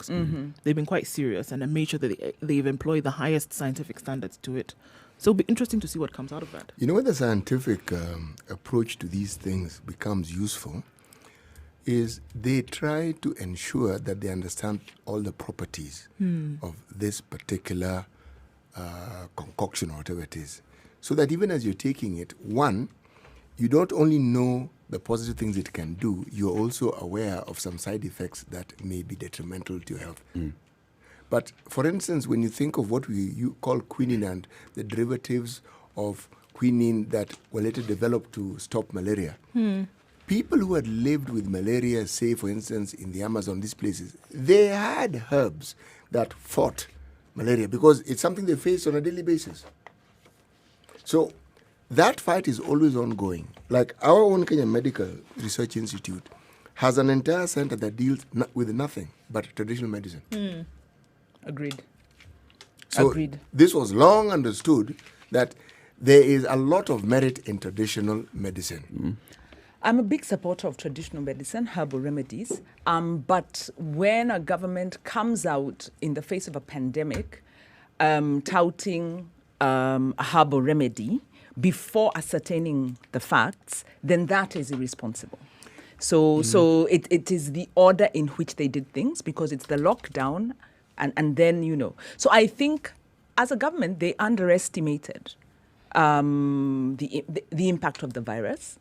They've been quite serious and made sure that they've employed the highest scientific standards to it. So it'll be interesting to see what comes out of that. You know, when the scientific approach to these things becomes useful, is they try to ensure that they understand all the properties of this particular concoction or whatever it is. So that even as you're taking it, one, you don't only know the positive things it can do, you're also aware of some side effects that may be detrimental to your health. But for instance, when you think of what you call quinine and the derivatives of quinine that were later developed to stop malaria, people who had lived with malaria, say for instance in the Amazon, these places, they had herbs that fought malaria because it's something they face on a daily basis. So that fight is always ongoing. Like our own Kenya Medical Research Institute has an entire center that deals with nothing but traditional medicine. Agreed. So Agreed. This was long understood that there is a lot of merit in traditional medicine. I'm a big supporter of traditional medicine, herbal remedies. But when a government comes out in the face of a pandemic, touting a herbal remedy before ascertaining the facts, then that is irresponsible. So it is the order in which they did things, because it's the lockdown, and then, you know. So I think as a government, they underestimated the impact of the virus.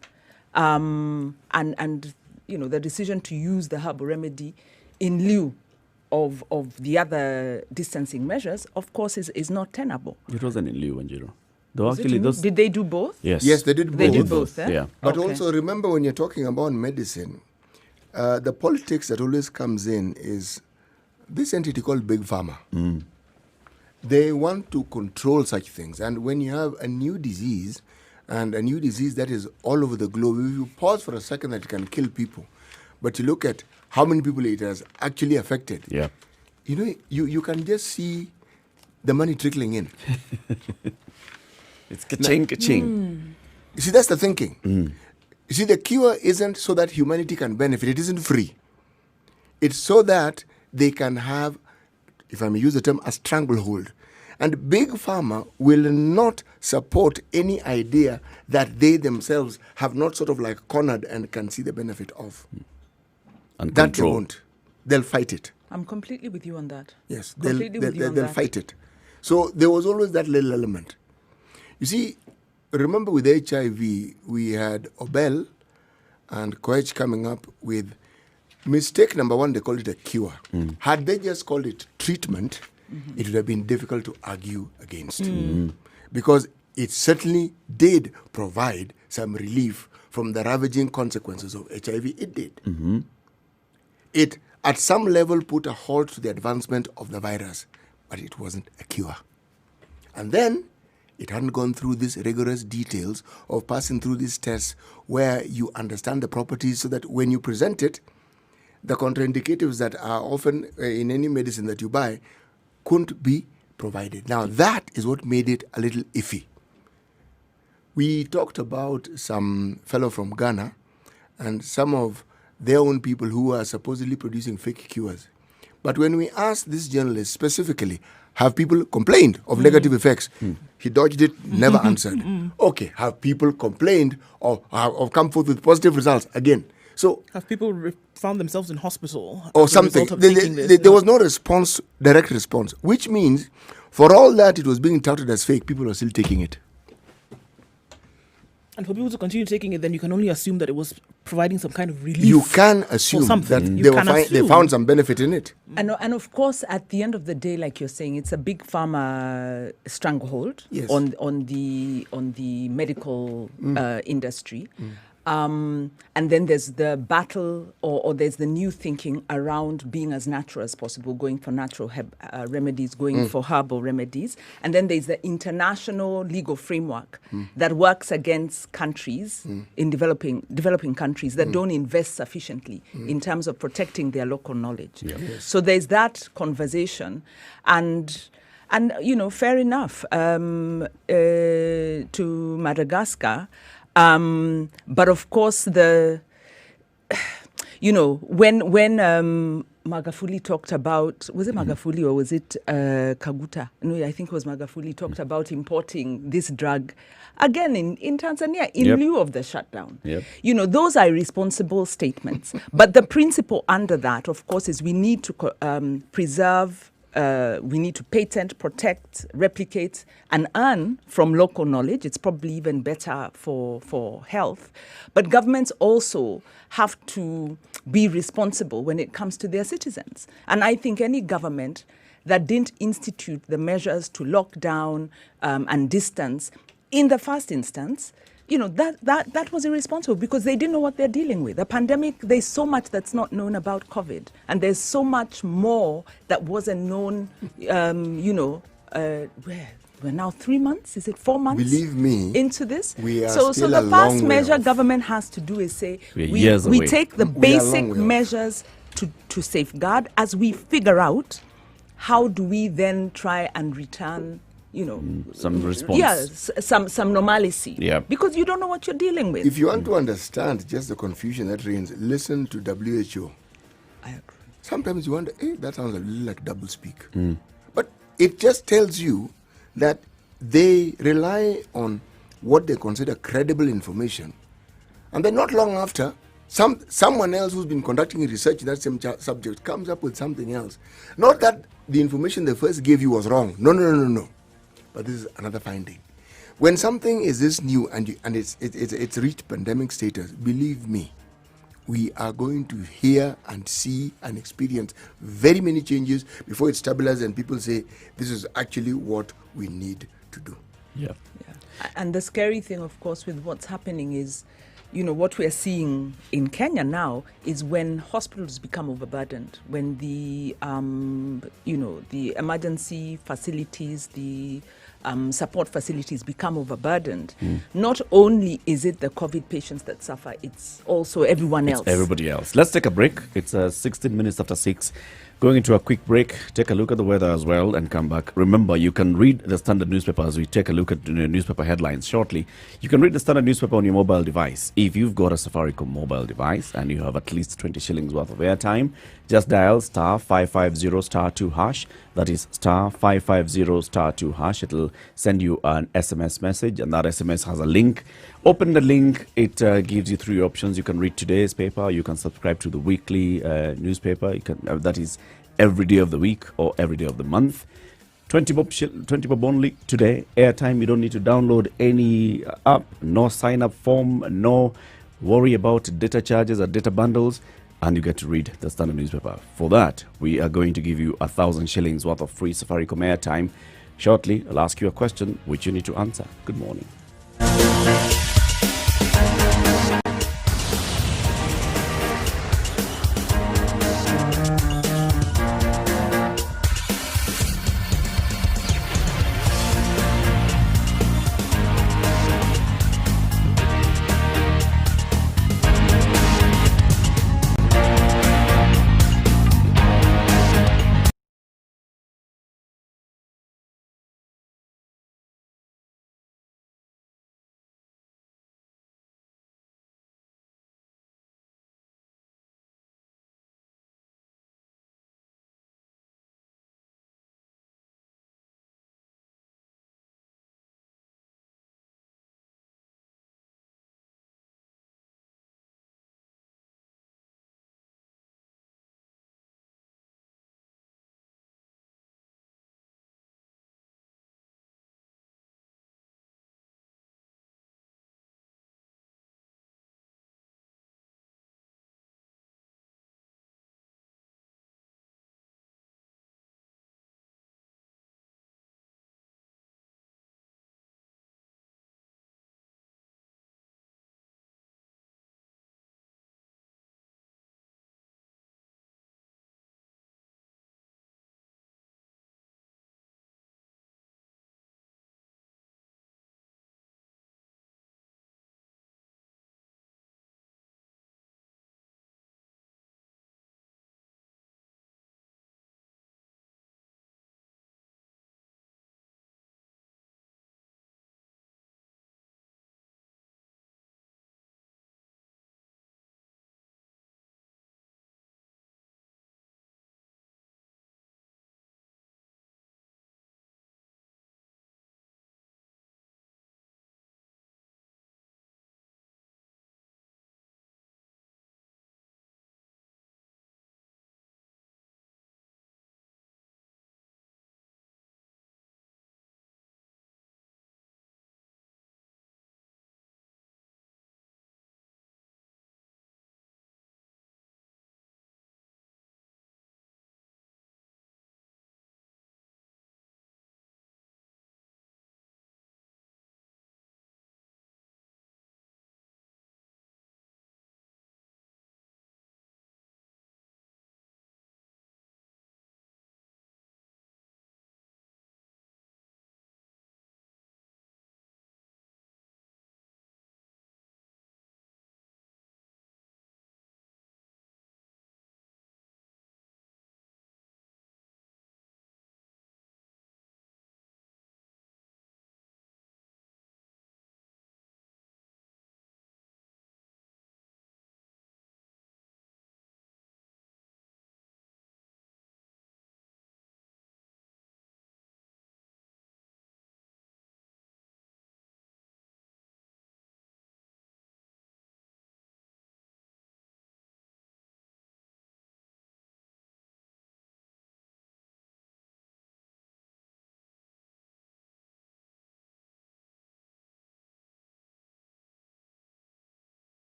And you know, the decision to use the herbal remedy in lieu of the other distancing measures, of course, is not tenable. It wasn't in lieu, Wanjiru. Though actually, Did they do both? Yes. Yes, they did both. They did both, eh? Yeah. But Okay. also remember, when you're talking about medicine, the politics that always comes in is this entity called Big Pharma. They want to control such things. And when you have a new disease, and a new disease that is all over the globe, if you pause for a second that it can kill people, but you look at how many people it has actually affected, Yeah. you know, you can just see the money trickling in. It's ka-ching. You see, that's the thinking. You see, the cure isn't so that humanity can benefit. It isn't free. It's so that they can have, if I may use the term, a stranglehold. And Big Pharma will not support any idea that they themselves have not sort of like cornered and can see the benefit of. And That they control. won't. They'll fight it. I'm completely with you on that. Yes, Completely with you on they'll that. fight it. So there was always that little element. You see, remember with HIV, we had Obel and Koech coming up with mistake number one, they called it a cure. Had they just called it treatment, it would have been difficult to argue against. Because it certainly did provide some relief from the ravaging consequences of HIV. It did. It, at some level, put a halt to the advancement of the virus, but it wasn't a cure. And then it hadn't gone through these rigorous details of passing through these tests where you understand the properties so that when you present it, the contraindicatives that are often in any medicine that you buy couldn't be provided. Now, that is what made it a little iffy. We talked about some fellow from Ghana and some of their own people who are supposedly producing fake cures. But when we asked this journalist specifically, have people complained of negative effects? He dodged it, never answered. Okay, have people complained or come forth with positive results? Again. So, Have people found themselves in hospital or as a something. result of taking this? There was no response, direct response, which means for all that it was being touted as fake, people are still taking it. And for people to continue taking it, then you can only assume that it was providing some kind of relief. You can assume something. that You can they assume. found some benefit in it. And of course, at the end of the day, like you're saying, it's a big pharma stranglehold Yes. on the medical industry. And then there's the battle, or there's the new thinking around being as natural as possible, going for natural remedies, going for herbal remedies. And then there's the international legal framework that works against countries in developing countries that don't invest sufficiently in terms of protecting their local knowledge. Yes. So there's that conversation. And you know, fair enough, to Madagascar. But of course, when Magafuli talked about, was it Magafuli or was it Kaguta? No, I think it was Magafuli talked about importing this drug again in Tanzania in Yep. lieu of the shutdown. Yep. You know, those are responsible statements. But the principle under that, of course, is we need to preserve, we need to patent, protect, replicate, and earn from local knowledge. It's probably even better for health. But governments also have to be responsible when it comes to their citizens. And I think any government that didn't institute the measures to lock down and distance in the first instance, you know, that was irresponsible because they didn't know what they're dealing with. The pandemic, there's so much that's not known about COVID. And there's so much more that wasn't known, we're now 3 months, is it 4 months? Believe me, into this. we are so still the a long first way measure off. government has to do is say, We're years away. take the We are long basic way off. measures to safeguard as we figure out how do we then try and return, you know, some response. Yes, some normalcy. Yeah. Because you don't know what you're dealing with. If you want to understand just the confusion that reigns, listen to WHO. I agree. Sometimes you wonder, hey, that sounds a little like doublespeak. But it just tells you that they rely on what they consider credible information. And then not long after, someone else who's been conducting research in that same subject comes up with something else. Not that the information they first gave you was wrong. No. But this is another finding. When something is this new and it's reached pandemic status, believe me, we are going to hear and see and experience very many changes before it stabilizes and people say, this is actually what we need to do. Yeah. And the scary thing, of course, with what's happening is, you know, what we're seeing in Kenya now is when hospitals become overburdened, when the emergency facilities, the support facilities become overburdened. Not only is it the COVID patients that suffer, it's also everyone else. Everybody else. Let's take a break. It's 16 minutes after 6. Going into a quick break, take a look at the weather as well and come back. Remember, you can read the Standard newspaper as we take a look at the newspaper headlines shortly. You can read the Standard newspaper on your mobile device. If you've got a Safaricom mobile device and you have at least 20 shillings worth of airtime, just dial star 550 star 2 hash. That is star 550 star 2 hash. It'll send you an SMS message and that SMS has a link. Open the link. It gives you 3 options. You can read today's paper. You can subscribe to the weekly newspaper. You can that is every day of the week or every day of the month. 20 bob only today. Airtime. You don't need to download any app. No sign up form. No worry about data charges or data bundles. And you get to read the Standard newspaper. For that, we are going to give you 1,000 shillings worth of free Safaricom airtime. Shortly, I'll ask you a question which you need to answer. Good morning.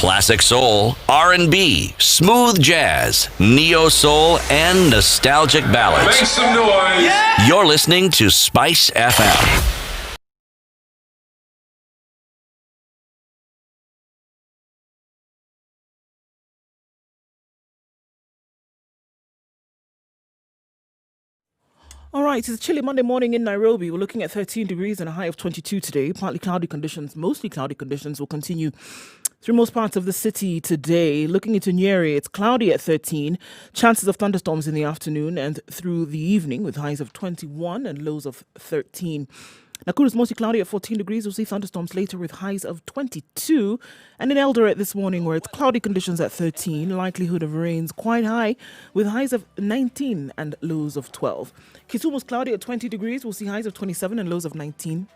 Classic soul, R&B, smooth jazz, neo soul, and nostalgic ballads. Make some noise. Yeah! You're listening to Spice FM. All right, it's a chilly Monday morning in Nairobi. We're looking at 13 degrees and a high of 22 today. Partly cloudy conditions, mostly cloudy conditions will continue through most parts of the city today. Looking into Nyeri, it's cloudy at 13. Chances of thunderstorms in the afternoon and through the evening with highs of 21 and lows of 13. Nakuru is mostly cloudy at 14 degrees. We'll see thunderstorms later with highs of 22. And in Eldoret this morning, where it's cloudy conditions at 13, likelihood of rains quite high with highs of 19 and lows of 12. Kisumu is cloudy at 20 degrees. We'll see highs of 27 and lows of 19.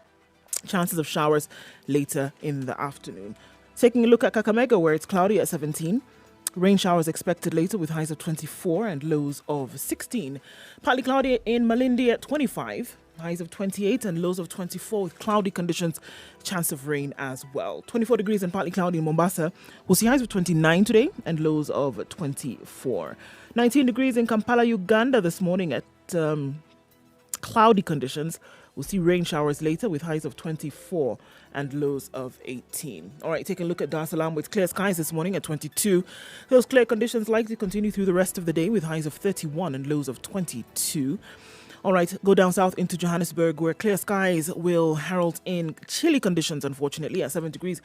Chances of showers later in the afternoon. Taking a look at Kakamega, where it's cloudy at 17. Rain showers expected later with highs of 24 and lows of 16. Partly cloudy in Malindi at 25. Highs of 28 and lows of 24 with cloudy conditions, chance of rain as well. 24 degrees and partly cloudy in Mombasa. We'll see highs of 29 today and lows of 24. 19 degrees in Kampala, Uganda this morning at cloudy conditions. We'll see rain showers later with highs of 24 and lows of 18. All right, take a look at Dar es Salaam with clear skies this morning at 22. Those clear conditions likely continue through the rest of the day with highs of 31 and lows of 22. All right, go down south into Johannesburg, where clear skies will herald in chilly conditions, unfortunately, at 7 degrees.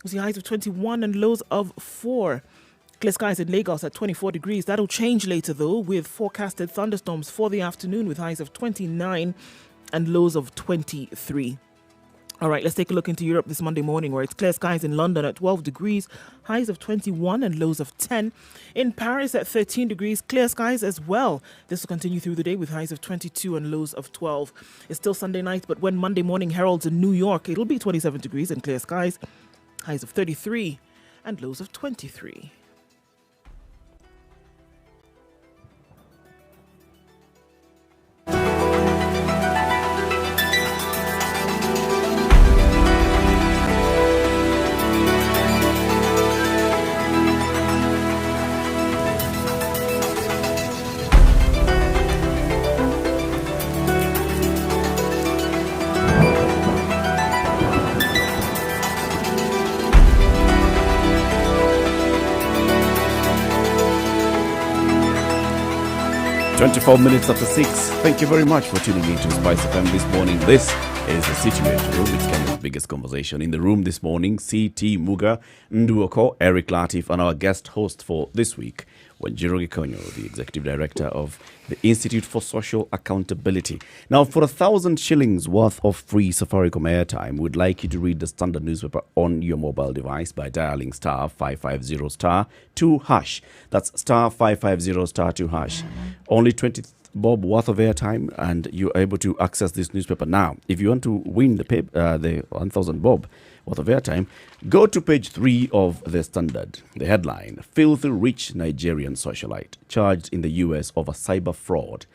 We'll see highs of 21 and lows of 4. Clear skies in Lagos at 24 degrees. That'll change later, though, with forecasted thunderstorms for the afternoon with highs of 29 and lows of 23. All right, let's take a look into Europe this Monday morning, where it's clear skies in London at 12 degrees, highs of 21 and lows of 10. In Paris at 13 degrees, clear skies as well. This will continue through the day with highs of 22 and lows of 12. It's still Sunday night, but when Monday morning heralds in New York, it'll be 27 degrees and clear skies, highs of 33 and lows of 23. Twenty-four minutes after 6. Thank you very much for tuning in to Spice FM this morning. This is the Situation Room. It's Kenya's biggest conversation. In the room this morning, C.T. Muga, Nduoko, Eric Latif, and our guest host for this week, Wanjiru Gikonyo, the Executive Director of the Institute for Social Accountability. Now, for 1,000 shillings worth of free Safaricom airtime, we'd like you to read the Standard newspaper on your mobile device by dialing star 550 star 2 hash. That's star 550 star 2 hash. Only 20 bob worth of airtime, and you're able to access this newspaper now. If you want to win the 1,000 bob worth of airtime, go to page 3 of the Standard. The headline: Filthy Rich Nigerian Socialite Charged in the US over Cyber Fraud.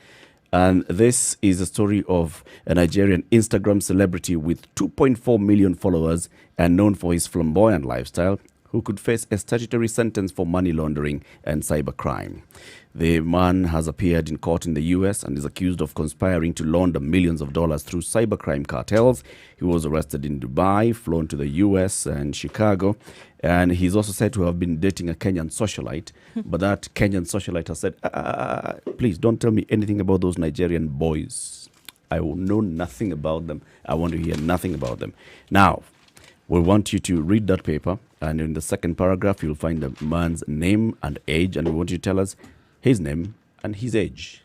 And this is a story of a Nigerian Instagram celebrity with 2.4 million followers and known for his flamboyant lifestyle, who could face a statutory sentence for money laundering and cybercrime. The man has appeared in court in the US and is accused of conspiring to launder millions of dollars through cybercrime cartels. He was arrested in Dubai, flown to the US and Chicago, and he's also said to have been dating a Kenyan socialite. But that Kenyan socialite has said, please don't tell me anything about those Nigerian boys. I will know nothing about them. I want to hear nothing about them. Now, we want you to read that paper, and in the second paragraph, you'll find the man's name and age, and we want you to tell us his name and his age.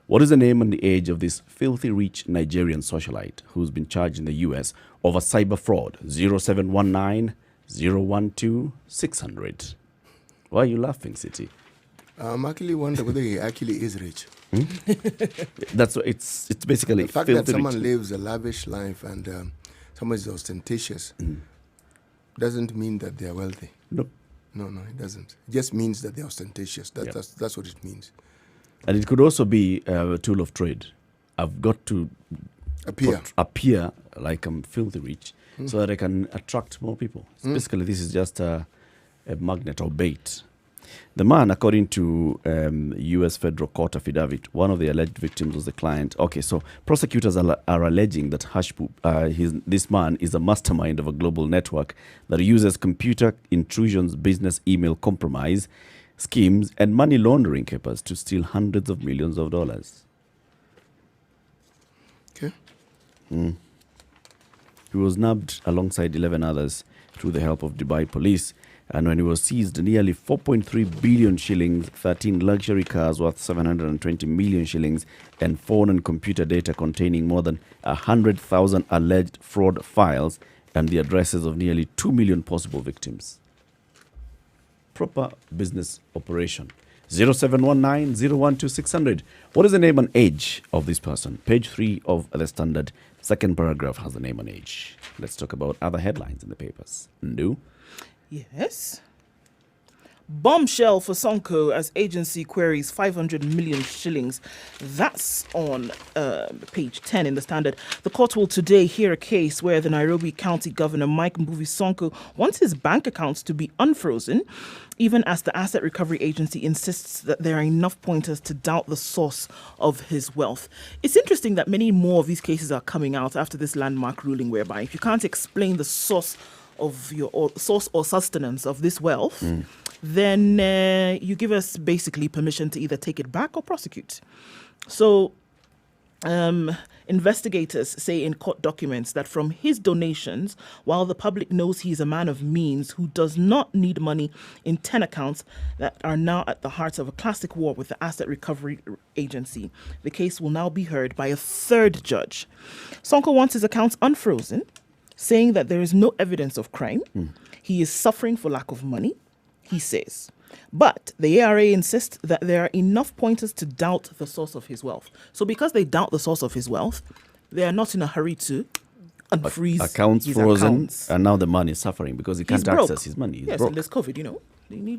What is the name and the age of this filthy rich Nigerian socialite who's been charged in the US over cyber fraud? 0719 012 600. Why are you laughing, City? I'm actually wondering whether he actually is rich. That's what it's basically The fact filthy that someone rich. lives a lavish life and someone is ostentatious doesn't mean that they are wealthy. No. No, it doesn't. It just means that they're ostentatious. That's what it means. And it could also be a tool of trade. I've got to appear like I'm filthy rich so that I can attract more people. Basically, this is just a magnet or bait. The man, according to U.S. federal court affidavit, one of the alleged victims was the client. Okay, so prosecutors are alleging that this man is a mastermind of a global network that uses computer intrusions, business email compromise, schemes, and money laundering capers to steal hundreds of millions of dollars. Okay. He was nabbed alongside 11 others through the help of Dubai police. And when he was seized, nearly 4.3 billion shillings, 13 luxury cars worth 720 million shillings, and phone and computer data containing more than 100,000 alleged fraud files and the addresses of nearly 2 million possible victims. Proper business operation. 0719 012 600. What is the name and age of this person? Page 3 of the Standard. Second paragraph has the name and age. Let's talk about other headlines in the papers. Ndu? Yes. Bombshell for Sonko as agency queries 500 million shillings. That's on page 10 in the Standard. The court will today hear a case where the Nairobi County Governor Mike Mbuvi Sonko wants his bank accounts to be unfrozen, even as the Asset Recovery Agency insists that there are enough pointers to doubt the source of his wealth. It's interesting that many more of these cases are coming out after this landmark ruling, whereby if you can't explain the source of your source or sustenance of this wealth, then you give us basically permission to either take it back or prosecute. So investigators say in court documents that from his donations, while the public knows he's a man of means who does not need money in 10 accounts that are now at the heart of a classic war with the Asset Recovery Agency, the case will now be heard by a third judge. Sonko wants his accounts unfrozen, saying that there is no evidence of crime. He is suffering for lack of money, he says. But the ARA insists that there are enough pointers to doubt the source of his wealth. So because they doubt the source of his wealth, they are not in a hurry to unfreeze accounts his frozen, accounts. and now the man is suffering because he can't access his money. He's yes, broke. and there's COVID,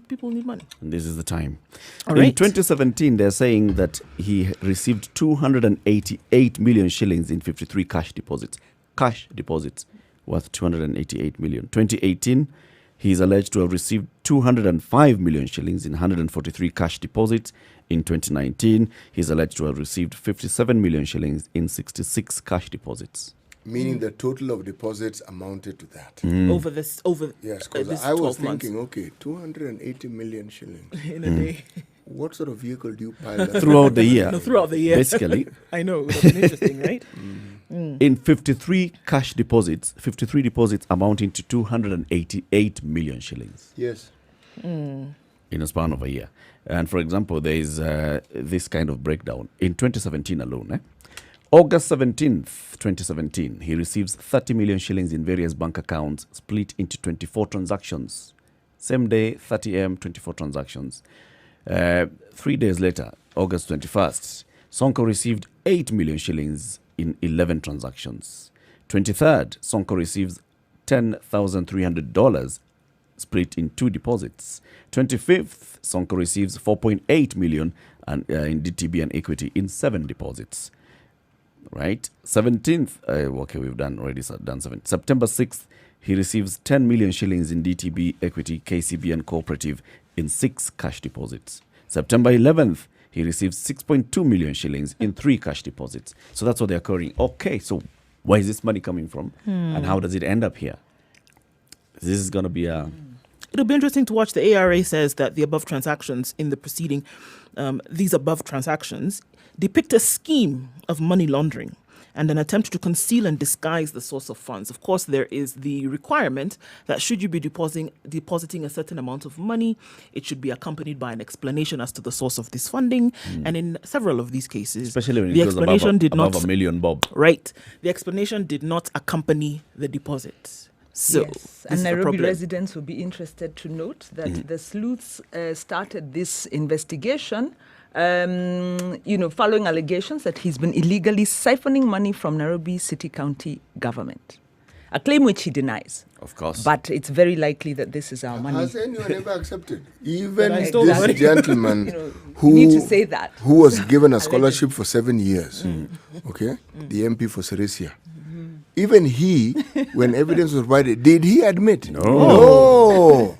people need money. And this is the time. All In right. 2017, they're saying that he received 288 million shillings in 53 cash deposits. Cash deposits worth 288 million. 2018, he is alleged to have received 205 million shillings in 143 cash deposits. In 2019, he is alleged to have received 57 million shillings in 66 cash deposits. Meaning the total of deposits amounted to that. Over this Yes, because this I was 12 months. thinking, okay, 280 million shillings. In a day. What sort of vehicle do you pile that? Throughout the year. No, throughout the year. Basically, I know, that's interesting, right? in 53 cash deposits, 53 deposits amounting to 288 million shillings Yes. in a span of a year. And for example, there is this kind of breakdown. In 2017 alone, August 17th, 2017, he receives 30 million shillings in various bank accounts split into 24 transactions. Same day, 30 m, 24 transactions. 3 days later, August 21st, Sonko received 8 million shillings in 11 transactions. 23rd, Sonko receives $10,300 split in 2 deposits. 25th, Sonko receives 4.8 million in DTB and equity in 7 deposits. Right? 17th, okay, we've done 7. September 6th, he receives 10 million shillings in DTB, equity, KCB and cooperative in 6 cash deposits. September 11th, he receives 6.2 million shillings in 3 cash deposits. So that's what they're occurring. Okay, so where is this money coming from? And how does it end up here? This is going to be a... It'll be interesting to watch. The ARA says that the above transactions in the proceeding, these above transactions, depict a scheme of money laundering and an attempt to conceal and disguise the source of funds. Of course, there is the requirement that should you be depositing a certain amount of money, it should be accompanied by an explanation as to the source of this funding. And in several of these cases, Especially when the it goes explanation did above not $1 million, Bob. Right. The explanation did not accompany the deposit. So, yes, this and is the Nairobi problem. residents will be interested to note that the sleuths started this investigation, following allegations that he's been illegally siphoning money from Nairobi City County government, a claim which he denies. Of course. But it's very likely that this is our money. Has anyone ever accepted? Even I stole the money. this gentleman You need to say that. who was given a scholarship for 7 years, okay, the MP for Sirisia, Even he, when evidence was provided, did he admit? No. No.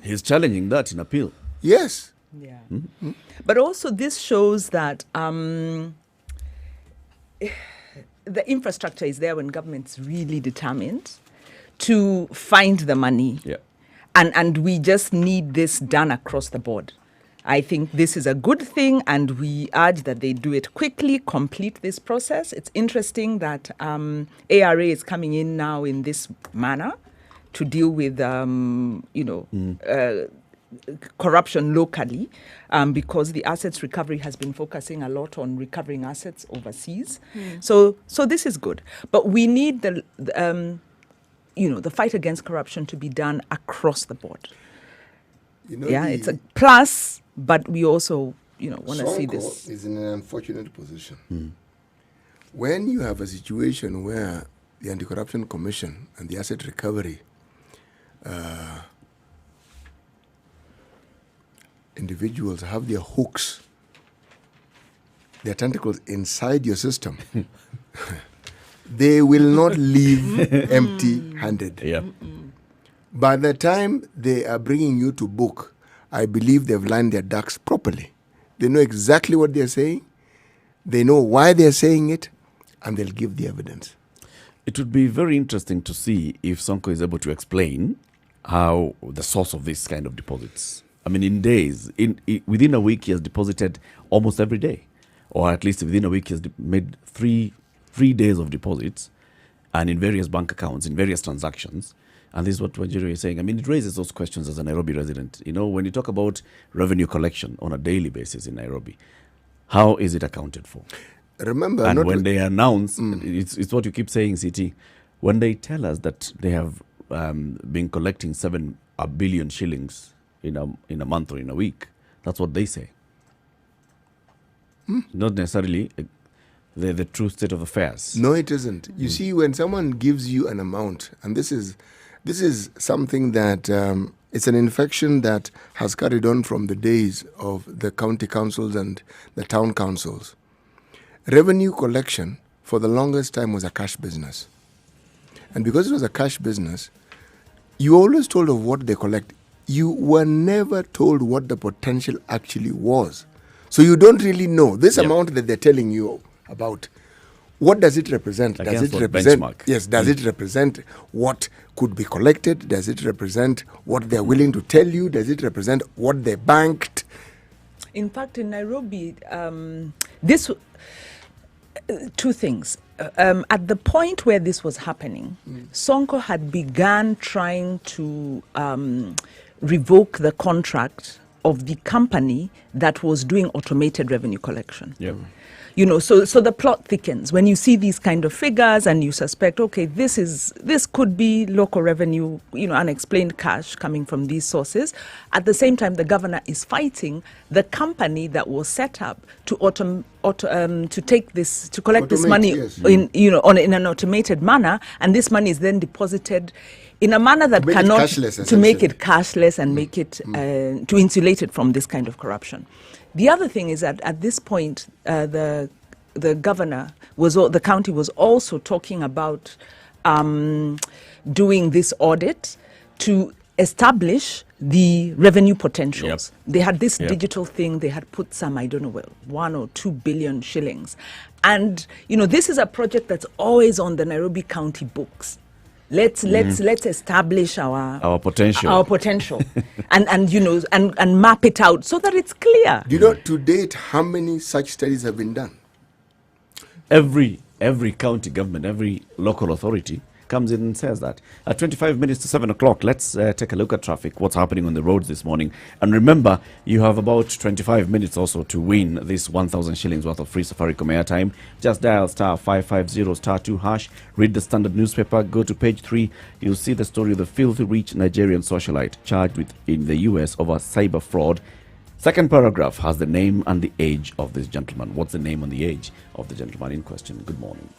He's challenging that in appeal. Yes. Yeah. But also this shows that the infrastructure is there when government's really determined to find the money. Yeah. And we just need this done across the board. I think this is a good thing, and we urge that they do it quickly, complete this process. It's interesting that ARA is coming in now in this manner to deal with, corruption locally, because the assets recovery has been focusing a lot on recovering assets overseas. So this is good. But we need the fight against corruption to be done across the board. It's a plus, but we also, want to see this. Is in an unfortunate position. When you have a situation where the Anti-Corruption Commission and the Asset Recovery individuals have their hooks, their tentacles inside your system, they will not leave empty-handed. Yeah. By the time they are bringing you to book, I believe they've lined their ducks properly. They know exactly what they're saying, they know why they're saying it, and they'll give the evidence. It would be very interesting to see if Sonko is able to explain how the source of this kind of deposits. I mean, in days, within a week, he has deposited almost every day, or at least within a week, he has made three days of deposits, and in various bank accounts, in various transactions. And this is what Wanjiru is saying. I mean, it raises those questions as a Nairobi resident. When you talk about revenue collection on a daily basis in Nairobi, how is it accounted for? Remember, and when they announce, it's what you keep saying, CT, when they tell us that they have been collecting 7 billion shillings in a month or in a week, that's what they say. Not necessarily the true state of affairs. No, it isn't. You see, when someone gives you an amount, and this is something that it's an infection that has carried on from the days of the county councils and the town councils. Revenue collection for the longest time was a cash business. And because it was a cash business, you were always told of what they collect. You were never told what the potential actually was. So you don't really know. This amount that they're telling you about, what does it represent? Against Does it what represent? benchmark? Yes. Does it represent what could be collected? Does it represent what they're willing to tell you? Does it represent what they banked? In fact, in Nairobi, this two things. At the point where this was happening, Sonko had begun trying to revoke the contract of the company that was doing automated revenue collection. Yeah. So the plot thickens when you see these kind of figures and you suspect, okay, this could be local revenue, unexplained cash coming from these sources. At the same time, the governor is fighting the company that was set up to collect this money in an automated manner, and this money is then deposited in a manner that cannot to make it cashless and make it to insulate it from this kind of corruption. The other thing is that at this point, the governor the county was also talking about doing this audit to establish the revenue potentials. Yep. They had this digital thing. They had put some, 1 or 2 billion shillings, and this is a project that's always on the Nairobi County books. Let's establish our potential, and map it out so that it's clear. Do you know to date how many such studies have been done? Every county government, every local authority comes in and says that. At 25 minutes to 7 o'clock, let's take a look at traffic, what's happening on the roads this morning. And remember, you have about 25 minutes also to win this 1,000 shillings worth of free Safaricom airtime. Just dial *550*2#, read the Standard newspaper, go to page 3. You'll see the story of the filthy rich Nigerian socialite charged with in the US over cyber fraud. Second paragraph has the name and the age of this gentleman. What's the name and the age of the gentleman in question? Good morning.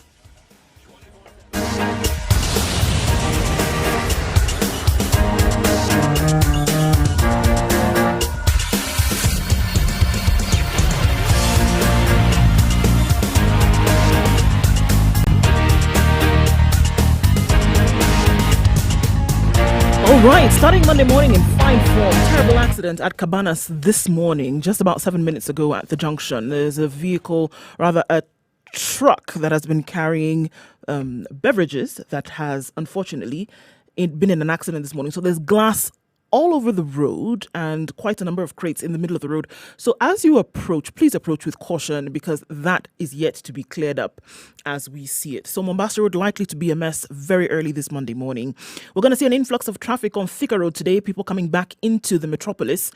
All right, starting Monday morning in fine form. Terrible accident at Cabanas this morning, just about 7 minutes ago at the junction. There's a vehicle, rather a truck that has been carrying beverages that has unfortunately been in an accident this morning. So there's glass all over the road and quite a number of crates in the middle of the road. So as you approach, please approach with caution because that is yet to be cleared up as we see it. So Mombasa Road likely to be a mess very early this Monday morning. We're going to see an influx of traffic on Thika Road today, people coming back into the metropolis.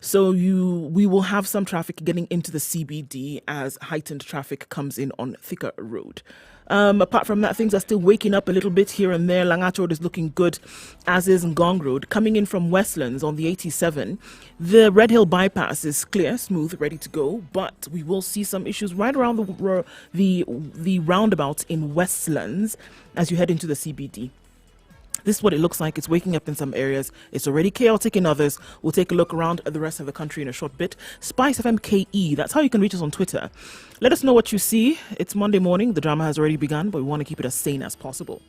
So we will have some traffic getting into the CBD as heightened traffic comes in on Thika Road. Apart from that, things are still waking up a little bit here and there. Langat Road is looking good, as is Ngong Road. Coming in from Westlands on the 87, the Red Hill bypass is clear, smooth, ready to go. But we will see some issues right around the roundabout in Westlands as you head into the CBD. This is what it looks like. It's waking up in some areas. It's already chaotic in others. We'll take a look around at the rest of the country in a short bit. Spice FM KE. That's how you can reach us on Twitter. Let us know what you see. It's Monday morning. The drama has already begun, but we want to keep it as sane as possible.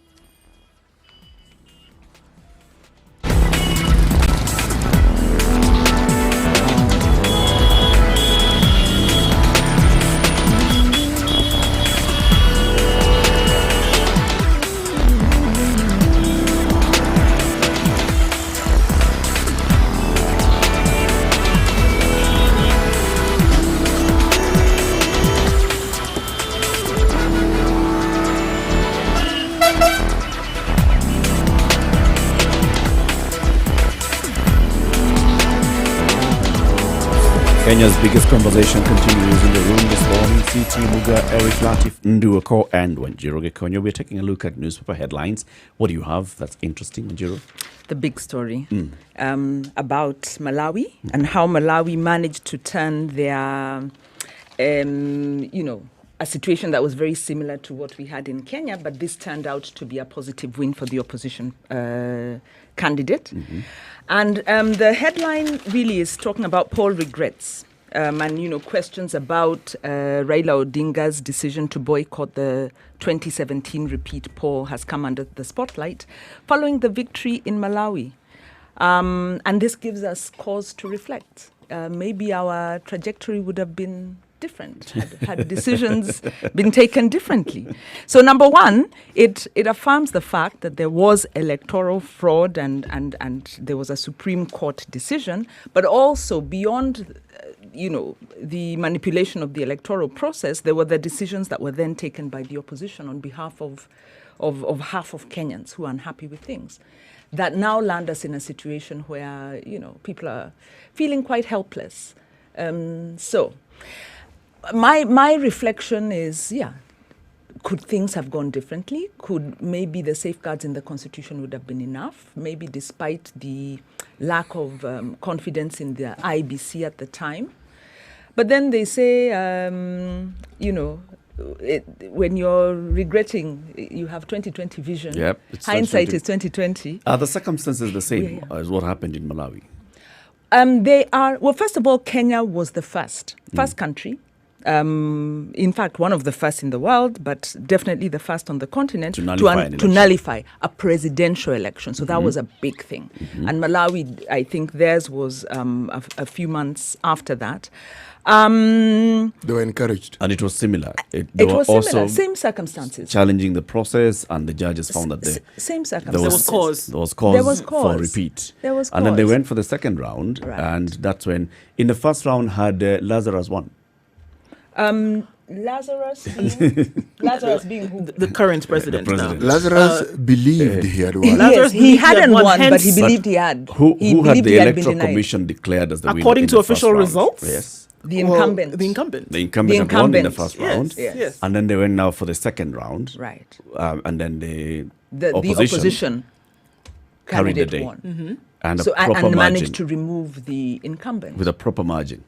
Kenya's biggest conversation continues in the room this morning. CT Muga, Eric Latif, Nduako, and Wanjiro Gekonyo. We're taking a look at newspaper headlines. What do you have that's interesting, Wanjiro? The big story about Malawi and how Malawi managed to turn their, a situation that was very similar to what we had in Kenya, but this turned out to be a positive win for the opposition candidate. Mm-hmm. And the headline really is talking about Paul regrets and, questions about Raila Odinga's decision to boycott the 2017 repeat poll has come under the spotlight following the victory in Malawi. And this gives us cause to reflect. Maybe our trajectory would have been different had decisions been taken differently. So number one, it affirms the fact that there was electoral fraud and there was a Supreme Court decision, but also beyond the manipulation of the electoral process, there were the decisions that were then taken by the opposition on behalf of half of Kenyans who are unhappy with things that now land us in a situation where people are feeling quite helpless. So my reflection is, could things have gone differently? Could maybe the safeguards in the Constitution would have been enough? Maybe despite the lack of confidence in the IBC at the time. But then they say, when you're regretting, you have 2020 vision. Yep, hindsight is 2020. Are the circumstances the same as what happened in Malawi? They are. Well, first of all, Kenya was the first country. In fact, one of the first in the world, but definitely the first on the continent to nullify a presidential election. So that was a big thing. Mm-hmm. And Malawi, I think theirs was a few months after that. They were encouraged. And it was similar. It was similar, same circumstances. Challenging the process, and the judges found that same circumstances. There was cause for repeat. There was cause. And then they went for the second round, right. And that's when, in the first round, had Lazarus won. Lazarus being who? The current president. President. Now. Lazarus believed he had won. Yes, he hadn't won, but he believed he had. Who had the Electoral Commission declared as the winner? According to official results? Yes. The incumbent. The incumbent. The incumbent had won in the first round. Yes. And then they went now for the second round. Right. And then the opposition carried the candidate day. won. Mm-hmm. And a so, proper and managed margin. to remove the incumbent. With a proper margin.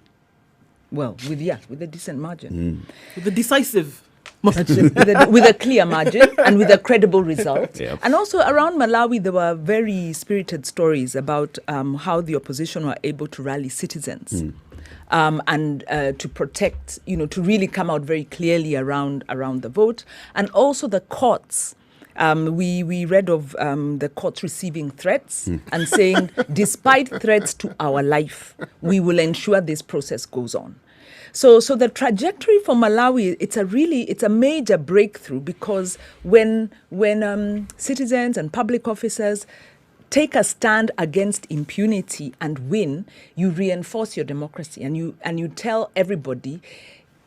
Well, with a decent margin. With a decisive margin. with a clear margin and with a credible result. Yep. And also around Malawi, there were very spirited stories about how the opposition were able to rally citizens and to protect, to really come out very clearly around the vote. And also the courts We read of the courts receiving threats and saying, despite threats to our life, we will ensure this process goes on. So the trajectory for Malawi, it's a major breakthrough, because when citizens and public officers take a stand against impunity and win, you reinforce your democracy, and you tell everybody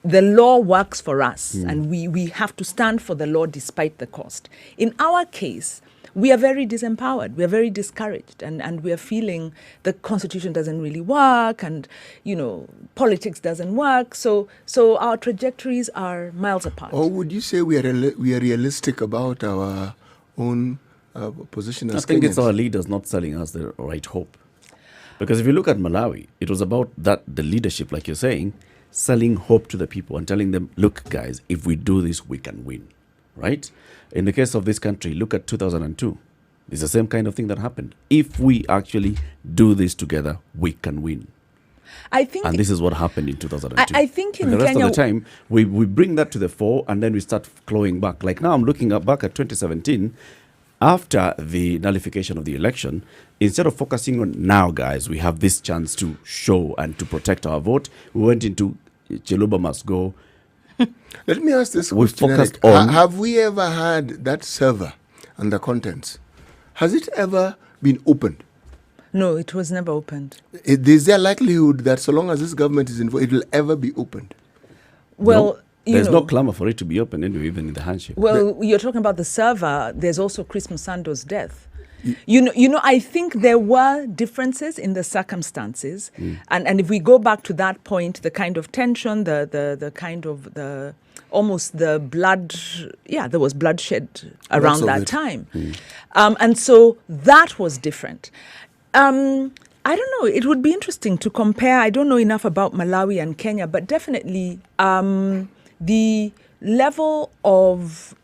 the law works for us, and we have to stand for the law despite the cost. In our case, we are very disempowered, we are very discouraged, and we are feeling the constitution doesn't really work, and politics doesn't work. So our trajectories are miles apart. Or would you say we are realistic about our own position as I think Kenyans? it's our leaders not selling us the right hope. Because if you look at Malawi, it was about the leadership, like you're saying, selling hope to the people and telling them, look, guys, if we do this, we can win, right? In the case of this country, look at 2002. It's the same kind of thing that happened. If we actually do this together, we can win. I think, and this is what happened in 2002. I think in and the rest Kenya, of the time, we bring that to the fore, and then we start clawing back. Like now, I'm looking back at 2017, after the nullification of the election. Instead of focusing on, now, guys, we have this chance to show and to protect our vote, we went into Chiluba must go. Let me ask this We question, focused Eric. on- Have we ever had that server and the contents? Has it ever been opened? no, it was never opened. Is there a likelihood that so long as this government is involved, it will ever be opened? Well, No, there's no clamor for it to be open anyway, even in the handshake. Well, you're talking about the server. There's also Chris Musando's death. I think there were differences in the circumstances, and if we go back to that point, the kind of tension, the kind of almost the blood, there was bloodshed around that time, and so that was different. I don't know. It would be interesting to compare. I don't know enough about Malawi and Kenya, but definitely the level of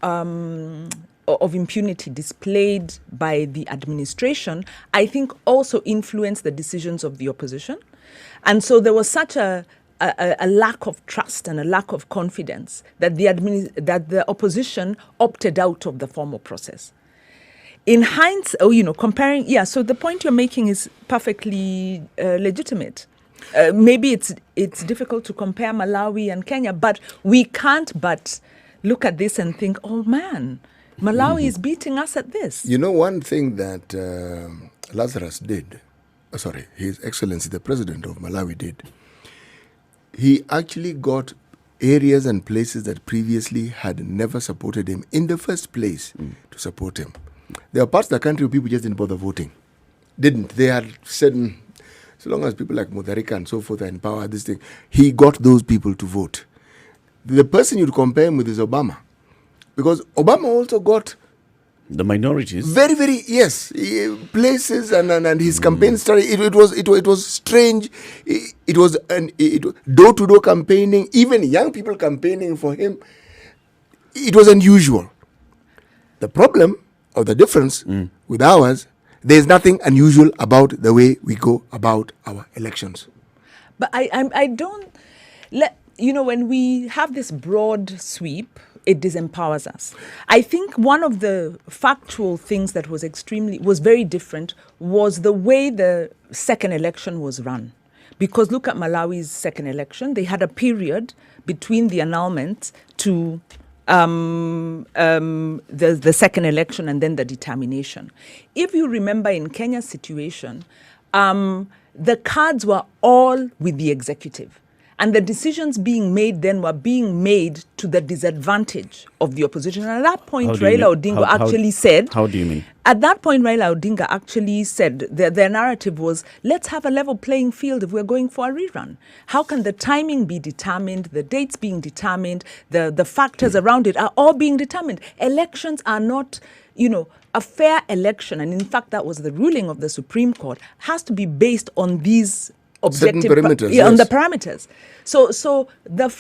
impunity displayed by the administration, I think, also influenced the decisions of the opposition. And so there was such a lack of trust and a lack of confidence that the opposition opted out of the formal process. In hindsight, comparing, so the point you're making is perfectly legitimate. Maybe it's difficult to compare Malawi and Kenya, but we can't but look at this and think, oh man, Malawi is beating us at this. You know, one thing that Lazarus did, His Excellency, the President of Malawi did, he actually got areas and places that previously had never supported him in the first place to support him. There are parts of the country where people just didn't bother voting. They had said, so long as people like Mutharika and so forth are in power, this thing, he got those people to vote. The person you'd compare him with is Obama. Because Obama also got the minorities. Very, very, yes, places and his campaign strategy. It was strange. It was door-to-door campaigning, even young people campaigning for him. It was unusual. The problem or the difference with ours, there's nothing unusual about the way we go about our elections. But I don't when we have this broad sweep, it disempowers us. I think one of the factual things that was very different was the way the second election was run. Because look at Malawi's second election. They had a period between the annulment to the second election and then the determination. If you remember in Kenya's situation, the cards were all with the executive. And the decisions being made then were being made to the disadvantage of the opposition. And at that point, Raila Odinga actually said... How do you mean? At that point, Raila Odinga actually said their narrative was, let's have a level playing field if we're going for a rerun. How can the timing be determined, the dates being determined, the factors around it are all being determined? Elections are not, a fair election, and in fact that was the ruling of the Supreme Court, has to be based on these objective parameters, on yes. the parameters. So the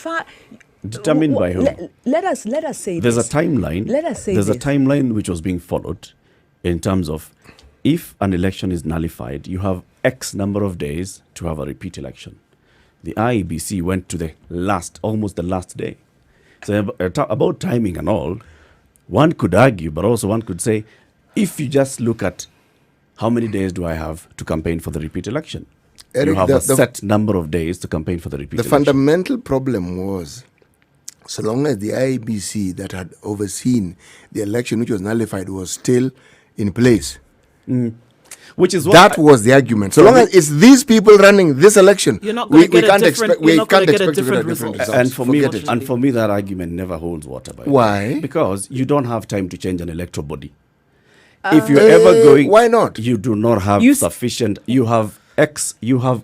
determined by whom? Let us say there's this. a timeline. Let us say there's this. a timeline which was being followed in terms of if an election is nullified, you have X number of days to have a repeat election. The IEBC went to almost the last day. So about timing and all, one could argue, but also one could say, if you just look at how many days do I have to campaign for the repeat election? Eric, you have a set number of days to campaign for the repeat election. The fundamental problem was, so long as the IEBC that had overseen the election, which was nullified, was still in place. Which is what That was the argument. So long as it's these people running this election, You're not going to get a different different result. results. And for me, that argument never holds water. By the way. Why? Because you don't have time to change an electoral body. If you're ever going, why not? You do not have sufficient. You have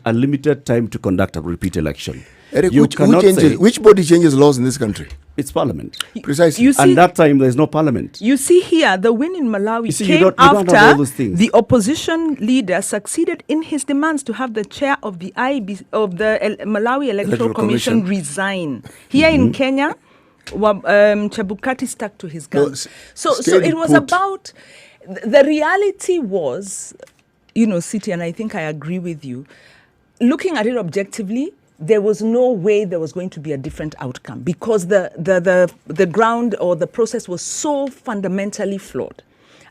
unlimited time to conduct a repeat election. Eric, You cannot say which body changes laws in this country? it's parliament. Precisely. You see- And that time there's no parliament. You see here, the win in Malawi You see, you came don't have all after those things. the opposition leader succeeded in his demands to have the chair of the Malawi Electoral Commission resign. Here in Kenya, Chebukati stuck to his guns. So stayed it was put. about, the reality was, City, and I think I agree with you, looking at it objectively, there was no way there was going to be a different outcome because the ground or the process was so fundamentally flawed.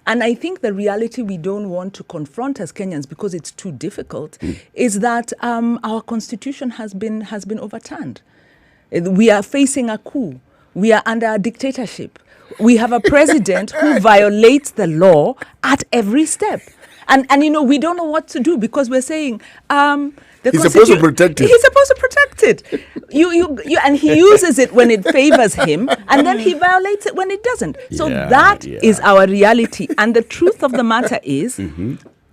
And I think the reality we don't want to confront as Kenyans, because it's too difficult, is that our constitution has been overturned. We are facing a coup. We are under a dictatorship. We have a president who violates the law at every step. And we don't know what to do because we're saying He's supposed to protect it. He's supposed to protect it. And he uses it when it favors him, and then he violates it when it doesn't. So that is our reality. And the truth of the matter is,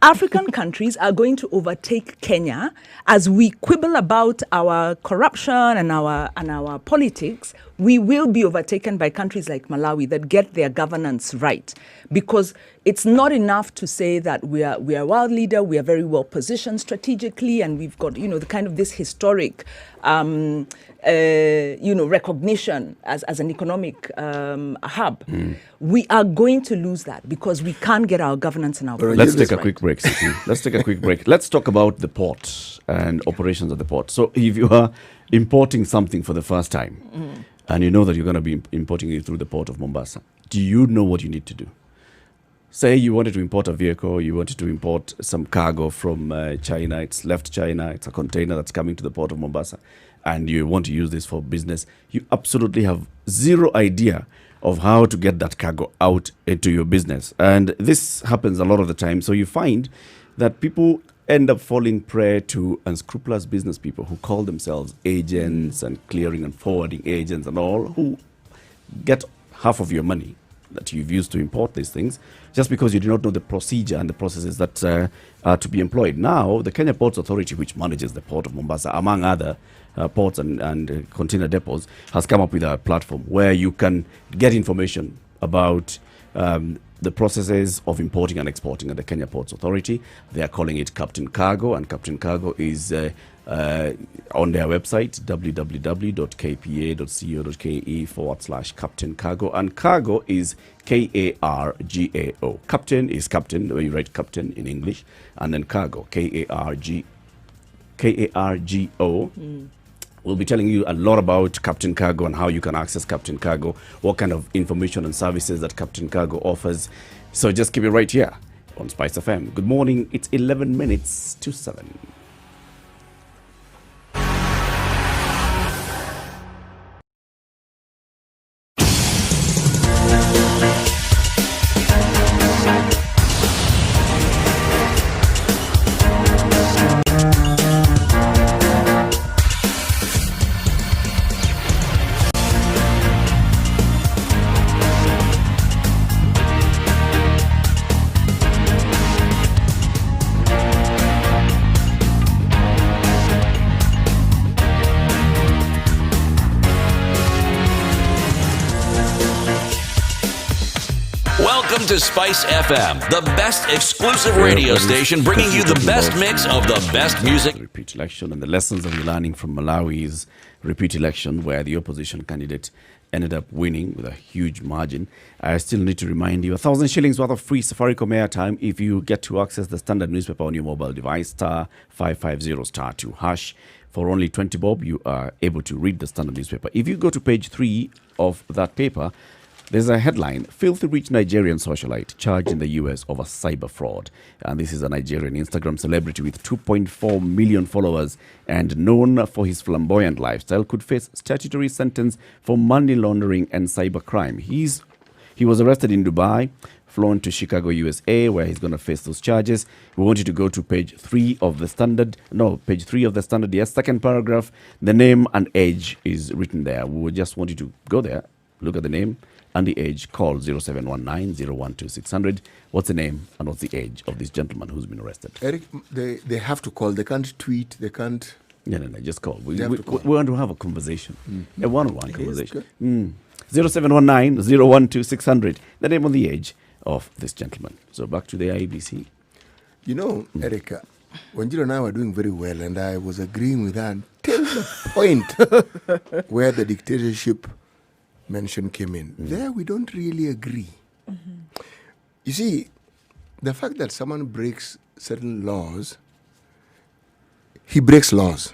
African countries are going to overtake Kenya as we quibble about our corruption and our politics. We will be overtaken by countries like Malawi that get their governance right, because it's not enough to say that we are a world leader, we are very well positioned strategically, and we've got the kind of this historic recognition as an economic hub. We are going to lose that because we can't get our governance and our Let's take a quick break, Siti. Let's take a quick break. Let's talk about the port and operations at the port. So if you are importing something for the first time and you know that you're going to be importing it through the port of Mombasa, do you know what you need to do? Say you wanted to import a vehicle, you wanted to import some cargo from China, it's left China, it's a container that's coming to the port of Mombasa, and you want to use this for business, you absolutely have zero idea of how to get that cargo out into your business. And this happens a lot of the time. So you find that people end up falling prey to unscrupulous business people who call themselves agents and clearing and forwarding agents and all, who get half of your money that you've used to import these things just because you do not know the procedure and the processes that are to be employed. Now, the Kenya Ports Authority, which manages the port of Mombasa, among other ports and container depots, has come up with a platform where you can get information about the processes of importing and exporting at the Kenya Ports Authority. They are calling it Captain Cargo, and Captain Cargo is on their website, www.kpa.co.ke/Captain Cargo. And cargo is K-A-R-G-A-O. Captain is captain, the way you write captain in English, and then cargo, K-A-R-G-O. We'll be telling you a lot about Captain Cargo and how you can access Captain Cargo, what kind of information and services that Captain Cargo offers. So just keep it right here on Spice FM. Good morning. It's 11 minutes to 7. Welcome to Spice FM, the best exclusive radio station bringing you the best mix of the best music. Repeat election, and the lessons that we're learning from Malawi's repeat election, where the opposition candidate ended up winning with a huge margin. I still need to remind you, 1,000 shillings worth of free Safaricom airtime if you get to access the standard newspaper on your mobile device, *550*2#. For only 20 bob, you are able to read the standard newspaper. If you go to page 3 of that paper, There's a headline, filthy rich Nigerian socialite charged in the US over cyber fraud. And this is a Nigerian Instagram celebrity with 2.4 million followers and known for his flamboyant lifestyle could face statutory sentence for money laundering and cyber crime. He was arrested in Dubai, flown to Chicago, USA, where he's going to face those charges. We want you to go to page 3 of the Standard. No, page 3 of the Standard, yes, second paragraph. The name and age is written there. We just want you to go there, look at the name and the age. Call 0719-012-600. What's the name and what's the age of this gentleman who's been arrested? Eric, they have to call. They can't tweet. They can't. No, just call. We have to call. want to have a conversation, a one-on-one conversation. 0719-012-600. The name and the age of this gentleman. So back to the IBC. You know, Erica, when you and I were doing very well, and I was agreeing with her until the point where the dictatorship mention came in. There we don't really agree. You see, the fact that someone breaks certain laws, he breaks laws.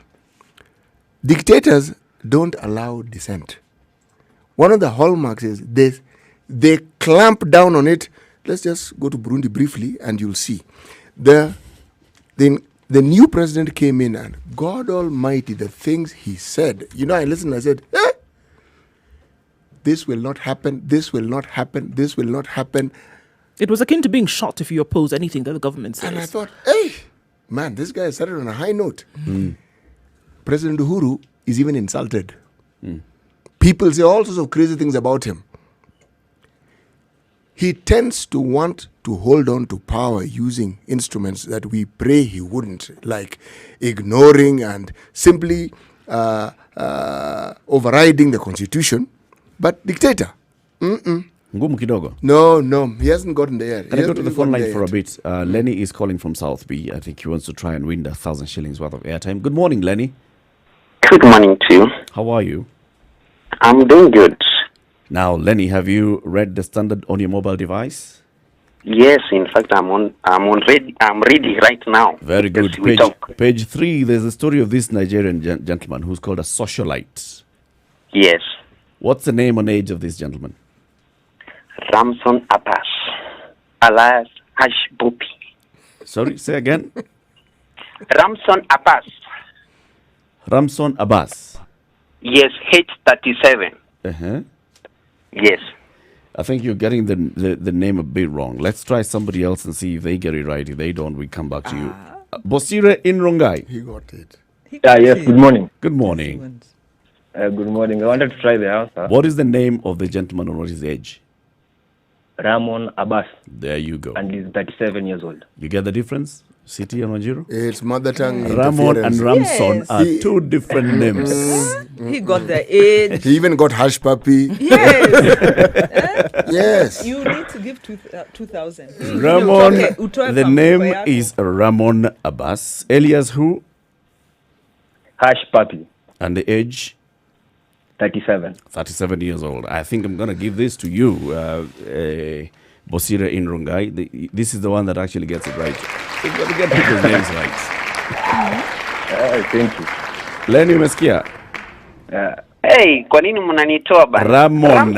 Dictators don't allow dissent. One of the hallmarks is this: they clamp down on it. Let's just go to Burundi briefly and you'll see. The new president came in and God Almighty, the things he said. You know, I listened and I said, this will not happen, this will not happen, this will not happen. It was akin to being shot if you oppose anything that the government says. And I thought, hey, man, this guy started on a high note. President Uhuru is even insulted. People say all sorts of crazy things about him. He tends to want to hold on to power using instruments that we pray he wouldn't, like ignoring and simply overriding the constitution. But dictator, Ngumu kidogo. no, he hasn't gotten there yet. Can I go to the phone line for a bit? Lenny is calling from South B. I think he wants to try and win 1,000 shillings worth of airtime. Good morning, Lenny. Good morning to you. How are you? I'm doing good. Now, Lenny, have you read the Standard on your mobile device? Yes, in fact, I'm ready right now. Very good. Page 3, there's a story of this Nigerian gentleman who's called a socialite. Yes. What's the name and age of this gentleman? Ramson Abbas, alias Hash Bopi. Sorry, say again. Ramson Abbas. Ramson Abbas. Yes, H37. Uh-huh. Yes. I think you're getting the name a bit wrong. Let's try somebody else and see if they get it right. If they don't, we come back to you. Bosire Inrongai. He got it. Yes, good morning. Good morning. Good morning. I wanted to try the answer. What is the name of the gentleman and what is his age? Ramon Abbas, There you go. and he's 37 years old. You get the difference? City and Wanjiru? It's mother tongue Ramon and interference. Ramson Yes. are two different names. He got the age. He even got Hush Puppy. Yes. Yes. You need to give 2,000. Ramon, Utoe the from name Koyako. is Ramon Abbas. Elias who? Hash Papi, And the age? 37. 37 years old. I think I'm going to give this to you, Bosira Inrungai. This is the one that actually gets it right. You've got to get people's names right. Thank you. Lenny umesikia? Hey, kwa nini mnanitoa bana? Ramon.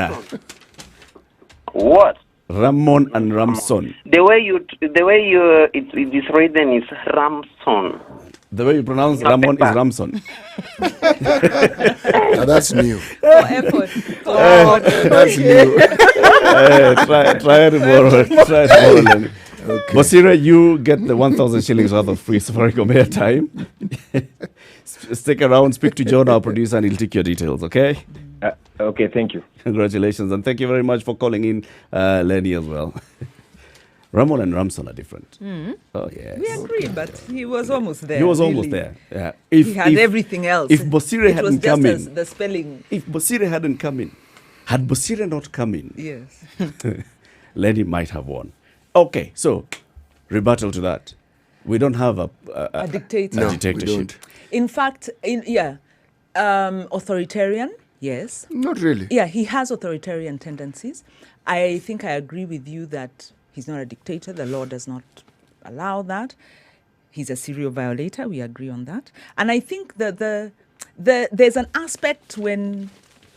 What? Ramon and Ramson. The way you it is written is Ramson. The way you pronounce Not Ramon is bad. Ramson. Now that's new. No effort. That's new. Try to borrow. Lenny. Okay. Bosira, you get the 1,000 shillings worth of free Safaricom airtime. Stick around, speak to John, our producer, and he'll take your details, okay? Okay, thank you. Congratulations, and thank you very much for calling in, Lenny, as well. Ramon and Ramson are different. Oh, yes. We agree, but he was almost there. He was almost really. there. Yeah. He had everything else. If Bosire it was hadn't just come as in, the spelling. if Bosire hadn't come in, had Bosire not come in, Yes. Lenny might have won. Okay, so rebuttal to that. We don't have a dictator. No, we dictatorship. don't. In fact, authoritarian, yes. Not really. Yeah, he has authoritarian tendencies. I think I agree with you that he's not a dictator. The law does not allow that. He's a serial violator. We agree on that. And I think that there's an aspect when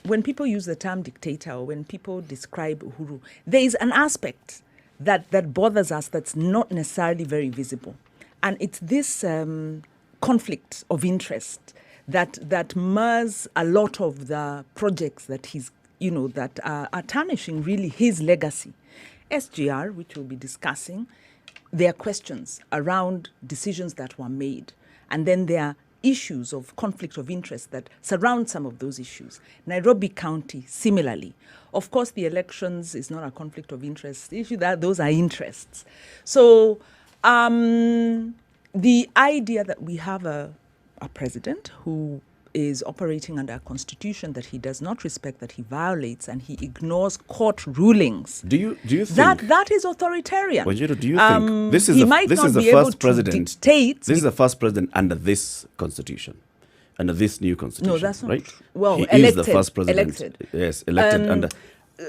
when people use the term dictator, or when people describe Uhuru, there is an aspect that bothers us that's not necessarily very visible. And it's this conflict of interest that mars a lot of the projects that he's, that are tarnishing really his legacy. SGR, which we'll be discussing, there are questions around decisions that were made. And then there are issues of conflict of interest that surround some of those issues. Nairobi County, similarly. Of course, the elections is not a conflict of interest issue. Those are interests. So the idea that we have a president who is operating under a constitution that he does not respect, that he violates, and he ignores court rulings. Do you think that is authoritarian? Wanjiru, do you think this is he the, might this not is the be able first to president? dictate This is the first president under this constitution, under this new constitution. No, that's not right. true. Well, he elected, is the first president. elected. Yes,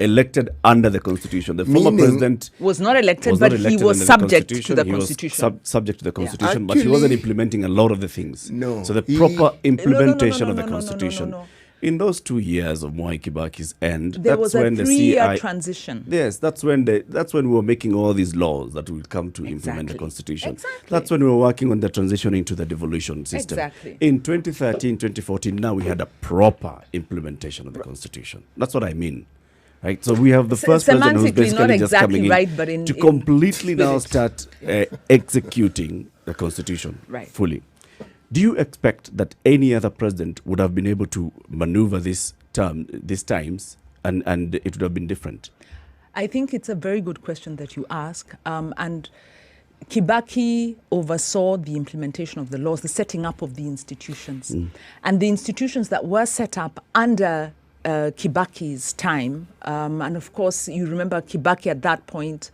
elected under the constitution. The former president was not elected, was but not he elected was under subject to constitution. the He was constitution. subject to the constitution, but he wasn't Actually- implementing a lot of the things. No, So the he- proper implementation of the no, no, no, constitution. no. In those 2 years of Mwai Kibaki's end, There that's was a when the 3-year CI transition. Yes, that's when we were making all these laws that will come to implement the Exactly. constitution. Exactly. That's when we were working on the transitioning to the devolution system. Exactly. In 2013, 2014, now we had a proper implementation of the constitution. That's what I mean. Right, so we have the first president who's Semantically basically not just exactly coming in right, but in completely now spirit. start executing the constitution Right. fully. Do you expect that any other president would have been able to maneuver these times, and it would have been different? I think it's a very good question that you ask. And Kibaki oversaw the implementation of the laws, the setting up of the institutions. And the institutions that were set up under Kibaki's time, and of course, you remember Kibaki at that point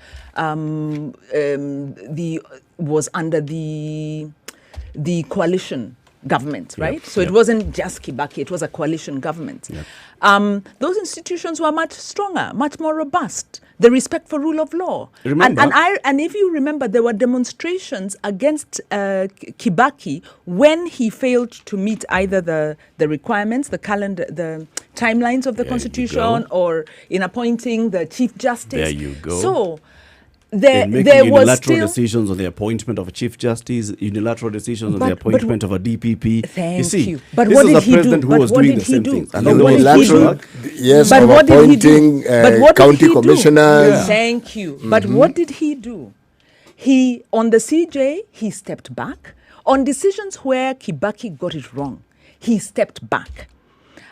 was under the coalition government, right? So it wasn't just Kibaki, it was a coalition government. Those institutions were much stronger, much more robust. The respect for rule of law. Remember- And if you remember, there were demonstrations against Kibaki when he failed to meet either the requirements, the calendar, the timelines of the There you constitution, go. or in appointing the chief justice. There you go. So In there making was unilateral still... decisions on the appointment of a chief justice, unilateral decisions on the But- appointment of a DPP. Thank you see, you. But this what is did a he do? president who But was what doing did the he same do? things. But And then what there was did he do? Unilateral, yes, But of what did he do? appointing But what did county he do? commissioners. Thank you. But what did he do? He, on the CJ, he stepped back. On decisions where Kibaki got it wrong, he stepped back.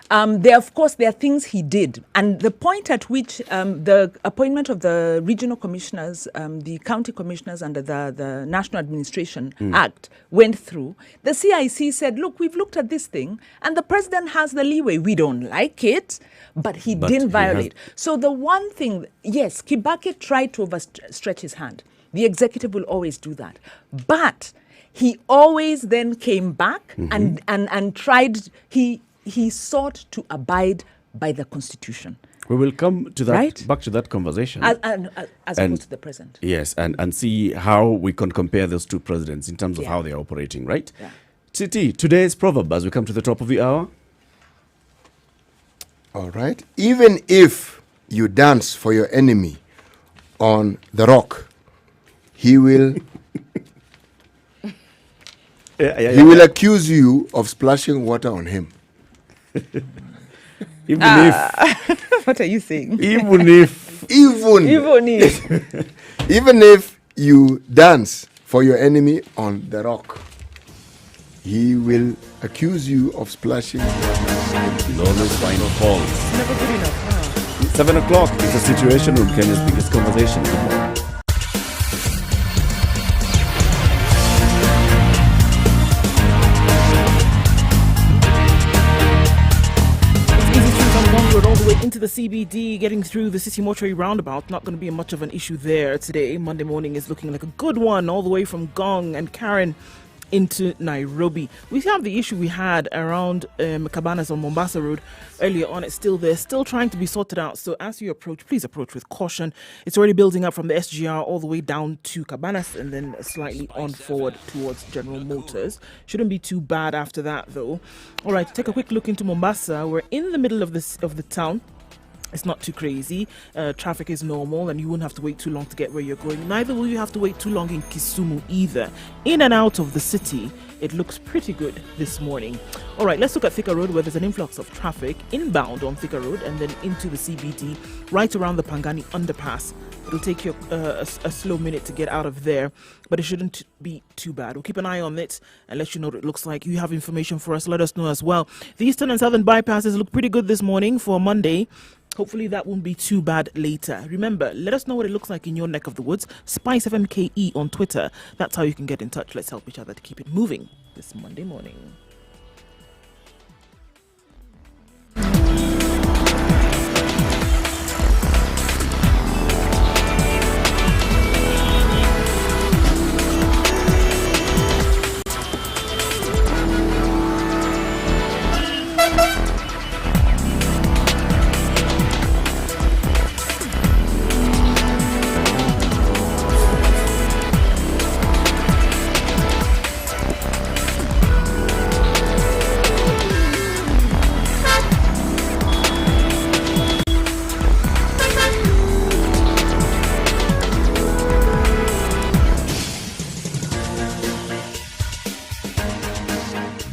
There are things he did. And the point at which the appointment of the regional commissioners, the county commissioners under the National Administration Act went through, the CIC said, look, we've looked at this thing, and the president has the leeway. We don't like it, but he But didn't he violate. So the one thing, yes, Kibaki tried to overstretch his hand. The executive will always do that. But he always then came back and tried, he sought to abide by the Constitution. We will come to that, Right? back to that conversation. As And- opposed to the present. Yes, and see how we can compare those two presidents in terms of Yeah. how they're operating, right? Yeah. Titi, today's proverb as we come to the top of the hour. All right. Even if you dance for your enemy on the rock, he will he will accuse you of splashing water on him. Even What are you saying? even if Even if you dance for your enemy on the rock, he will accuse you of splashing water. you always find faults. Never good enough. 7 o'clock is the Situation Room, Kenya's biggest conversation. Good morning. Easy streets on Long Road all the way into the CBD, getting through the City Mortuary roundabout. Not going to be much of an issue there today. Monday morning is looking like a good one all the way from Gong and Karen into Nairobi. We have the issue we had around Cabanas on Mombasa Road earlier on. It's still there, still trying to be sorted out. So as you approach, please approach with caution. It's already building up from the SGR all the way down to Cabanas and then slightly on forward towards General Motors. Shouldn't be too bad after that though. All right, take a quick look into Mombasa. We're in the middle of the town. It's not too crazy. Traffic is normal and you won't have to wait too long to get where you're going. Neither will you have to wait too long in Kisumu either. In and out of the city, it looks pretty good this morning. All right, let's look at Thika Road where there's an influx of traffic inbound on Thika Road and then into the CBD right around the Pangani underpass. It'll take you a slow minute to get out of there, but it shouldn't be too bad. We'll keep an eye on it and let you know what it looks like. You have information for us, let us know as well. The eastern and southern bypasses look pretty good this morning for Monday. Hopefully that won't be too bad later. Remember, let us know what it looks like in your neck of the woods. Spice FMKE on Twitter. That's how you can get in touch. Let's help each other to keep it moving this Monday morning.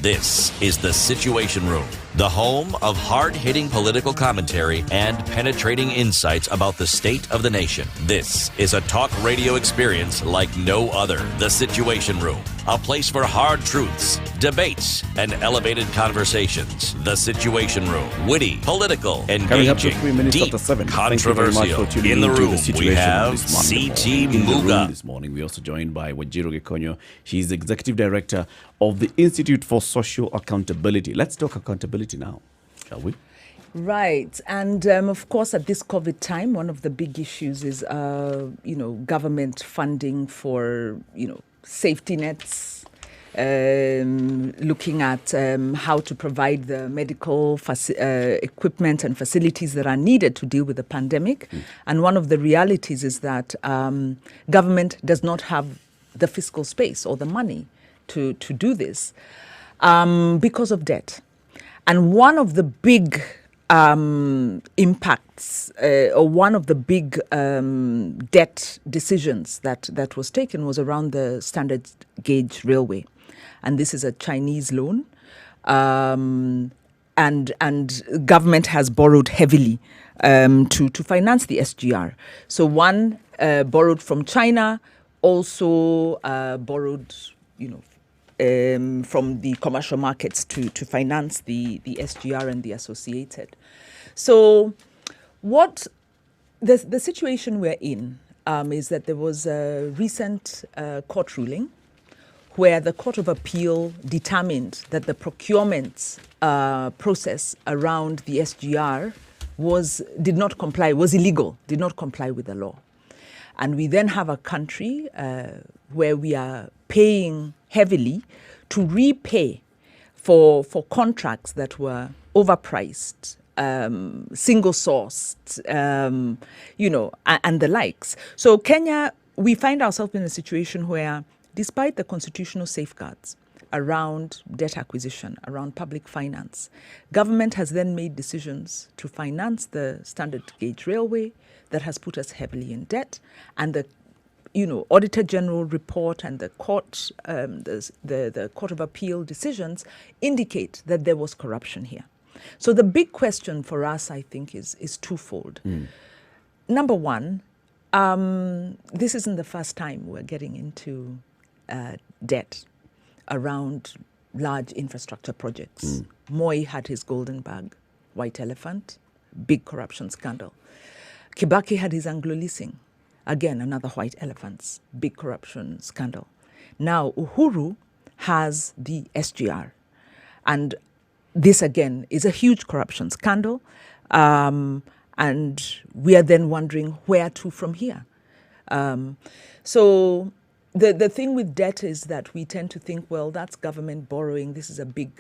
This is The Situation Room, the home of hard-hitting political commentary and penetrating insights about the state of the nation. This is a talk radio experience like no other. The Situation Room, a place for hard truths, debates, and elevated conversations. The Situation Room, witty, political, engaging, deep, controversial. In the room, we have C.T. Muga. This morning, we're also joined by Wajiro Gekonyo. She's the Executive Director of the Institute for Social Accountability. Let's talk accountability now, shall we? Right. And of course, at this COVID time, one of the big issues is, government funding for, safety nets, looking at how to provide the medical equipment and facilities that are needed to deal with the pandemic. And one of the realities is that government does not have the fiscal space or the money to do this because of debt. And one of the big impacts or one of the big debt decisions that was taken was around the standard gauge railway. And this is a Chinese loan. And government has borrowed heavily to finance the SGR. So one borrowed from China, also borrowed, from the commercial markets to finance the SGR and the associated. So what the situation we're in is that there was a recent court ruling where the Court of Appeal determined that the procurement process around the SGR was illegal, did not comply with the law. And we then have a country where we are paying heavily to repay for contracts that were overpriced, single-sourced, and the likes. So Kenya, we find ourselves in a situation where, despite the constitutional safeguards around debt acquisition, around public finance, government has then made decisions to finance the standard gauge railway that has put us heavily in debt, and the Auditor General report and the court, the Court of Appeal decisions indicate that there was corruption here. So the big question for us, I think, is twofold. Number one, this isn't the first time we're getting into debt around large infrastructure projects. Moi had his golden bag, white elephant, big corruption scandal. Kibaki had his Anglo leasing. Again, another white elephants, big corruption scandal. Now, Uhuru has the SGR. And this, again, is a huge corruption scandal. And we are then wondering where to from here. So the thing with debt is that we tend to think, well, that's government borrowing. This is a big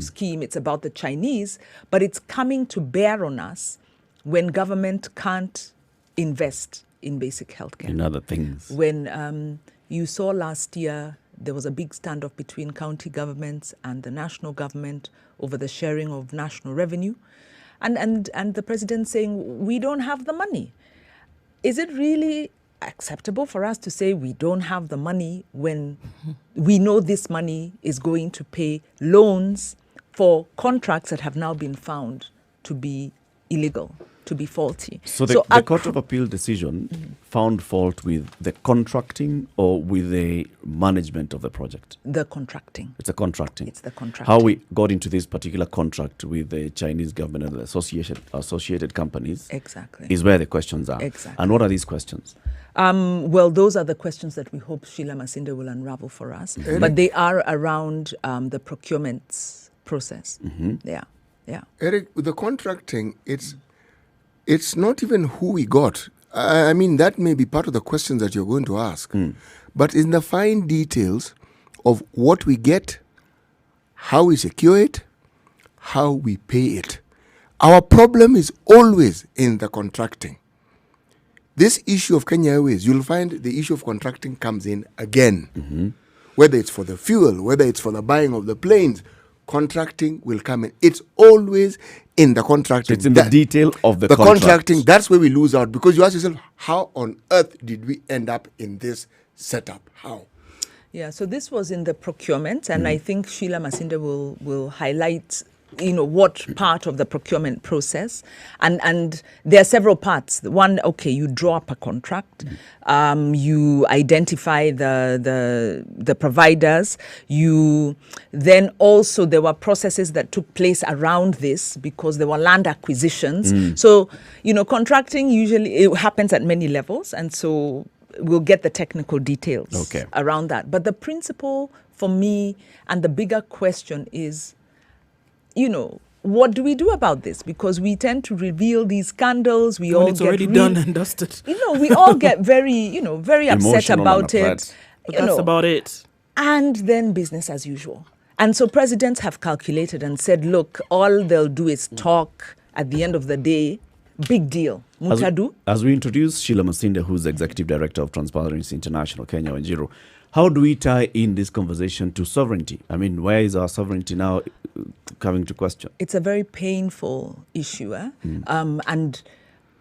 scheme. It's about the Chinese, but it's coming to bear on us when government can't invest in basic healthcare. In other things. When you saw last year, there was a big standoff between county governments and the national government over the sharing of national revenue. And the president saying, we don't have the money. Is it really acceptable for us to say we don't have the money when we know this money is going to pay loans for contracts that have now been found to be illegal, to be faulty? So the Court of Appeal decision found fault with the contracting or with the management of the project? The contracting. It's a contracting. It's the contracting. How we got into this particular contract with the Chinese government and the associated companies Exactly. is where the questions are. Exactly. And what are these questions? Well, those are the questions that we hope Sheila Masinde will unravel for us. But they are around the procurement process. Yeah. Eric, with the contracting, it's not even who we got. I mean, that may be part of the questions that you're going to ask. But in the fine details of what we get, how we secure it, how we pay it. Our problem is always in the contracting. This issue of Kenya Airways, you'll find the issue of contracting comes in again. Whether it's for the fuel, whether it's for the buying of the planes, contracting will come in. It's always in the contracting. It's in the detail of the contracting. That's where we lose out, because you ask yourself, how on earth did we end up in this setup? How? Yeah, so this was in the procurement, and I think Sheila Masinde will highlight what part of the procurement process, and there are several parts. One, okay, you draw up a contract, you identify the providers, then also there were processes that took place around this because there were land acquisitions. So contracting usually it happens at many levels, and so we'll get the technical details around that. But the principle for me and the bigger question is, what do we do about this? Because we tend to reveal these scandals. It's already done and dusted. We all get very, very upset about it. But that's about it. And then business as usual. And so presidents have calculated and said, look, all they'll do is talk. At the end of the day, big deal. Mutadu. As we introduce Sheila Masinde, who's the Executive Director of Transparency International, Kenya Wanjiru, how do we tie in this conversation to sovereignty? I mean, where is our sovereignty now coming to question? It's a very painful issue. And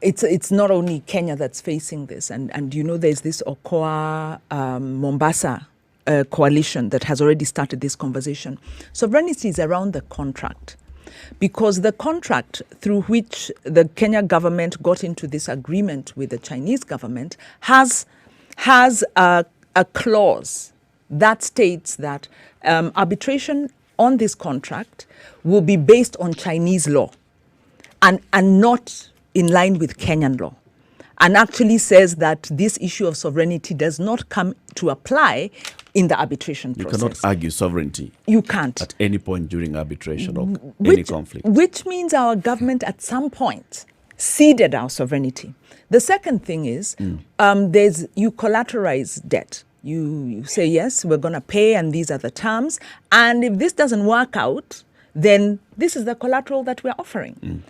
it's not only Kenya that's facing this. And there's this Okoa Mombasa coalition that has already started this conversation. Sovereignty is around the contract. Because the contract through which the Kenya government got into this agreement with the Chinese government has a clause that states that arbitration on this contract will be based on Chinese law and not in line with Kenyan law, and actually says that this issue of sovereignty does not come to apply in the arbitration process. You cannot argue sovereignty. You can't. At any point during arbitration or any conflict. Which means our government at some point ceded our sovereignty. The second thing is you collateralize debt. You say, yes, we're going to pay and these are the terms. And if this doesn't work out, then this is the collateral that we're offering.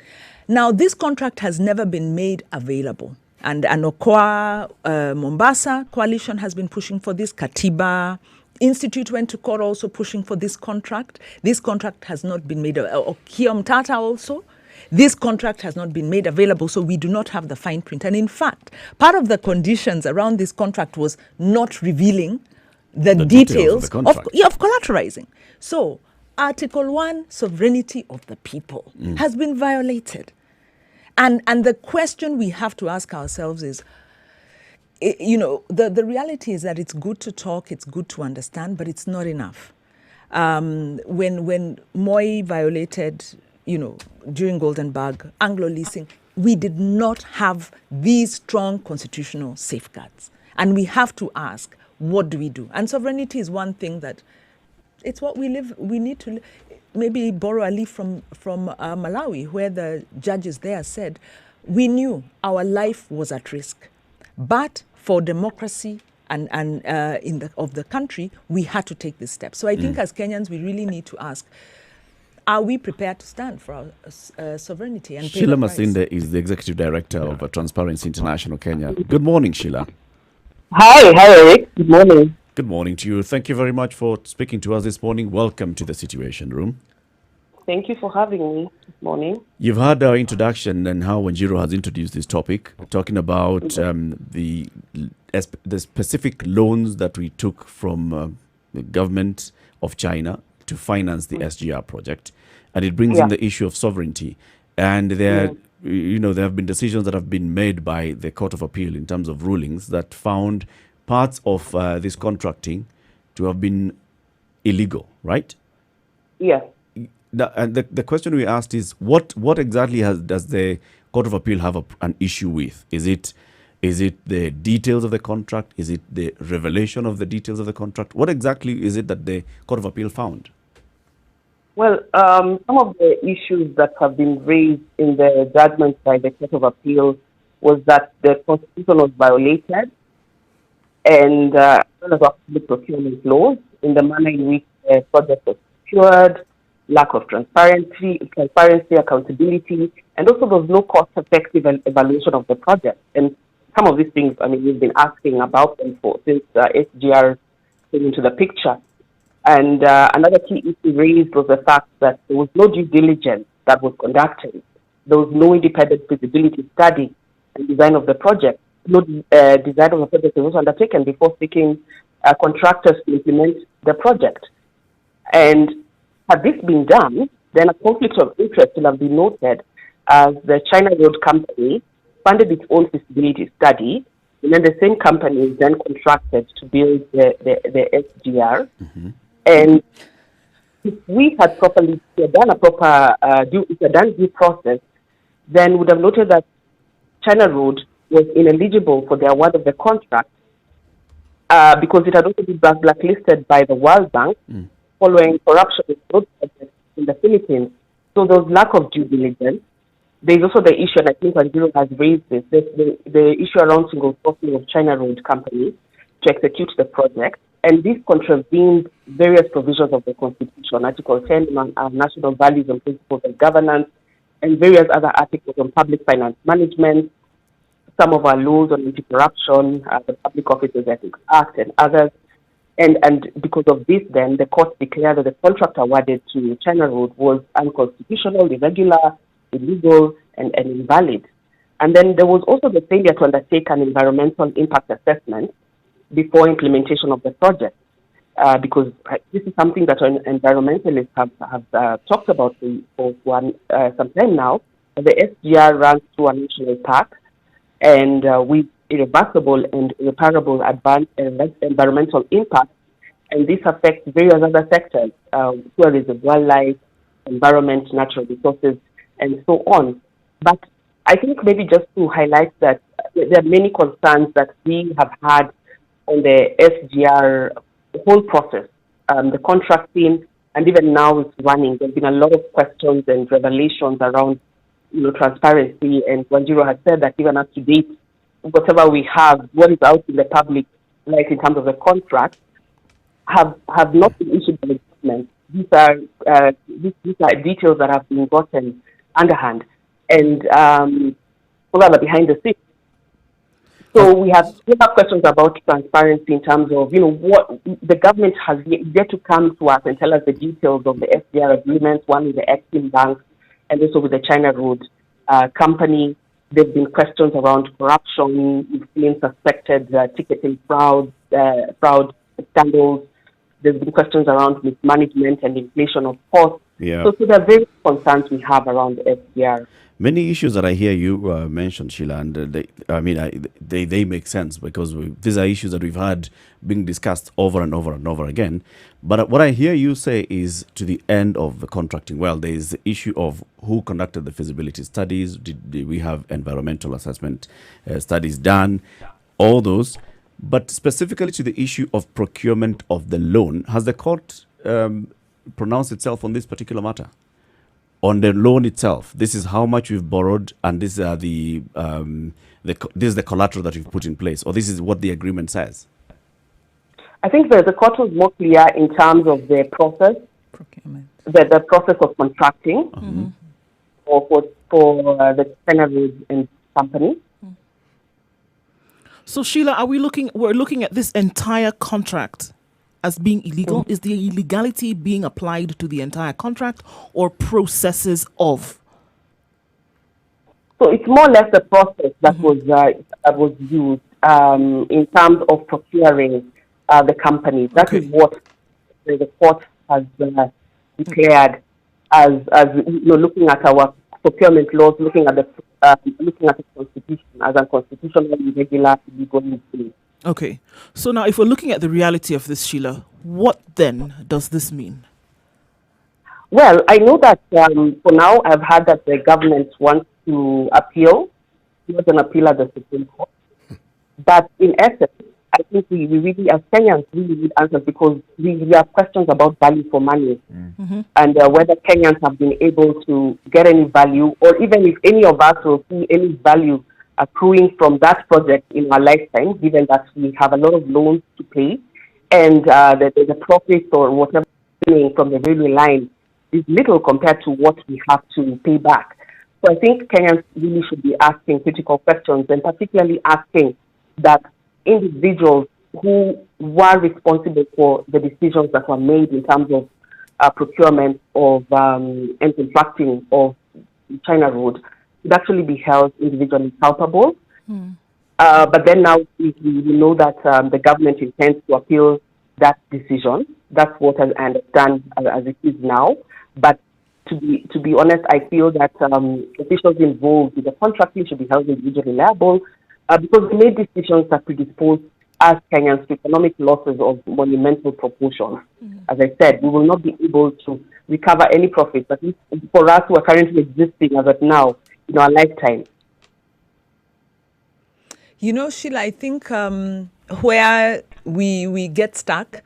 Now, this contract has never been made available. And Okoa Mombasa coalition has been pushing for this. Katiba Institute went to court also pushing for this contract. This contract has not been made available. Okiom Tata also. This contract has not been made available, so we do not have the fine print. And in fact, part of the conditions around this contract was not revealing the details of collateralizing. So Article 1, sovereignty of the people, has been violated. And the question we have to ask ourselves is, the reality is that it's good to talk, it's good to understand, but it's not enough. When Moi violated, during Goldenberg, Anglo-leasing, we did not have these strong constitutional safeguards. And we have to ask, what do we do? And sovereignty is one thing that it's what we need to maybe borrow a leaf from Malawi, where the judges there said, we knew our life was at risk, but for democracy and of the country, we had to take this step. So I think as Kenyans, we really need to ask, are we prepared to stand for our sovereignty and pay Sheila the price? Masinde is the Executive Director of Transparency International Kenya. Good morning, Sheila. Hi, Eric. Good morning. Good morning to you. Thank you very much for speaking to us this morning. Welcome to the Situation Room. Thank you for having me this morning. You've heard our introduction and how Wanjiru has introduced this topic, talking about the specific loans that we took from the government of China to finance the SGR project, and it brings in the issue of sovereignty. And there have been decisions that have been made by the Court of Appeal in terms of rulings that found parts of this contracting to have been illegal, right? Yes. And the question we asked is, what exactly does the Court of Appeal have an issue with? Is it the details of the contract? Is it the revelation of the details of the contract? What exactly is it that the Court of Appeal found? Well, some of the issues that have been raised in the judgment by the Court of Appeal was that the Constitution was violated, and as well as our public procurement laws in the manner in which the project was secured, lack of transparency, accountability, and also there was no cost-effective evaluation of the project. And some of these things, we've been asking about them since SGR came into the picture. And another key issue raised was the fact that there was no due diligence that was conducted. There was no independent feasibility study and design of the project. No design of the project was undertaken before seeking contractors to implement the project. And had this been done, then a conflict of interest will have been noted as the China Road Company funded its own feasibility study, and then the same company is then contracted to build the SGR. Mm-hmm. And if we had done a proper due process, then we would have noted that China Road was ineligible for the award of the contract because it had also been blacklisted by the World Bank following corruption in road projects in the Philippines. So there was lack of due diligence. There is also the issue, and I think Wanjiru has raised this, the issue around single sourcing of China Road Company to execute the project. And this contravened various provisions of the Constitution, Article 10 on national values and principles of governance, and various other articles on public finance management, some of our laws on anti-corruption, the Public Officers Ethics Act, and others. And because of this, then, the court declared that the contract awarded to China Road was unconstitutional, irregular, illegal, and invalid. And then there was also the failure to undertake an environmental impact assessment before implementation of the project, because this is something that environmentalists have talked about for some time now. The SGR runs through a national park, and with irreversible and irreparable environmental impact, and this affects various other sectors, tourism, wildlife, environment, natural resources, and so on. But I think maybe just to highlight that there are many concerns that we have had on the SGR whole process, the contracting, and even now it's running. There's been a lot of questions and revelations around, transparency. And Wanjiru has said that even up to date, whatever we have, what is out in the public, like in terms of the contract, have not been issued by the government. These are details that have been gotten underhand and rather behind the scenes. So we have questions about transparency in terms of, what the government has yet to come to us and tell us the details of the SDR agreements, one with the Exim Bank and also with the China Road Company. There have been questions around corruption. We've seen suspected ticketing fraud scandals. There's been questions around mismanagement and inflation of costs. Yeah. So there are various concerns we have around the SDR. Many issues that I hear you mention, Sheila, and they make sense because these are issues that we've had being discussed over and over and over again. But what I hear you say is to the end of the contracting. Well, there is the issue of who conducted the feasibility studies. Did we have environmental assessment studies done? All those. But specifically to the issue of procurement of the loan, has the court pronounced itself on this particular matter? on the loan itself, this is how much we've borrowed, and these are this is the collateral that you've put in place, or this is what the agreement says? I think the court was more clear in terms of the process, Procurement. the process of contracting for the China Road and Company. So Sheila, we're looking at this entire contract as being illegal? Is the illegality being applied to the entire contract or processes of? So it's more or less the process that was used in terms of procuring the company. That is what the court has declared as looking at our procurement laws, looking at the constitution as unconstitutional, irregular, illegal. Okay. So now, if we're looking at the reality of this, Sheila, what then does this mean? Well, I know that for now, I've heard that the government wants to appeal. Not an appeal at the Supreme Court. But in essence, I think we really, as Kenyans, really need answers because we have questions about value for money and whether Kenyans have been able to get any value, or even if any of us will see any value accruing from that project in our lifetime, given that we have a lot of loans to pay and that the profits or whatever from the railway line is little compared to what we have to pay back. So I think Kenyans really should be asking critical questions, and particularly asking that individuals who were responsible for the decisions that were made in terms of procurement of and contracting of China Road should actually be held individually culpable. But then now we know that the government intends to appeal that decision. That's what I understand as it is now. But to be honest, I feel that officials involved with the contracting should be held individually liable because they made decisions that predispose as Kenyans to economic losses of monumental proportions. As I said, we will not be able to recover any profits, at least for us who are currently existing as of now in our lifetime. You know, Sheila, I think where we get stuck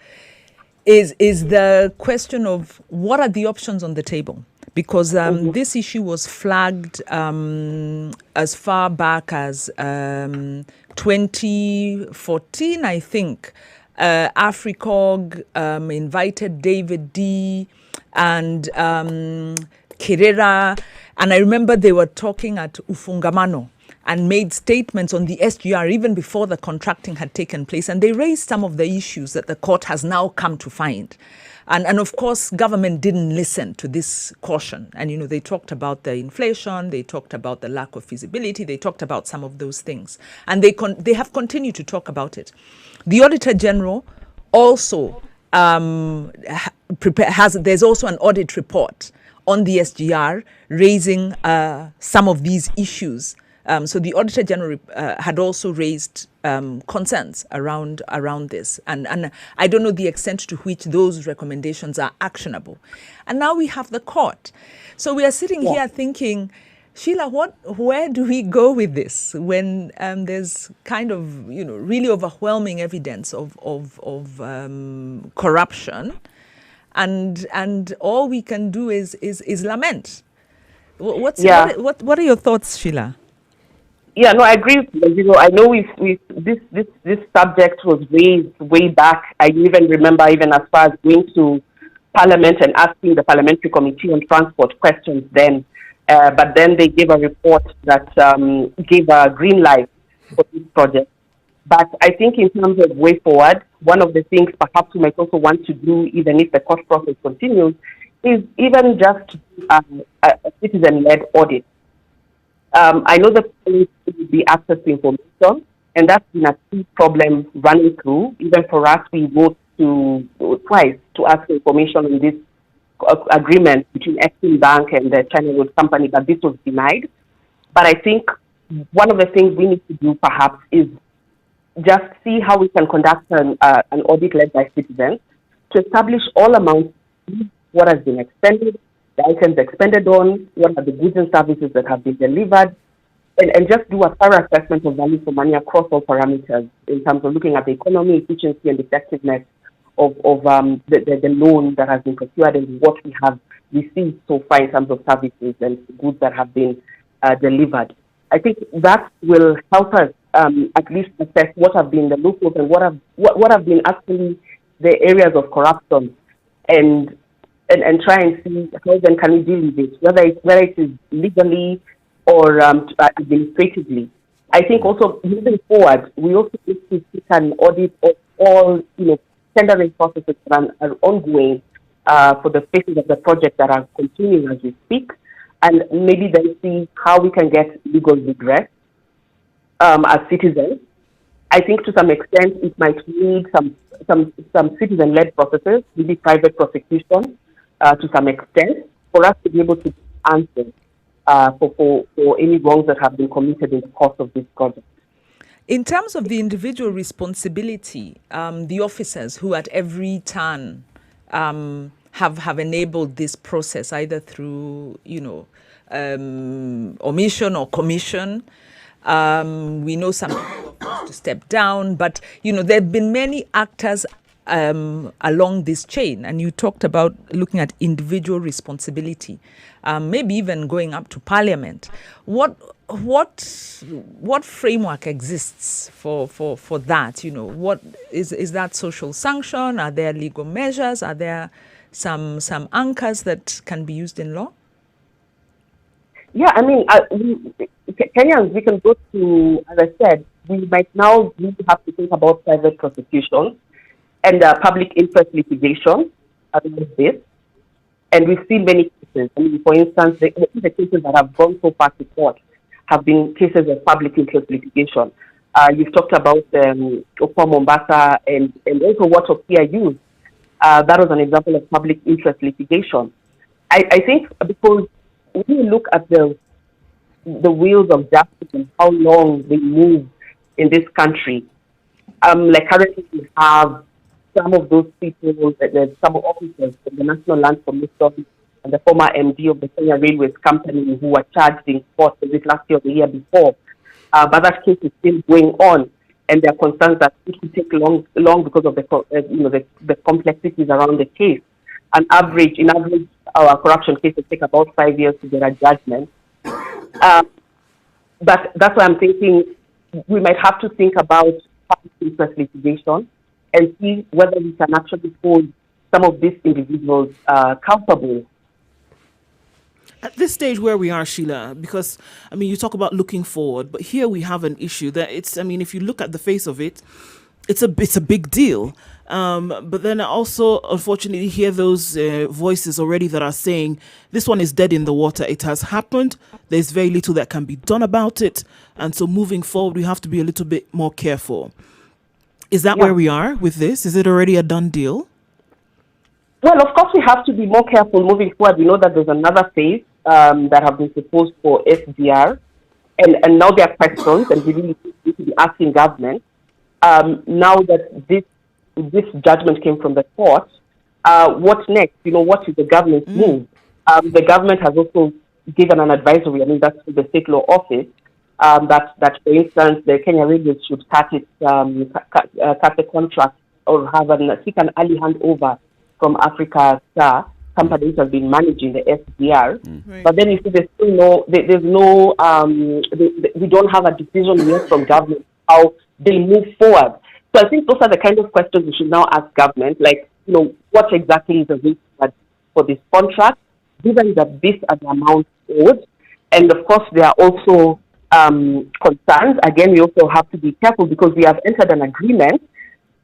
is the question of what are the options on the table? Because this issue was flagged as far back as 2014, I think. Africog invited David D. and Kirera, and I remember they were talking at Ufungamano and made statements on the SGR even before the contracting had taken place. And they raised some of the issues that the court has now come to find. And of course, government didn't listen to this caution. And, they talked about the inflation, they talked about the lack of feasibility, they talked about some of those things. And they have continued to talk about it. The Auditor General also there's also an audit report on the SGR raising some of these issues. So the Auditor General had also raised concerns around this. And I don't know the extent to which those recommendations are actionable. And now we have the court. So we are sitting here thinking, Sheila, where do we go with this when there's kind of, really overwhelming evidence of corruption, and all we can do is lament. What are your thoughts, Sheila? Yeah, no, I agree. I know this subject was raised way back. I even remember even as far as going to Parliament and asking the Parliamentary Committee on Transport questions then. But then they gave a report that gave a green light for this project. But I think in terms of way forward, one of the things perhaps we might also want to do, even if the court process continues, is even just a citizen-led audit. I know that there will be access to information, and that's been a key problem running through. Even for us, we vote twice to ask for information on this agreement between Exim Bank and the China Road Company, but this was denied. But I think one of the things we need to do perhaps is just see how we can conduct an audit led by citizens to establish all amounts, what has been expended, the items expended on, what are the goods and services that have been delivered, and just do a thorough assessment of value for money across all parameters in terms of looking at the economy, efficiency, and effectiveness the loan that has been procured and what we have received so far in terms of services and goods that have been delivered. I think that will help us at least assess what have been the loopholes and what have been actually the areas of corruption, and try and see how then can we deal with it, whether it is legally or administratively. I think also moving forward, we also need to seek an audit of all tendering processes that are ongoing for the phases of the project that are continuing as we speak, and maybe then see how we can get legal redress as citizens. I think to some extent it might need some citizen-led processes, maybe private prosecution to some extent, for us to be able to answer for any wrongs that have been committed in the course of this project. In terms of the individual responsibility, the officers who at every turn have enabled this process, either through omission or commission. We know some people have to step down, but there have been many actors along this chain, and you talked about looking at individual responsibility, maybe even going up to Parliament. What framework exists for that? What is that social sanction? Are there legal measures? Are there some anchors that can be used in law? Yeah, I mean, Kenyans, we can go to, as I said, we might now need to have to think about private prosecution and public interest litigation against this. And we've seen many cases. I mean, for instance, the cases that have gone so far to court have been cases of public interest litigation. You've talked about Mombasa and also what Okia used. That was an example of public interest litigation. I think because when you look at the wheels of justice and how long they move in this country, like currently we have some of those people, some officers from the National Land Commission and the former MD of the Kenya Railways Company who were charged in court, was it last year or the year before? But that case is still going on, and there are concerns that it will take long because of the complexities around the case. In average, our corruption cases take about 5 years to get a judgment. But that's why I'm thinking we might have to think about public interest litigation and see whether we can actually hold some of these individuals accountable. At this stage where we are, Sheila, because, I mean, you talk about looking forward, but here we have an issue that if you look at the face of it, it's a big deal. But then I also, unfortunately, hear those voices already that are saying this one is dead in the water. It has happened. There's very little that can be done about it. And so moving forward, we have to be a little bit more careful. Is that where we are with this? Is it already a done deal? Well, of course, we have to be more careful moving forward. We know that there's another phase that have been proposed for SDR. And now there are questions, and we really need to be asking government. Now that this judgment came from the court, what next? What is the government's move? The government has also given an advisory, that's the State Law Office, that for instance, the Kenya Railways should cut the contract or seek an early handover from Africa Star, company which has been managing the SDR. Right. But then you see there's still we don't have a decision yet from government how they move forward. So I think those are the kind of questions we should now ask government, like, what exactly is the risk for this contract, given that this is the amount owed. And of course, there are also concerns. Again, we also have to be careful because we have entered an agreement.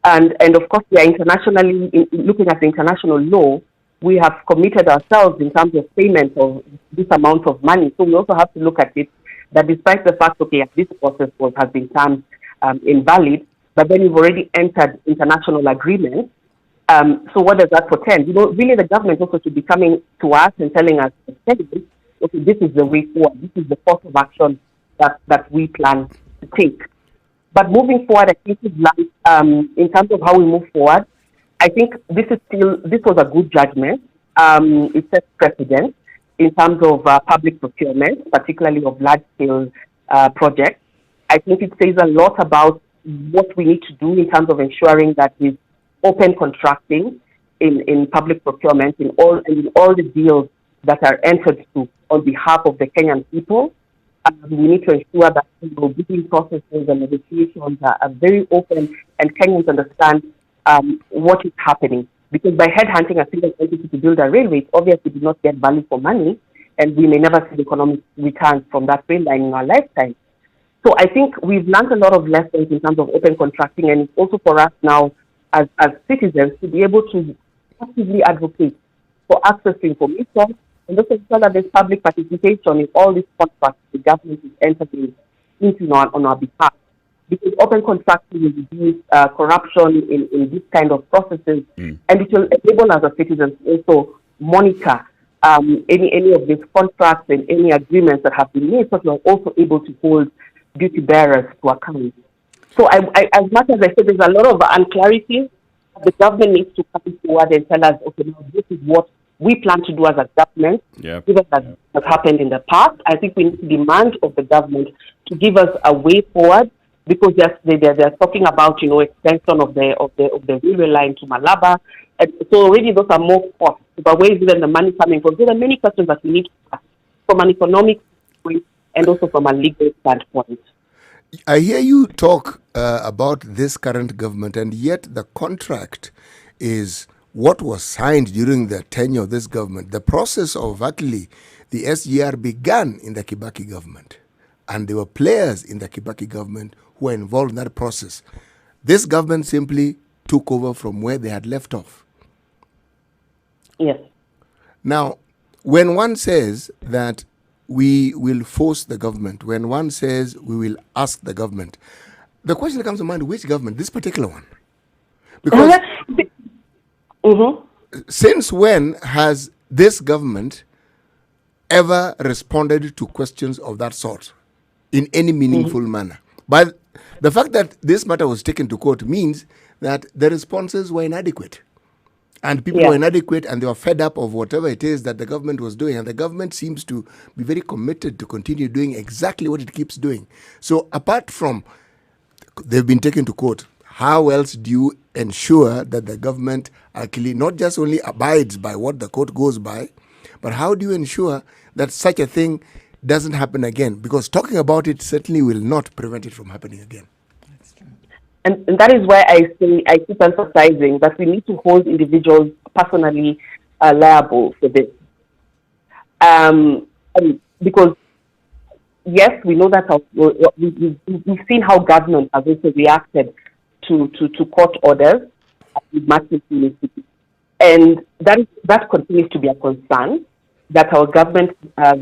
And of course, we are internationally, looking at the international law, we have committed ourselves in terms of payment of this amount of money. So we also have to look at it, that despite the fact, this process has been termed invalid, but then we've already entered international agreement. So what does that portend? Really the government also should be coming to us and telling us, this is the way forward. This is the course of action that we plan to take. But moving forward, I think in terms of how we move forward, I think this was a good judgment. It sets precedent in terms of public procurement, particularly of large-scale projects. I think it says a lot about what we need to do in terms of ensuring that with open contracting in public procurement, in all the deals that are entered to on behalf of the Kenyan people. We need to ensure that bidding processes and negotiations are very open and Kenyans understand what is happening. Because by headhunting a single entity to build a railway, it obviously did not get value for money, and we may never see the economic returns from that rail line in our lifetime. So I think we've learned a lot of lessons in terms of open contracting, and it's also for us now as citizens to be able to actively advocate for access to information and also ensure that there's public participation in all these contracts the government is entering into on our behalf. Because open contracting will reduce corruption in this kind of processes, and it will enable us as citizens to also monitor any of these contracts and any agreements that have been made, so we're also able to hold duty bearers to account. So I, as much as I said, there's a lot of unclarity. The government needs to come forward and tell us, okay, now this is what we plan to do as a government, given that has happened in the past. I think we need to demand of the government to give us a way forward, because they're talking about, extension of the railway line to Malaba. And so already those are more costs. But where is even the money coming from? There are many questions that we need to ask from an economic standpoint and also from a legal standpoint. I hear you talk about this current government, and yet the contract is what was signed during the tenure of this government. The process of actually the SGR began in the Kibaki government, and there were players in the Kibaki government who were involved in that process. This government simply took over from where they had left off. Yes. Now, when one says that we will force the government, when one says we will ask the government, the question that comes to mind, which government? This particular one. Because since when has this government ever responded to questions of that sort in any meaningful manner? But the fact that this matter was taken to court means that the responses were inadequate. And people were inadequate, and they were fed up of whatever it is that the government was doing. And the government seems to be very committed to continue doing exactly what it keeps doing. So apart from they've been taken to court, how else do you ensure that the government actually not just only abides by what the court goes by, but how do you ensure that such a thing doesn't happen again? Because talking about it certainly will not prevent it from happening again. And that is why I keep emphasizing that we need to hold individuals personally liable for this. Because, yes, we know that we've seen how government has also reacted to court orders with massive impunity. And that continues to be a concern, that our government has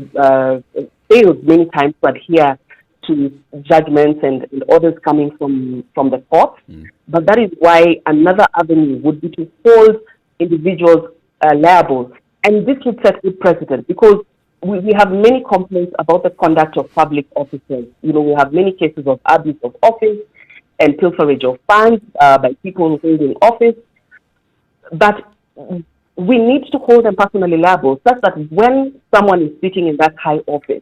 failed many times to adhere to judgments and orders coming from the court. But that is why another avenue would be to hold individuals liable. And this would set a precedent, because we have many complaints about the conduct of public officers. We have many cases of abuse of office and pilferage of funds by people holding office. But we need to hold them personally liable, such that when someone is sitting in that high office,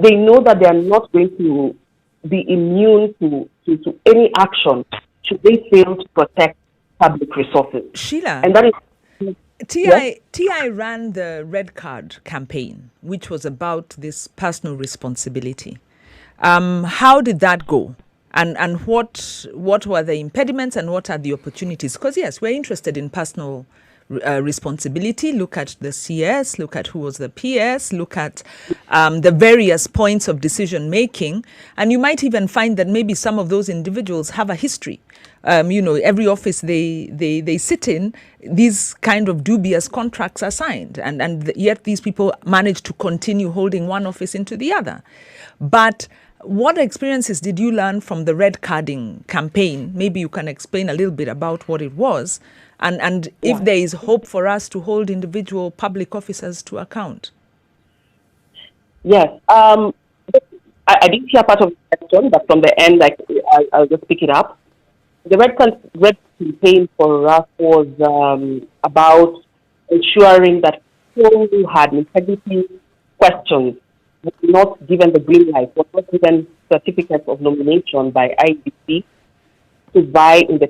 they know that they are not going to be immune to any action should they fail to protect public resources. Sheila, and that is TI ran the Red Card campaign, which was about this personal responsibility. How did that go? And what were the impediments and what are the opportunities? Because, yes, we're interested in personal responsibility. Look at the CS, look at who was the PS, look at the various points of decision making. And you might even find that maybe some of those individuals have a history. Every office they sit in, these kind of dubious contracts are signed. And yet these people manage to continue holding one office into the other. But what experiences did you learn from the red carding campaign? Maybe you can explain a little bit about what it was. And if there is hope for us to hold individual public officers to account. Yes. I didn't hear part of the question, but from the end, I'll just pick it up. The red campaign for us was about ensuring that people who had integrity questions were not given the green light, were not given certificates of nomination by IBC to vie in the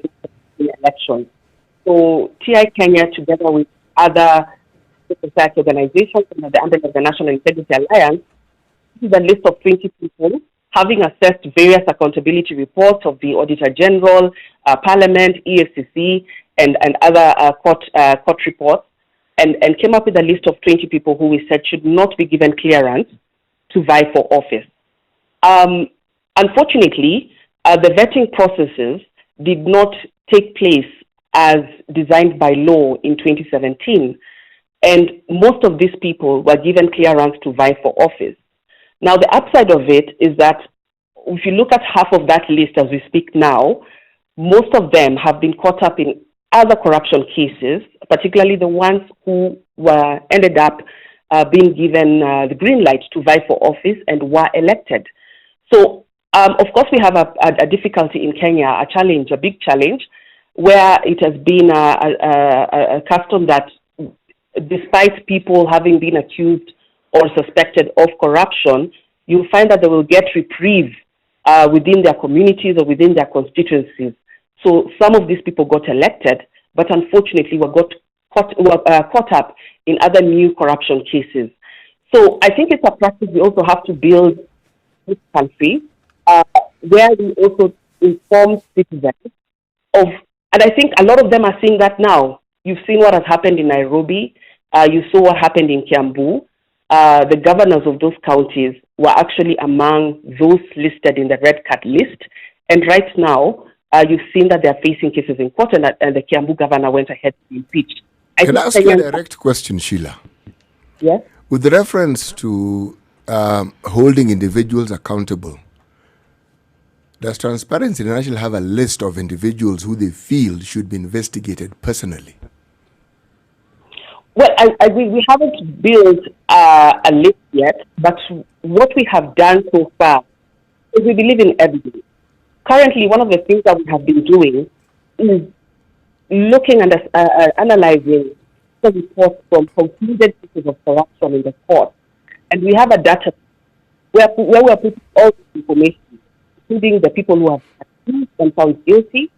election. So TI Kenya, together with other civil society organizations under the umbrella of the National Integrity Alliance, this is a list of 20 people, having assessed various accountability reports of the Auditor General, Parliament, EFCC, and other court reports, and came up with a list of 20 people who we said should not be given clearance to vie for office. Unfortunately, the vetting processes did not take place as designed by law in 2017, and most of these people were given clearance to vie for office. Now, the upside of it is that if you look at half of that list as we speak now, most of them have been caught up in other corruption cases, particularly the ones who ended up being given the green light to vie for office and were elected. So, of course, we have a difficulty in Kenya, a big challenge, where it has been a custom that despite people having been accused or suspected of corruption, you'll find that they will get reprieve within their communities or within their constituencies. So some of these people got elected, but unfortunately were caught up in other new corruption cases. So I think it's a practice we also have to build this country, where we also inform citizens of, and I think a lot of them are seeing that now. You've seen what has happened in Nairobi. You saw what happened in Kiambu. The governors of those counties were actually among those listed in the red card list. And right now, you've seen that they're facing cases in court, and the Kiambu governor went ahead to be impeached. Can I ask you a direct question, Sheila? Yes? With reference to holding individuals accountable, does Transparency International have a list of individuals who they feel should be investigated personally? Well, we haven't built a list yet, but what we have done so far is we believe in evidence. Currently, one of the things that we have been doing is looking and analyzing the reports from concluded cases of corruption in the court. And we have a data where we are putting all this information, including the people who have been accused and found guilty.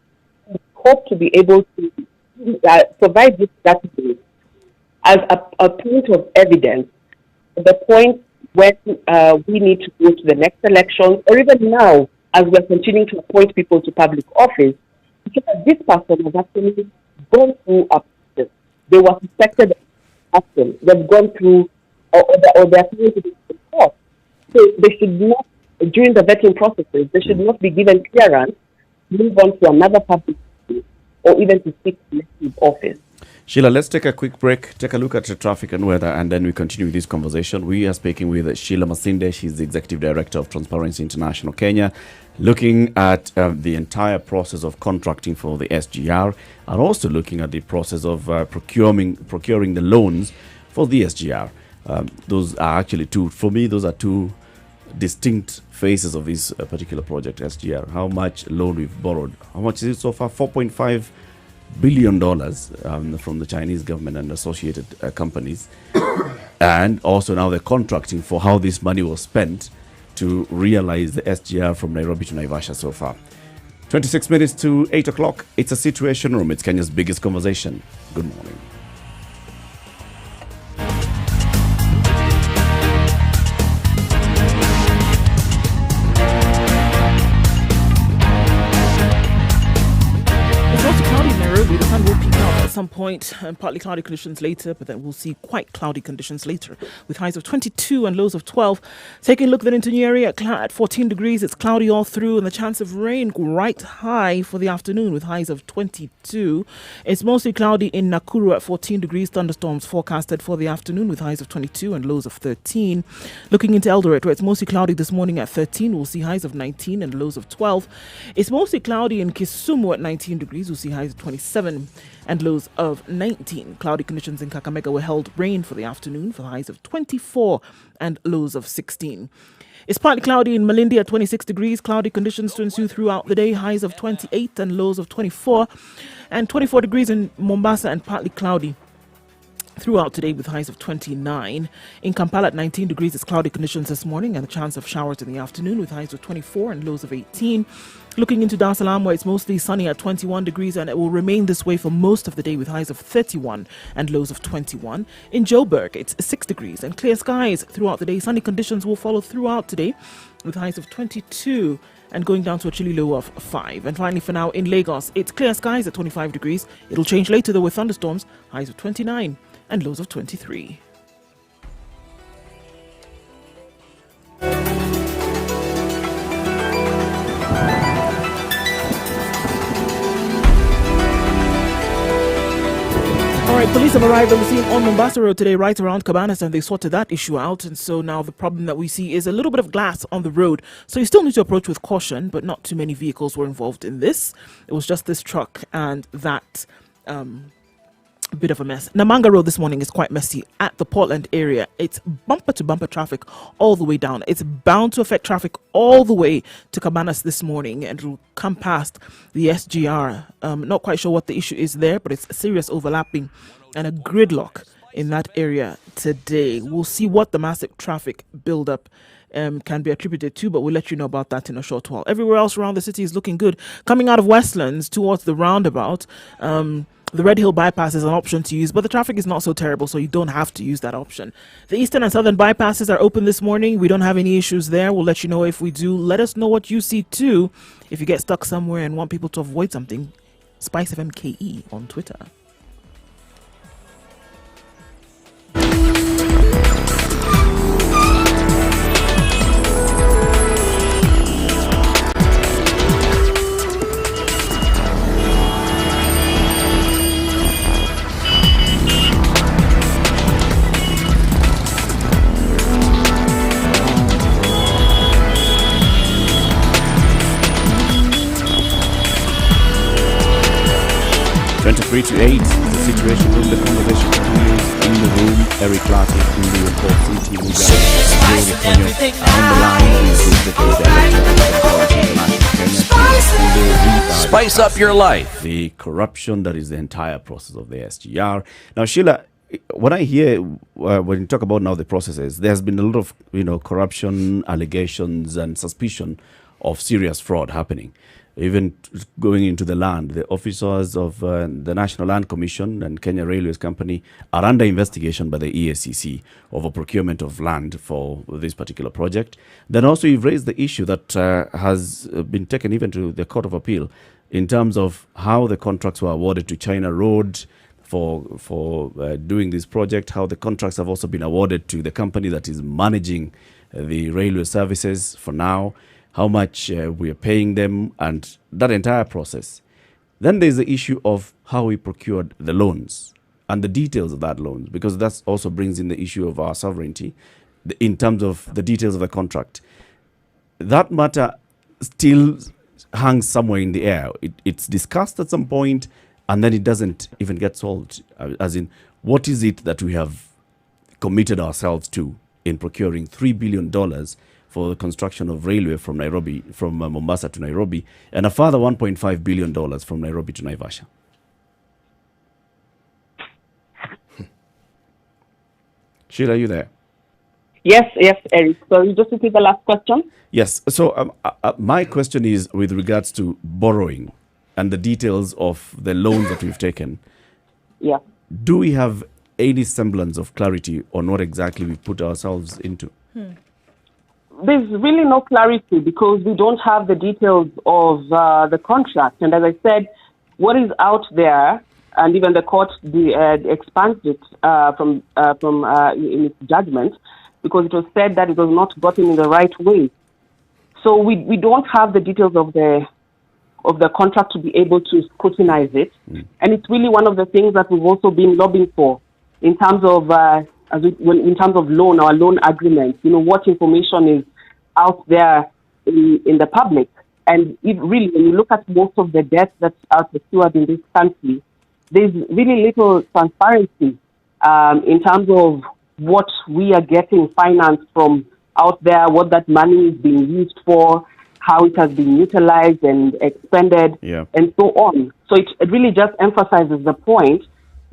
We hope to be able to provide this database as a point of evidence at the point when we need to go to the next elections, or even now, as we're continuing to appoint people to public office, because this person has actually gone through a process. They were suspected of action. They've gone through, or they're going to the court. So they should not, during the vetting processes, they should not be given clearance to move on to another public office or even to seek elective office. Sheila, let's take a quick break, take a look at the traffic and weather, and then we continue this conversation. We are speaking with Sheila Masinde. She's the Executive Director of Transparency International Kenya, looking at the entire process of contracting for the SGR, and also looking at the process of procuring the loans for the SGR. Those are actually those are two distinct phases of this particular project, SGR. How much loan we've borrowed? How much is it so far? $4.5 billion from the Chinese government and associated companies. And also now they're contracting for how this money was spent to realize the SGR from Nairobi to Naivasha so far. 26 minutes to 8 o'clock. It's a Situation Room. It's Kenya's biggest conversation. Good morning. The sun will peak out at some point, and partly cloudy conditions later, but then we'll see quite cloudy conditions later with highs of 22 and lows of 12. Taking a look then into Nyeri at 14 degrees, it's cloudy all through, and the chance of rain right high for the afternoon with highs of 22. It's mostly cloudy in Nakuru at 14 degrees, thunderstorms forecasted for the afternoon with highs of 22 and lows of 13. Looking into Eldoret, where it's mostly cloudy this morning at 13, we'll see highs of 19 and lows of 12. It's mostly cloudy in Kisumu at 19 degrees, we'll see highs of 27 and lows of 19. Cloudy conditions in Kakamega will hold rain for the afternoon for highs of 24 and lows of 16. It's partly cloudy in Malindi at 26 degrees. Cloudy conditions to ensue throughout the day. Highs of 28 and lows of 24. And 24 degrees in Mombasa and partly cloudy throughout today with highs of 29. In Kampala at 19 degrees, it's cloudy conditions this morning and a chance of showers in the afternoon with highs of 24 and lows of 18. Looking into Dar es Salaam, where it's mostly sunny at 21 degrees, and it will remain this way for most of the day with highs of 31 and lows of 21. In Joburg, it's 6 degrees and clear skies throughout the day. Sunny conditions will follow throughout today with highs of 22 and going down to a chilly low of 5. And finally, for now, in Lagos, it's clear skies at 25 degrees. It'll change later, though, with thunderstorms, highs of 29 and lows of 23. All right, police have arrived on the scene on Mombasa Road today, right around Cabanas, and they sorted that issue out. And so now the problem that we see is a little bit of glass on the road. So you still need to approach with caution, but not too many vehicles were involved in this. It was just this truck and that bit of a mess. Namanga Road this morning is quite messy at the Portland area. It's bumper to bumper traffic all the way down. It's bound to affect traffic all the way to Cabanas this morning, and it'll come past the SGR. Not quite sure what the issue is there, but it's a serious overlapping and a gridlock in that area today. We'll see what the massive traffic buildup can be attributed to, but we'll let you know about that in a short while. Everywhere else around the city is looking good. Coming out of Westlands towards the roundabout, the Red Hill bypass is an option to use, but the traffic is not so terrible, so you don't have to use that option. The eastern and southern bypasses are open this morning. We don't have any issues there. We'll let you know if we do. Let us know what you see too. If you get stuck somewhere and want people to avoid something, Spice FM KE on Twitter. Three to 8 is the situation room. The conversation continues in the room. Eric Clark is in the report. CT Muga on the line. Spice up your life. The corruption that is the entire process of the SGR. Now, Sheila, when I hear when you talk about now the processes, there has been a lot of corruption allegations and suspicion of serious fraud happening. Even going into the land, the officers of the National Land Commission and Kenya Railways Company are under investigation by the EACC over procurement of land for this particular project. Then also you've raised the issue that has been taken even to the Court of Appeal in terms of how the contracts were awarded to China Road for doing this project, how the contracts have also been awarded to the company that is managing the railway services for now, how much we are paying them, and that entire process. Then there's the issue of how we procured the loans and the details of that loans, because that also brings in the issue of our sovereignty in terms of the details of the contract. That matter still hangs somewhere in the air. It's discussed at some point, and then it doesn't even get solved. As in, what is it that we have committed ourselves to in procuring $3 billion for the construction of railway from Mombasa to Nairobi, and a further $1.5 billion from Nairobi to Naivasha? Sheila, are you there? Yes, Eric. So you just repeat the last question? Yes. So my question is with regards to borrowing and the details of the loans that we've taken. Yeah. Do we have any semblance of clarity on what exactly we put ourselves into? There's really no clarity because we don't have the details of the contract. And as I said, what is out there, and even the court expanded it from in its judgment, because it was said that it was not gotten in the right way. So we don't have the details of the contract to be able to scrutinize it. And it's really one of the things that we've also been lobbying for in terms of in terms of loan, our loan agreement. What information is out there in the public. And when you look at most of the debts that are secured in this country, there's really little transparency in terms of what we are getting financed from out there, what that money is being used for, how it has been utilized and expended, and so on. So it really just emphasizes the point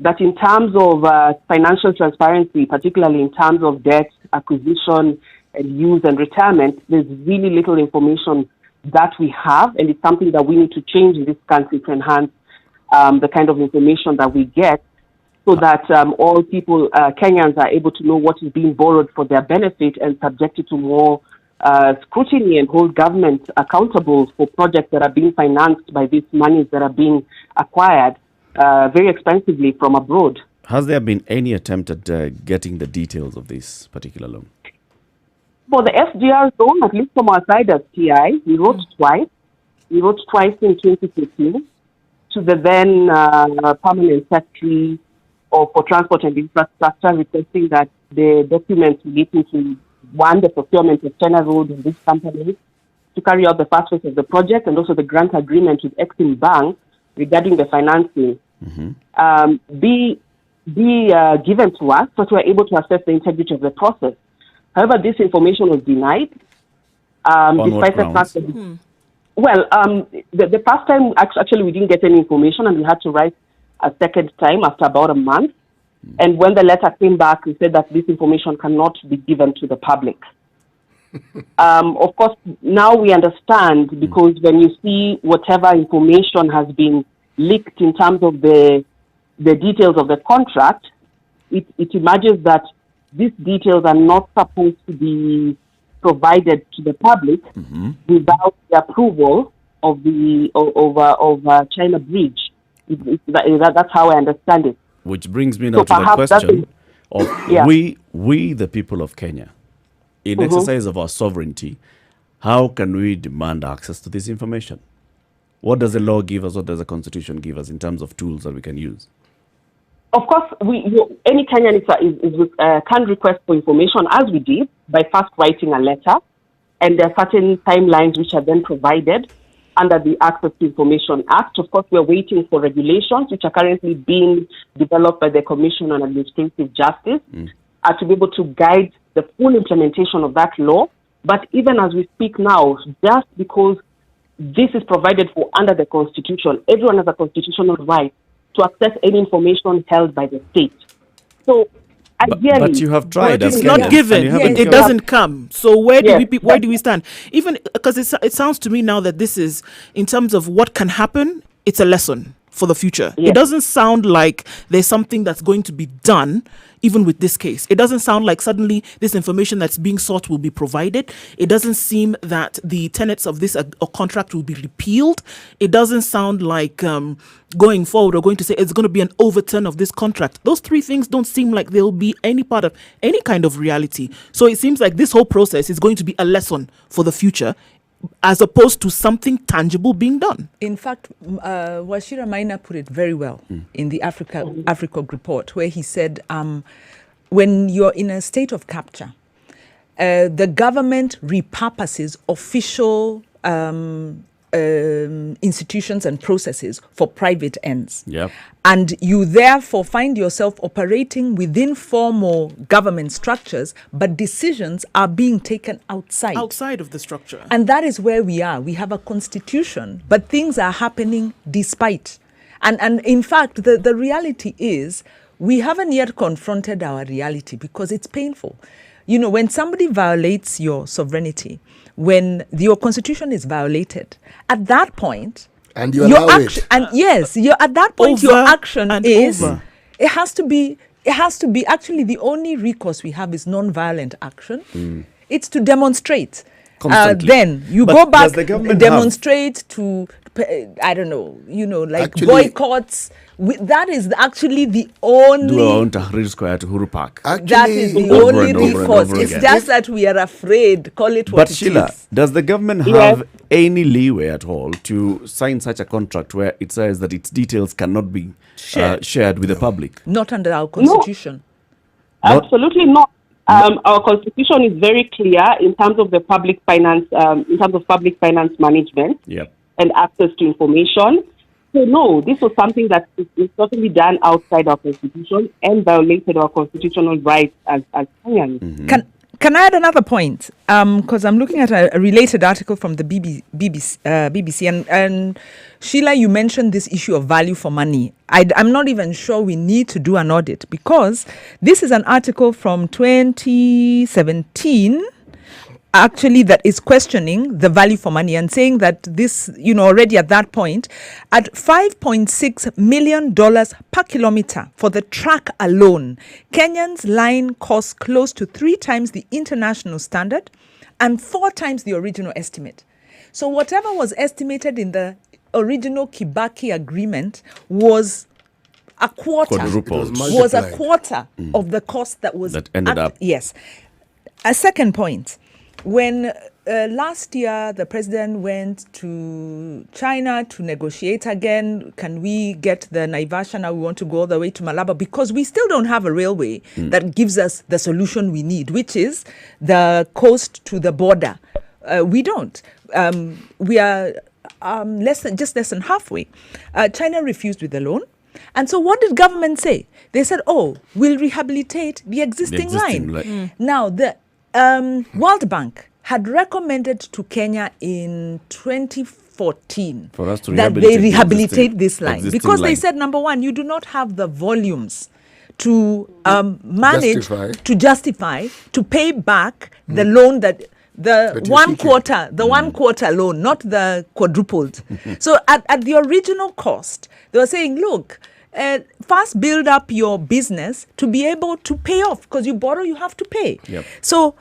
that in terms of financial transparency, particularly in terms of debt acquisition and use and retirement, there's really little information that we have, and it's something that we need to change in this country to enhance the kind of information that we get, so that all people, Kenyans, are able to know what is being borrowed for their benefit and subjected to more scrutiny, and hold government accountable for projects that are being financed by these monies that are being acquired very expensively from abroad. Has there been any attempt at getting the details of this particular loan? For the SGR loan, at least from our side as TI, we wrote twice. We wrote twice in 2015 to the then permanent secretary for transport and infrastructure, requesting that the documents relating to, one, the procurement of China Road and this company to carry out the first phase of the project, and also the grant agreement with Exim Bank regarding the financing, be given to us, so that we're able to assess the integrity of the process. However, this information was denied, despite the fact that, the first time, actually, we didn't get any information, and we had to write a second time after about a month. And when the letter came back, we said that this information cannot be given to the public. Of course, now we understand, because when you see whatever information has been leaked in terms of the details of the contract, it imagines that these details are not supposed to be provided to the public without the approval of the China Bridge. That's how I understand it. Which brings me now to the question of we, the people of Kenya, in exercise of our sovereignty, how can we demand access to this information? What does the law give us? What does the Constitution give us in terms of tools that we can use? Of course, any Kenyan can request for information, as we did, by first writing a letter, and there are certain timelines which are then provided under the Access to Information Act. Of course, we're waiting for regulations which are currently being developed by the Commission on Administrative Justice to be able to guide the full implementation of that law. But even as we speak now, just because this is provided for under the Constitution, everyone has a constitutional right to access any information held by the state. So, ideally, but you have tried. It's not given. It doesn't come. So where do we stand? Even because it sounds to me now that this is, in terms of what can happen, it's a lesson for the future. It doesn't sound like there's something that's going to be done, even with this case. It doesn't sound like suddenly this information that's being sought will be provided. It doesn't seem that the tenets of this contract will be repealed. It doesn't sound like going forward we're going to say it's going to be an overturn of this contract. Those three things don't seem like they'll be any part of any kind of reality. So it seems like this whole process is going to be a lesson for the future, as opposed to something tangible being done. In fact, Wachira Maina put it very well in the Africa report, where he said, when you're in a state of capture, the government repurposes official institutions and processes for private ends. Yep. And you therefore find yourself operating within formal government structures, but decisions are being taken outside of the structure. And that is where we are. We have a constitution, but things are happening despite. And in fact, the reality is we haven't yet confronted our reality, because it's painful. You know, when somebody violates your sovereignty, when your constitution is violated, at that point, and you allow it. And yes, at that point, your action is it has to be actually the only recourse we have is non-violent action. It's to demonstrate. Then you go back, demonstrate to, I don't know, like actually, boycotts. That is actually the only. Huru Park. That is the only recourse. It's just that we are afraid. Call it what it is. But Sheila, does the government have any leeway at all to sign such a contract where it says that its details cannot be shared with the public? Not under our constitution. No. Absolutely not. Our constitution is very clear in terms of the public finance, management and access to information. So no, this was something that is certainly done outside our constitution and violated our constitutional rights as Kenyans. Can I add another point? Because I'm looking at a related article from the BBC, and Sheila, you mentioned this issue of value for money. I'm not even sure we need to do an audit, because this is an article from 2017, actually, that is questioning the value for money and saying that this, already at that point, at $5.6 million per kilometer for the track alone, Kenyan's line costs close to 3 times the international standard and 4 times the original estimate. So whatever was estimated in the original Kibaki agreement was a quarter, was a quarter of the cost that was that ended up. Yes. A second point. When last year the president went to China to negotiate again, can we get the Naivasha now? We want to go all the way to Malaba, because we still don't have a railway that gives us the solution we need, which is the coast to the border. We don't. We are less than halfway. China refused with the loan. And so what did government say? They said, we'll rehabilitate the existing line. Now, the World Bank had recommended to Kenya in 2014 for us to that they rehabilitate this line, because they said, number one, you do not have the volumes to manage, to justify, to pay back the loan that the one quarter loan, not the quadrupled. So at the original cost, they were saying, look, first build up your business to be able to pay off, because you borrow, you have to pay. Yep. So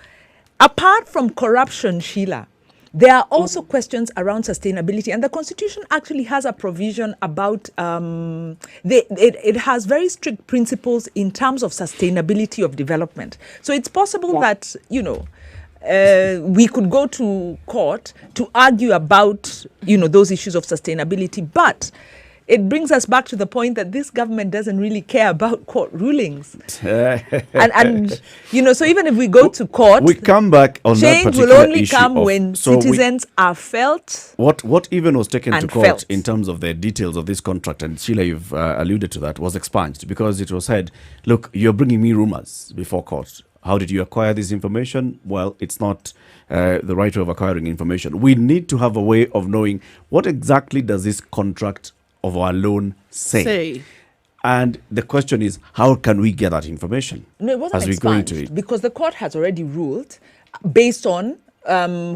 apart from corruption, Sheila, there are also questions around sustainability, and the Constitution actually has a provision about it has very strict principles in terms of sustainability of development. So it's possible that we could go to court to argue about those issues of sustainability, but it brings us back to the point that this government doesn't really care about court rulings. and so even if we go to court, we come back on that change particular will only issue come when citizens are felt. What even was taken to court felt. in terms of the details of this contract, and Sheila, you've alluded to that, was expunged because it was said, look, you're bringing me rumors before court. How did you acquire this information? Well, it's not the right way of acquiring information. We need to have a way of knowing what exactly does this contract of our loan say. And the question is, how can we get that information? No, it wasn't as we go into expunged, it? because the court has already ruled based on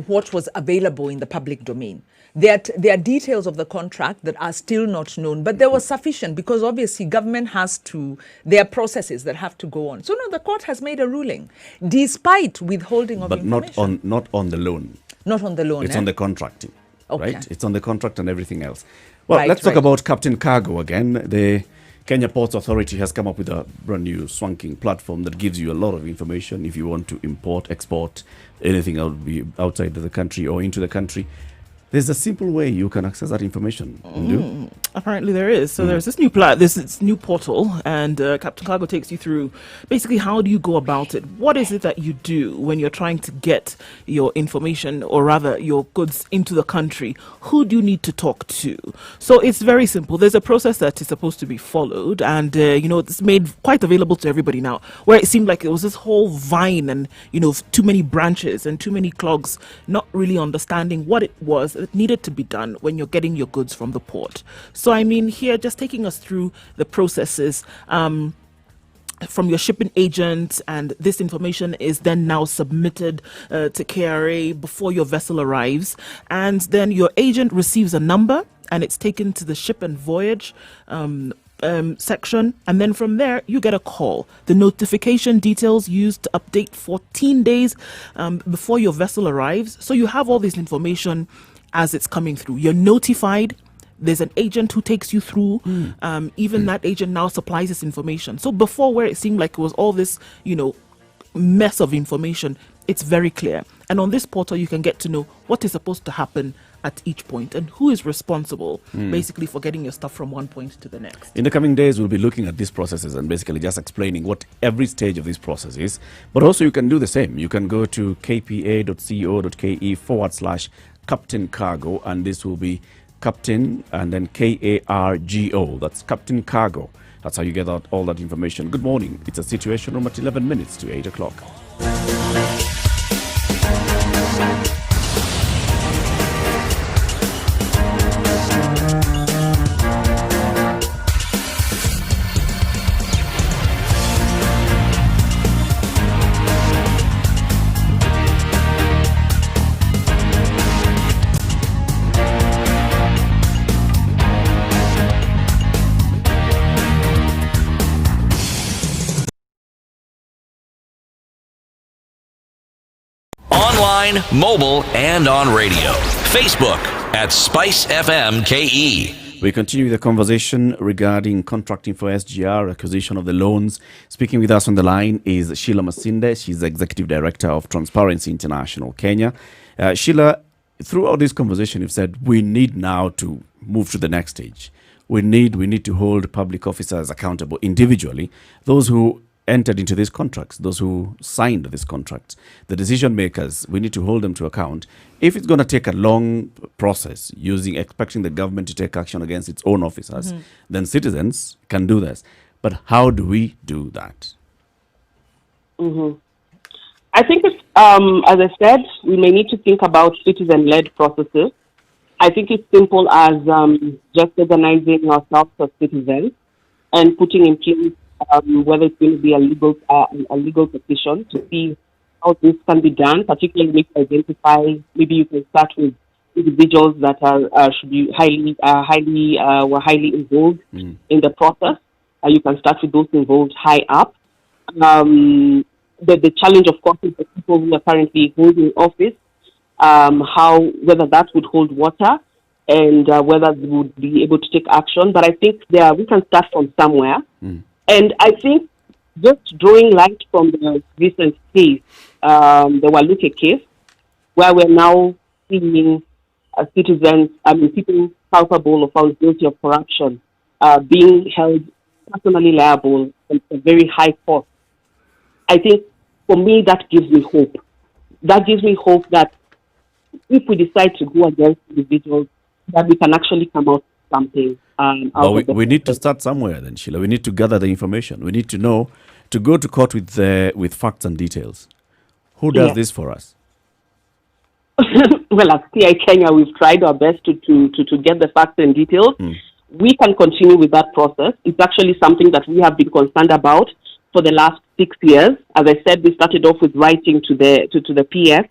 what was available in the public domain. There are details of the contract that are still not known, but there was sufficient, because obviously government there are processes that have to go on. So no, the court has made a ruling, despite withholding of information. But not on the loan. Not on the loan. It's on the contracting, okay. Right? It's on the contract and everything else. Well, let's talk about Captain Cargo again. The Kenya Ports Authority has come up with a brand new swanking platform that gives you a lot of information if you want to import, export anything outside of the country or into the country. There's a simple way you can access that information. Apparently there is. So there's this new portal, and Captain Cargo takes you through basically how do you go about it. What is it that you do when you're trying to get your information, or rather your goods, into the country? Who do you need to talk to? So it's very simple. There's a process that is supposed to be followed, and it's made quite available to everybody now, where it seemed like it was this whole vine and too many branches and too many clogs, not really understanding what it was that needed to be done when you're getting your goods from the port. So I mean, here, just taking us through the processes from your shipping agent, and this information is then now submitted to KRA before your vessel arrives, and then your agent receives a number and it's taken to the ship and voyage section, and then from there you get a call. The notification details used to update 14 days before your vessel arrives. So you have all this information as it's coming through. You're notified. There's an agent who takes you through. Even that agent now supplies this information. So before, where it seemed like it was all this, mess of information, it's very clear. And on this portal, you can get to know what is supposed to happen at each point and who is responsible basically for getting your stuff from one point to the next. In the coming days, we'll be looking at these processes and basically just explaining what every stage of this process is. But also you can do the same. You can go to kpa.co.ke/Captain Cargo, and this will be Captain and then KARGO. That's Captain Cargo. That's how you get out all that information. Good morning. It's a Situation Room at 11 minutes to 8 o'clock. Online, mobile, and on radio. Facebook at Spice FM KE. We continue the conversation regarding contracting for SGR, acquisition of the loans. Speaking with us on the line is Sheila Masinde. She's the Executive Director of Transparency International Kenya. Sheila, throughout this conversation, you've said we need now to move to the next stage. We need to hold public officers accountable individually, those who entered into these contracts, those who signed these contracts, the decision makers. We need to hold them to account. If it's going to take a long process, expecting the government to take action against its own officers, then citizens can do this. But how do we do that? I think it's, as I said, we may need to think about citizen-led processes. I think it's simple as just organizing ourselves as citizens and putting in place whether it's going to be a legal petition to see how this can be done, particularly if you identify, maybe you can start with individuals that should be were highly involved in the process. You can start with those involved high up. The challenge, of course, is the people who are currently holding office, whether that would hold water and whether they would be able to take action. But I think we can start from somewhere. And I think just drawing light from the recent case, the Waluke case, where we're now seeing people culpable or found guilty of corruption being held personally liable at a very high cost. I think, for me, that gives me hope. That gives me hope that if we decide to go against individuals, that we can actually come out with something. We need to start somewhere then, Sheila. We need to gather the information. We need to know, to go to court with facts and details. Who does this for us? Well, as TI Kenya, we've tried our best to get the facts and details. We can continue with that process. It's actually something that we have been concerned about for the last 6 years. As I said, we started off with writing to the PS,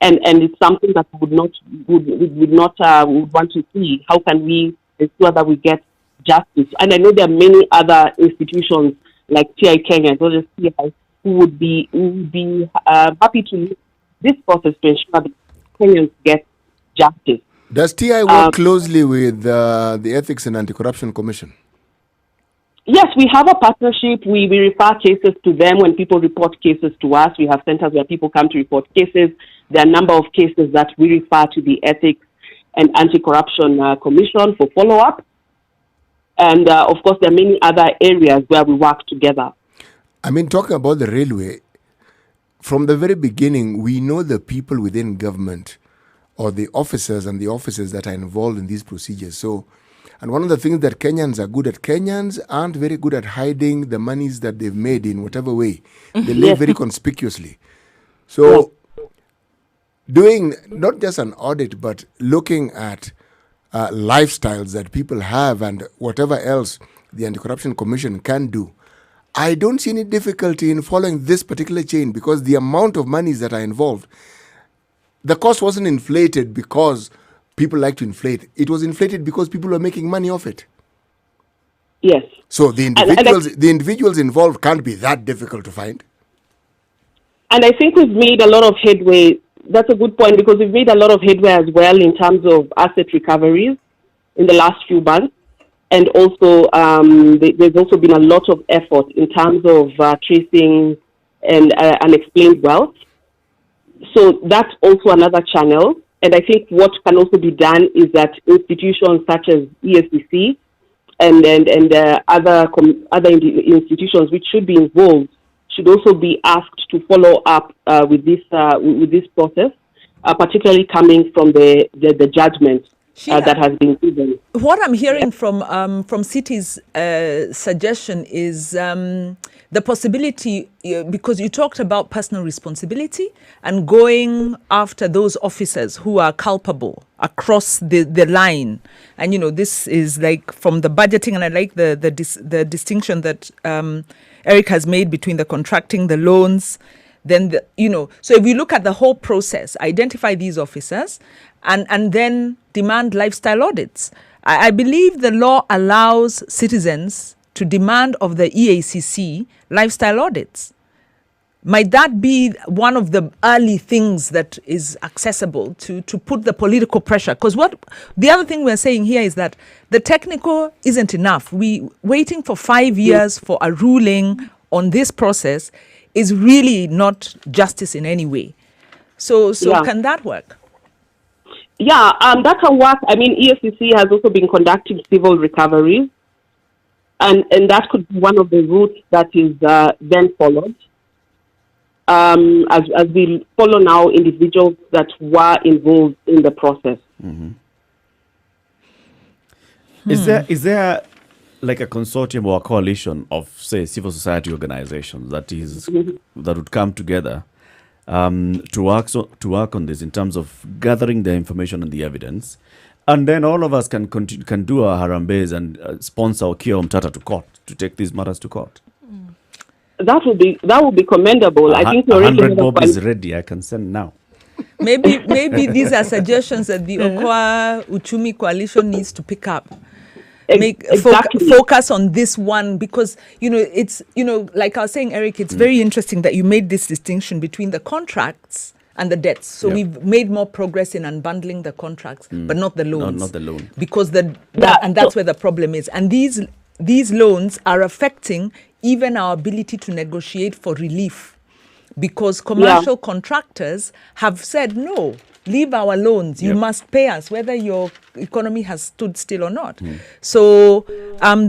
and it's something that we would want to see. How can we ensure that we get justice? And I know there are many other institutions like TI Kenya, as well as TI, who would be happy to lead this process to ensure that Kenyans get justice. Does TI work closely with the Ethics and Anti-Corruption Commission? Yes, we have a partnership. We refer cases to them when people report cases to us. We have centers where people come to report cases. There are a number of cases that we refer to the Ethics and Anti-Corruption Commission for follow-up. And, of course, there are many other areas where we work together. I mean, talking about the railway, from the very beginning, we know the people within government or the officers and the officers that are involved in these procedures. So, and one of the things that Kenyans are good at, Kenyans aren't very good at hiding the monies that they've made in whatever way. They live very conspicuously. So, doing not just an audit, but looking at lifestyles that people have and whatever else the Anti-Corruption Commission can do, I don't see any difficulty in following this particular chain, because the amount of monies that are involved, the cost wasn't inflated because people like to inflate. It was inflated because people were making money off it. Yes. So the individuals involved can't be that difficult to find. And I think we've made a lot of headway. That's a good point, because we've made a lot of headway as well in terms of asset recoveries in the last few months. And also, there's also been a lot of effort in terms of tracing and unexplained wealth. So that's also another channel. And I think what can also be done is that institutions such as ESCC and other institutions which should be involved should also be asked to follow up with this process, particularly coming from the judgment that has been given. What I'm hearing from City's suggestion is the possibility, because you talked about personal responsibility and going after those officers who are culpable across the line. And, this is like from the budgeting, and I like the distinction that Eric has made between the contracting, the loans, then, so if we look at the whole process, identify these officers and then demand lifestyle audits. I believe the law allows citizens to demand of the EACC lifestyle audits. Might that be one of the early things that is accessible to put the political pressure? Because the other thing we're saying here is that the technical isn't enough. Waiting for 5 years for a ruling on this process is really not justice in any way. So can that work? Yeah, that can work. I mean, EFCC has also been conducting civil recoveries, and that could be one of the routes that is then followed. As we follow now individuals that were involved in the process. Mm-hmm. Is there like a consortium or a coalition of, say, civil society organizations that would come together to work on this in terms of gathering the information and the evidence, and then all of us can do our harambes and sponsor Okiya Omtata to court to take these matters to court? That would be commendable. I think 100 bob is ready. I can send now. Maybe these are suggestions that the Okoa Uchumi Coalition needs to pick up. Focus on this one, because it's like I was saying, Eric, it's very interesting that you made this distinction between the contracts and the debts. So we've made more progress in unbundling the contracts, but not the loans. Not the loan. Because that's where the problem is. And these loans are affecting even our ability to negotiate for relief, because commercial contractors have said, no, leave our loans. You must pay us, whether your economy has stood still or not. So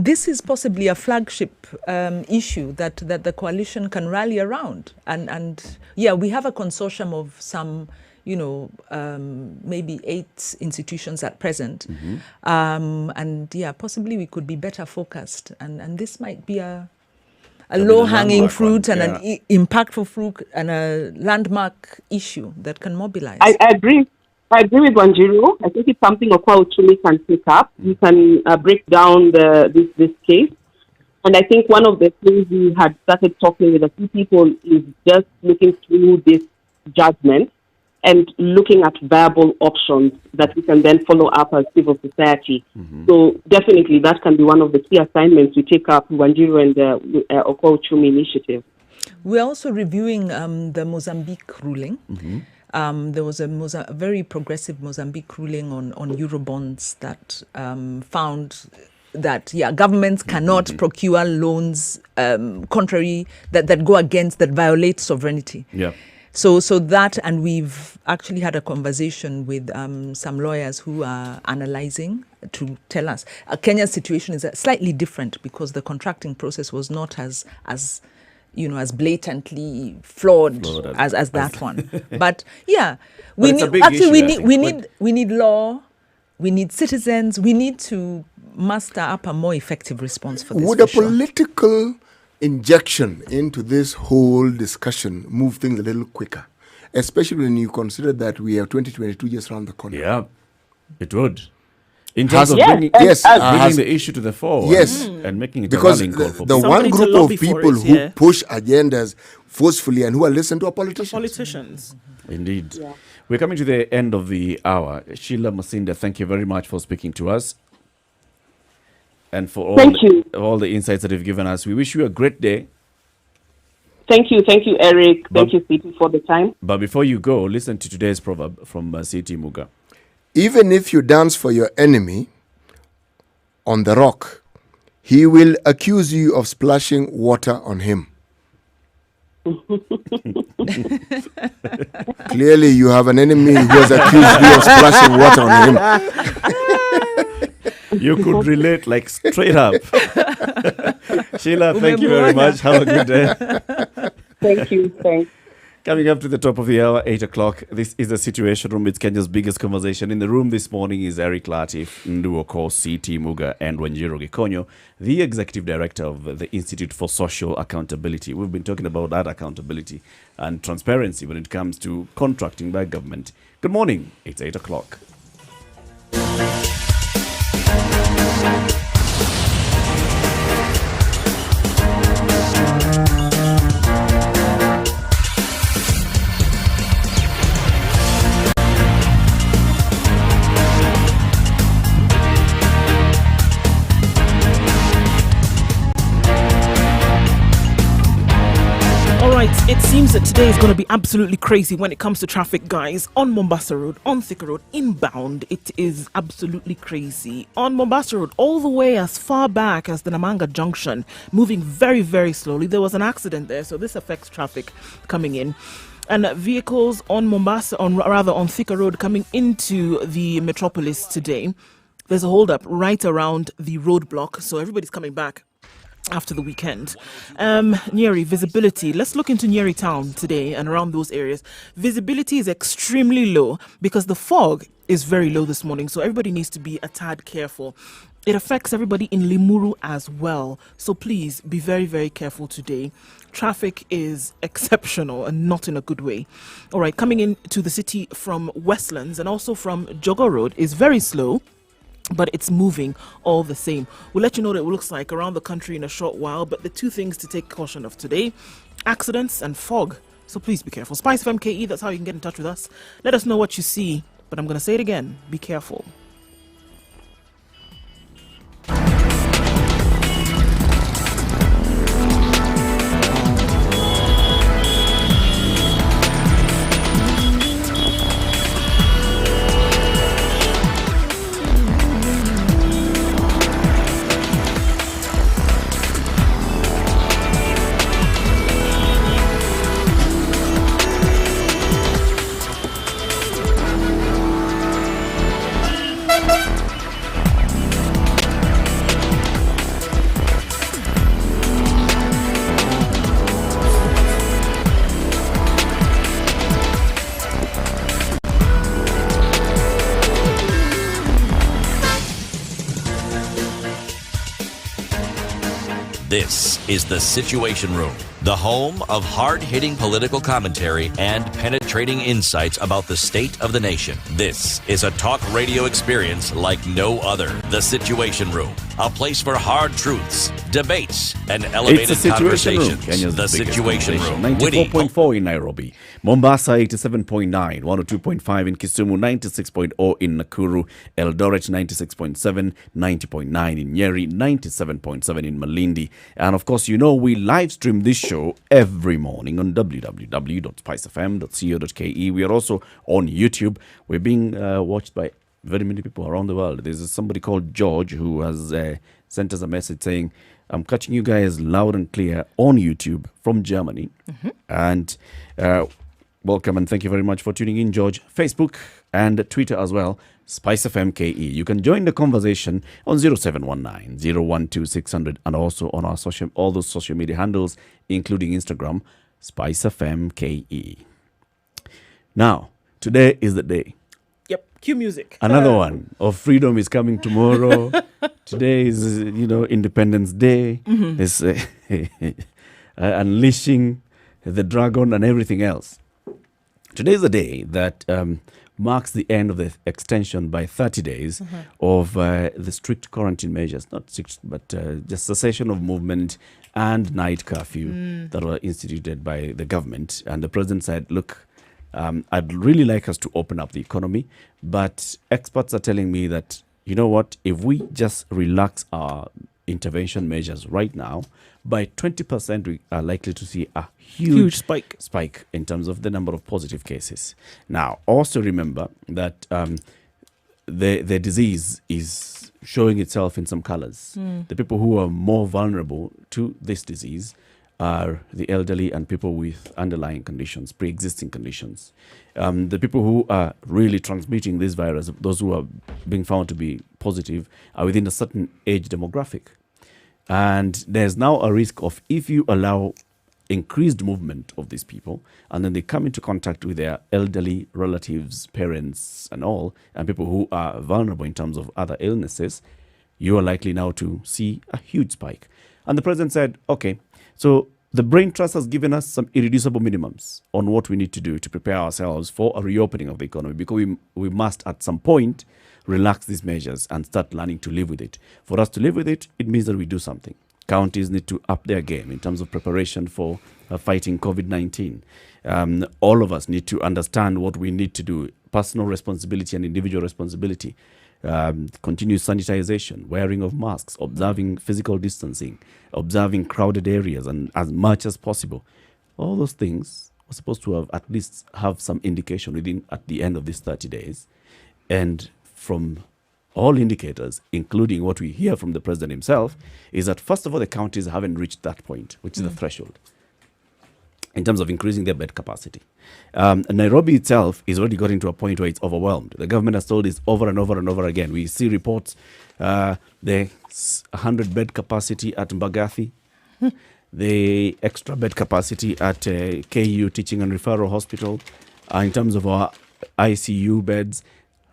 this is possibly a flagship issue that the coalition can rally around. And we have a consortium of some, maybe 8 institutions at present. Possibly we could be better focused. And this might be a low-hanging fruit and an impactful fruit and a landmark issue that can mobilize. I agree. I agree with Wanjiru. I think it's something Okoa Uchumi can pick up. We can break down this case. And I think one of the things we had started talking with a few people is just looking through this judgment and looking at viable options that we can then follow up as civil society. So definitely that can be one of the key assignments we take up, Wanjiru and the Okoa Uchumi initiative. We're also reviewing the Mozambique ruling. There was a very progressive Mozambique ruling on Eurobonds that found that governments cannot procure loans contrary that go against, that violate sovereignty. So that, and we've actually had a conversation with some lawyers who are analyzing to tell us Kenya's situation is slightly different, because the contracting process was not as blatantly flawed as that one. But we need law, we need citizens, we need to muster up a more effective response for this. Would a political injection into this whole discussion move things a little quicker, especially when you consider that we have 2022 just around the corner? Yeah, it would. In terms of bringing the issue to the fore, and making it because a rallying call for the one group of people who push agendas forcefully and who are listened to are politicians. Indeed. Yeah. We're coming to the end of the hour. Sheila Masinda, thank you very much for speaking to us and for all the insights that you've given us. We wish you a great day. Thank you, Eric. Thank you, CT, for the time. But before you go, listen to today's proverb from CT Muga. Even if you dance for your enemy on the rock, he will accuse you of splashing water on him. Clearly, you have an enemy who has accused you of splashing water on him. You could relate like straight up. Sheila, thank you very much. Have a good day. Thank you. Thanks. Coming up to the top of the hour, 8 o'clock, this is the Situation Room. It's Kenya's biggest conversation. In the room this morning is Eric Latif, Nduoko, CT Muga, and Wanjiru Gikonyo, the Executive Director of the Institute for Social Accountability. We've been talking about that accountability and transparency when it comes to contracting by government. Good morning. It's 8 o'clock. It seems Today is going to be absolutely crazy when it comes to traffic, guys. On Mombasa Road, on Thika Road, inbound, it is absolutely crazy. On Mombasa Road, all the way as far back as the Namanga Junction, moving very, very slowly. There was an accident there, so this affects traffic coming in. And vehicles on Mombasa, on Thika Road, coming into the metropolis today. There's a hold up right around the roadblock, so everybody's coming back after the weekend. Nyeri, visibility. Let's look into Nyeri town today and around those areas. Visibility is extremely low because the fog is very low this morning, so everybody needs to be a tad careful. It affects everybody in Limuru as well, so please be very, very careful today. Traffic is exceptional and not in a good way. All right, coming into the city from Westlands and also from Jogger Road is very slow, but it's moving all the same. We'll let you know what it looks like around the country in a short while, but the two things to take caution of today, accidents and fog. So please be careful. Spice FMKE, that's how you can get in touch with us. Let us know what you see, but I'm going to say it again, be careful. This is The Situation Room, the home of hard-hitting political commentary and penetrating insights about the state of the nation. This is a talk radio experience like no other. The Situation Room, a place for hard truths, debates, and elevated conversations. The Situation Room. 94.4 in Nairobi, Mombasa 87.9, 102.5 in Kisumu, 96.0 in Nakuru, Eldoret 96.7, 90.9 in Nyeri, 97.7 in Malindi. And of course, you know, we live stream this show every morning on www.spicefm.co.ke. We are also on YouTube. We're being watched by very many people around the world. There's somebody called George who has sent us a message saying, I'm catching you guys loud and clear on YouTube from Germany. And welcome and thank you very much for tuning in, George. Facebook and Twitter as well, Spice FMKE. You can join the conversation on 0719 012 600 and also on our all those social media handles, including Instagram, Spice FMKE. Now, today is the day. Yep, cue music. Another one of freedom is coming tomorrow. Today is, Independence Day. It's unleashing the dragon and everything else. Today is the day that marks the end of the extension by 30 days of the strict quarantine measures. Not strict, but just cessation of movement and night curfew that were instituted by the government. And the president said, look, I'd really like us to open up the economy, but experts are telling me that, you know what, if we just relax our intervention measures right now, by 20% we are likely to see a huge spike in terms of the number of positive cases. Now, also remember that the disease is showing itself in some colors. The people who are more vulnerable to this disease are the elderly and people with underlying conditions, pre-existing conditions. The people who are really transmitting this virus, those who are being found to be positive, are within a certain age demographic. And there's now a risk of, if you allow increased movement of these people, and then they come into contact with their elderly relatives, parents, and all, and people who are vulnerable in terms of other illnesses, you are likely now to see a huge spike. And the president said, okay, so the Brain Trust has given us some irreducible minimums on what we need to do to prepare ourselves for a reopening of the economy, because we must at some point relax these measures and start learning to live with it. For us to live with it, it means that we do something. Counties need to up their game in terms of preparation for fighting COVID-19. All of us need to understand what we need to do, personal responsibility and individual responsibility. Continuous sanitization, wearing of masks, observing physical distancing, observing crowded areas and as much as possible. All those things was supposed to have at least have some indication at the end of these 30 days. And from all indicators, including what we hear from the president himself, is that first of all, the counties haven't reached that point, which is the threshold in terms of increasing their bed capacity. Nairobi itself is already getting to a point where it's overwhelmed. The government has told us over and over and over again. We see reports, the 100-bed capacity at Mbagathi, the extra bed capacity at KU Teaching and Referral Hospital, in terms of our ICU beds.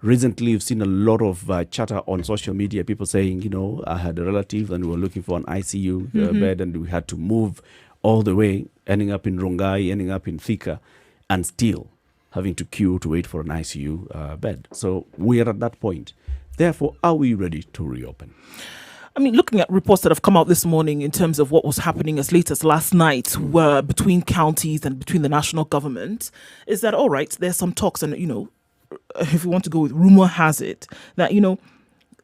Recently, we've seen a lot of chatter on social media, people saying, I had a relative and we were looking for an ICU bed and we had to move all the way, ending up in Rongai, ending up in Thika, and still having to queue to wait for an ICU bed. So we are at that point. Therefore, are we ready to reopen? I mean, looking at reports that have come out this morning in terms of what was happening as late as last night were between counties and between the national government, is that, all right, there's some talks and, if you want to go with rumor has it that,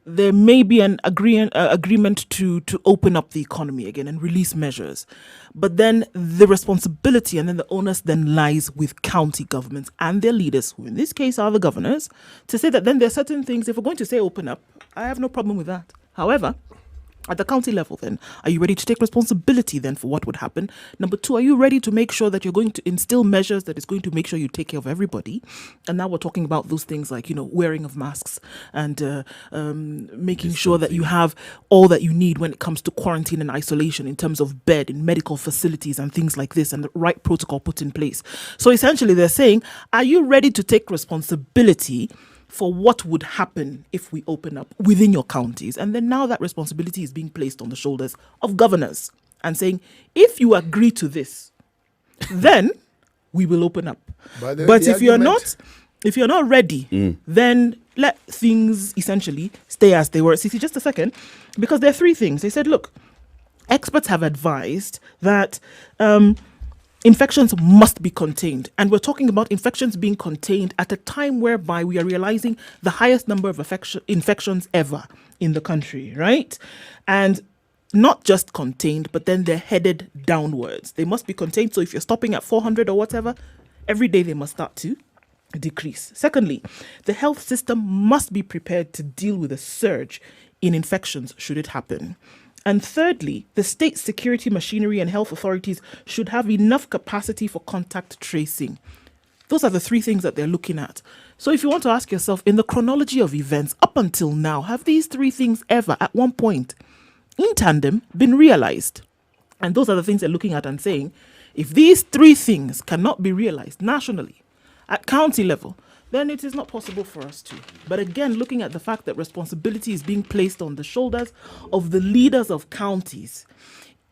there may be an agreement to open up the economy again and release measures. But then the responsibility and then the onus then lies with county governments and their leaders, who in this case are the governors, to say that then there are certain things, if we're going to say open up, I have no problem with that. However, at the county level then, are you ready to take responsibility then for what would happen? Number two, are you ready to make sure that you're going to instill measures that is going to make sure you take care of everybody? And now we're talking about those things like, wearing of masks and making sure that you have all that you need when it comes to quarantine and isolation in terms of bed in medical facilities and things like this, and the right protocol put in place. So essentially they're saying, are you ready to take responsibility for what would happen if we open up within your counties? And then now that responsibility is being placed on the shoulders of governors and saying, if you agree to this, then we will open up. But if you're not ready, then let things essentially stay as they were. See, just a second, because there are three things. They said, look, experts have advised that infections must be contained. And we're talking about infections being contained at a time whereby we are realizing the highest number of infections ever in the country, right? And not just contained, but then they're headed downwards. They must be contained. So if you're stopping at 400 or whatever, every day they must start to decrease. Secondly, the health system must be prepared to deal with a surge in infections should it happen. And thirdly, the state security machinery and health authorities should have enough capacity for contact tracing. Those are the three things that they're looking at. So if you want to ask yourself, in the chronology of events up until now, have these three things ever at one point in tandem been realized? And those are the things they're looking at and saying, if these three things cannot be realized nationally, at county level, then it is not possible for us to. But again, looking at the fact that responsibility is being placed on the shoulders of the leaders of counties,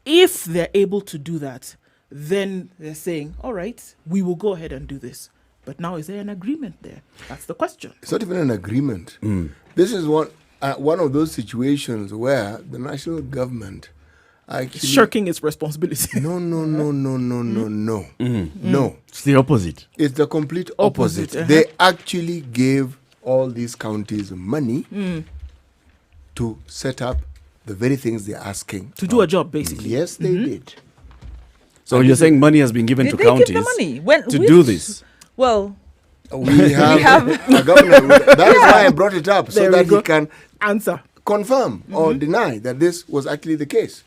if they're able to do that, then they're saying, all right, we will go ahead and do this. But now, is there an agreement there? That's the question. It's not even an agreement. This is one of those situations where the national government actually shirking its responsibility. No. No. It's the opposite. It's the complete opposite. They actually gave all these counties money to set up the very things they're asking. To do a job, basically. Yes, they did. So you're saying money has been given to counties to do this? Well, we have a governor. That is why I brought it up, so that he can answer, confirm or deny that this was actually the case.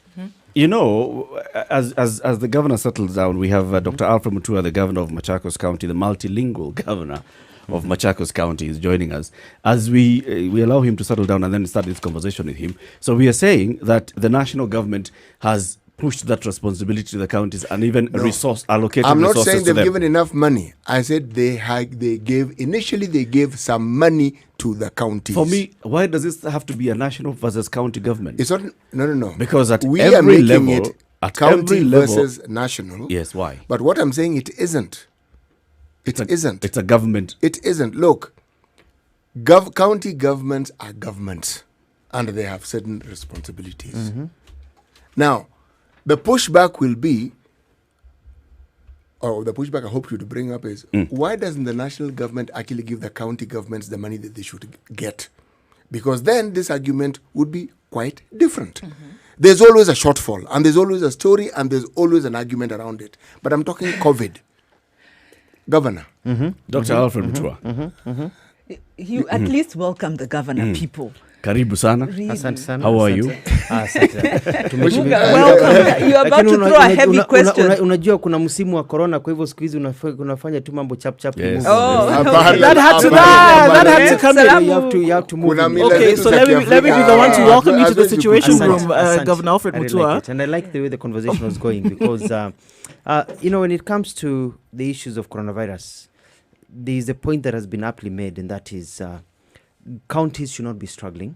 As the governor settles down, we have Dr. Alfred Mutua, the governor of Machakos County, the multilingual governor of Machakos County, is joining us as we allow him to settle down and then start this conversation with him. So we are saying that the national government has pushed that responsibility to the counties and even allocated resources to them. I'm not saying they've given enough money. I said they gave some money to the counties. For me, why does this have to be a national versus county government? It's not. No. Because at we every are making level, it county versus national. Yes, why? But what I'm saying, it isn't. It isn't. It's a government. It isn't. Look, county governments are governments, and they have certain responsibilities. Now, the pushback will be, or the pushback I hope you to bring up is, why doesn't the national government actually give the county governments the money that they should get? Because then this argument would be quite different. There's always a shortfall, and there's always a story, and there's always an argument around it. But I'm talking COVID. governor. Dr. Alfred Mutua. You at least welcome the governor, people. Karibu sana. Asante sana. How are you? Welcome. You're about to throw a heavy question. Unajua kuna msimu wa corona, kwa hivyo siku hizi unafanya tu mambo chap chap. Oh. That had to come in. You have to move. Okay, so let me be the one to welcome you to the Situation Room, Governor Alfred Mutua. And I like the way the conversation was going because, when it comes to the issues of coronavirus, there is a point that has been aptly made, and that is counties should not be struggling.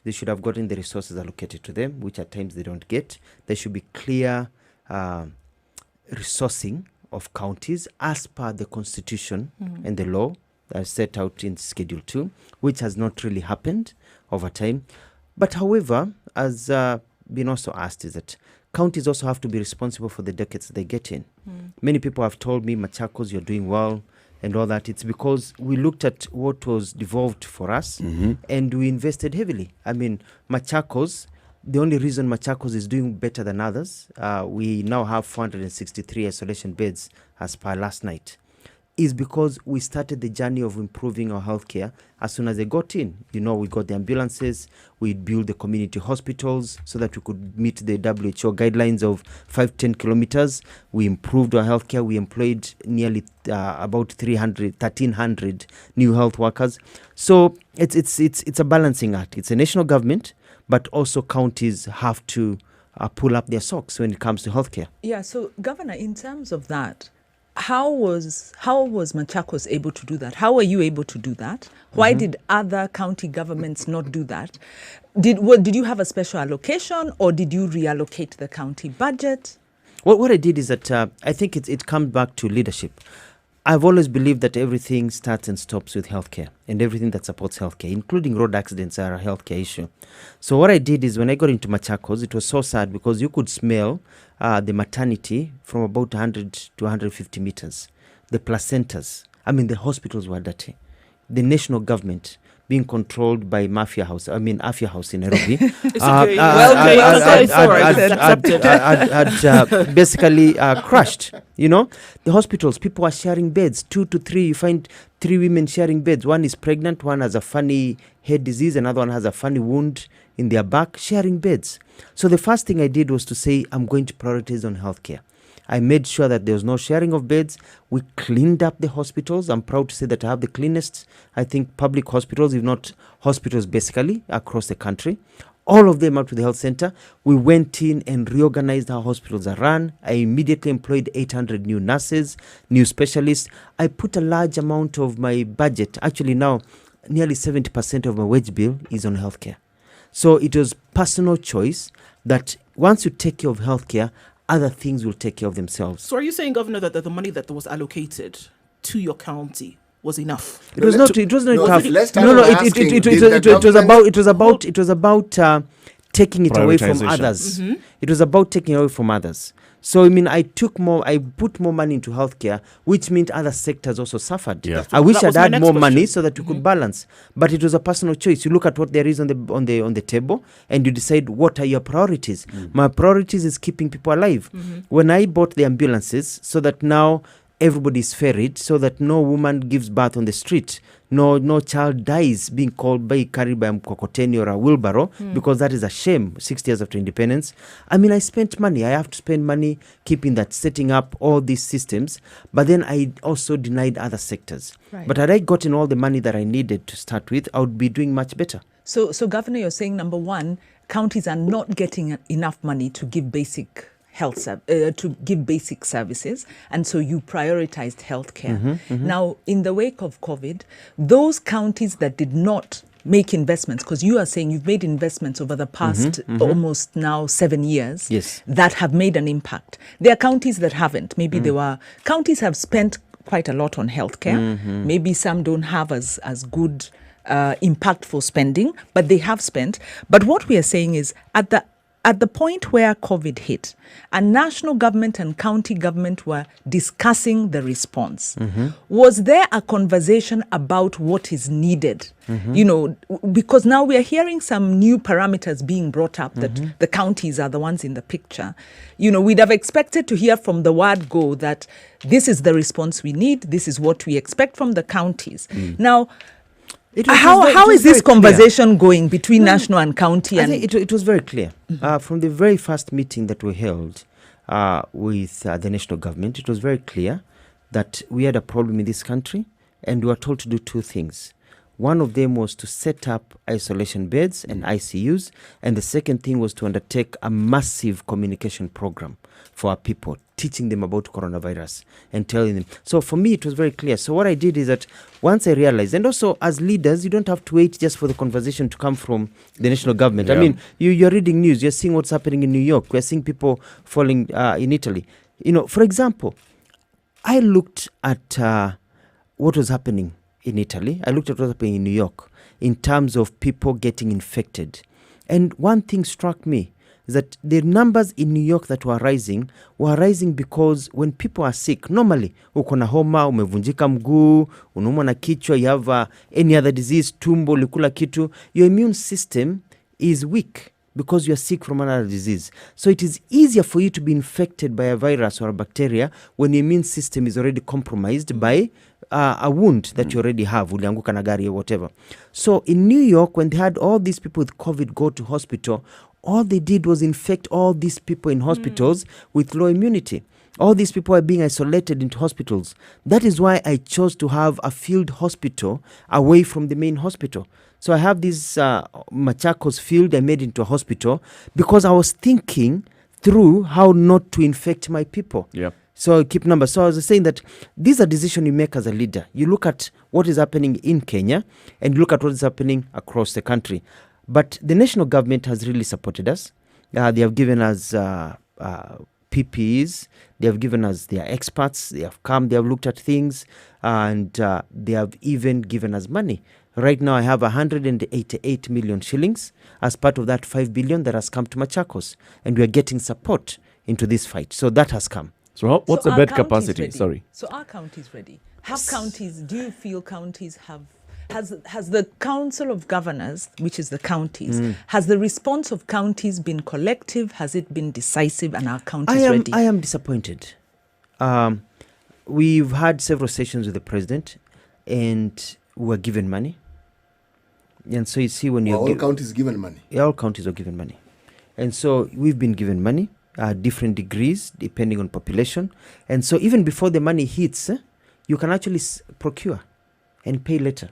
They should have gotten the resources allocated to them, which at times they don't get. There should be clear resourcing of counties as per the constitution and the law that is set out in Schedule 2, which has not really happened over time. But however, as been also asked, is that counties also have to be responsible for the decades they get in. Many people have told me, Machakos, you're doing well, and all that. It's because we looked at what was devolved for us and we invested heavily. I mean, Machakos, the only reason Machakos is doing better than others, we now have 463 isolation beds as per last night, is because we started the journey of improving our healthcare as soon as they got in. We got the ambulances, we built the community hospitals so that we could meet the WHO guidelines of 5-10 kilometers. We improved our healthcare. We employed nearly about 1,300 new health workers. So it's a balancing act. It's a national government, but also counties have to pull up their socks when it comes to healthcare. Yeah, so Governor, in terms of that, how was Machakos able to do that? How were you able to do that? Why did other county governments not do that? Did you have a special allocation, or did you reallocate the county budget? What I did is that I think it comes back to leadership. I've always believed that everything starts and stops with healthcare, and everything that supports healthcare, including road accidents, are a healthcare issue. So what I did is when I got into Machakos, it was so sad because you could smell the maternity from about 100 to 150 meters. The placentas, the hospitals were dirty. The national government being controlled by Afia House in Nairobi. Had basically crushed, the hospitals. People are sharing beds, 2 to 3. You find 3 women sharing beds. One is pregnant, one has a funny head disease, another one has a funny wound in their back, sharing beds. So the first thing I did was to say, I'm going to prioritize on healthcare. I made sure that there was no sharing of beds. We cleaned up the hospitals. I'm proud to say that I have the cleanest, I think, public hospitals, if not hospitals basically, across the country. All of them up to the health center. We went in and reorganized how hospitals are run. I immediately employed 800 new nurses, new specialists. I put a large amount of my budget. Actually now, nearly 70% of my wage bill is on healthcare. So it was personal choice that once you take care of healthcare, other things will take care of themselves. So are you saying, Governor, that the money that was allocated to your county was enough? It was not enough. It was about taking it away from others. It was about taking away from others. So I put more money into healthcare, which meant other sectors also suffered. Yeah. I wish I'd had more money so that we could balance, but it was a personal choice. You look at what there is on the table, and you decide what are your priorities. My priorities is keeping people alive. When I bought the ambulances, so that now everybody is ferried, so that no woman gives birth on the street, no child dies being carried by a mkokoteni or a wheelbarrow, because that is a shame 60 years after independence. I spent money. I have to spend money keeping that, setting up all these systems, but then I also denied other sectors. Right. But had I gotten all the money that I needed to start with, I would be doing much better. So Governor, you're saying, number one, counties are not getting enough money to give basic services, and so you prioritized healthcare. Now, in the wake of COVID, those counties that did not make investments, because you are saying you've made investments over the past almost now 7 years, that have made an impact. There are counties that haven't. Maybe counties have spent quite a lot on healthcare. Maybe some don't have as good impactful spending, but they have spent. But what we are saying is, at the at the point where COVID hit, and national government and county government were discussing the response, was there a conversation about what is needed? You know, because now we are hearing some new parameters being brought up that the counties are the ones in the picture. You know, we'd have expected to hear from the word go that this is the response we need, this is what we expect from the counties. Now, how is this conversation going between national and county? I think it was very clear. From the very first meeting that we held with the national government, it was very clear that we had a problem in this country, and we were told to do two things. One of them was to set up isolation beds and ICUs, and the second thing was to undertake a massive communication program for our people, teaching them about coronavirus and telling them. So for me, it was very clear. So what I did is that once I realized, and also as leaders, you don't have to wait just for the conversation to come from the national government. I mean, you're reading news, you're seeing what's happening in New York, we're seeing people falling in Italy. You know, for example, I looked at what was happening in Italy. I looked at what was happening in New York in terms of people getting infected. And one thing struck me is that the numbers in New York that were rising because when people are sick, normally, uko na homa, umevunjika mguu, unaumwa na kichwa, you have any other disease, tumbo, likula kitu, your immune system is weak because you are sick from another disease. So it is easier for you to be infected by a virus or a bacteria when your immune system is already compromised by a wound that you already have, ulianguka na gari or whatever. So in New York, when they had all these people with COVID go to hospital, all they did was infect all these people in hospitals with low immunity. All these people are being isolated into hospitals. That is why I chose to have a field hospital away from the main hospital. So I have this Machakos field I made into a hospital because I was thinking through how not to infect my people. Yep. So I keep numbers. So I was saying that these are decisions you make as a leader. You look at what is happening in Kenya and you look at what is happening across the country. But the national government has really supported us. They have given us PPEs. They have given us their experts. They have come, they have looked at things, and they have even given us money. Right now, I have 188 million shillings as part of that 5 billion that has come to Machakos. And we are getting support into this fight. So that has come. So what's the bed capacity? Ready? Sorry. So are counties ready? Have counties, do you feel counties have, has the Council of Governors, which is the counties, has the response of counties been collective? Has it been decisive, and are counties ready? I am disappointed. We've had several sessions with the president and we were given money. And so you see when you're... all counties given money? Yeah, all counties are given money. And so we've been given money, different degrees, depending on population. And so even before the money hits, you can actually procure and pay later.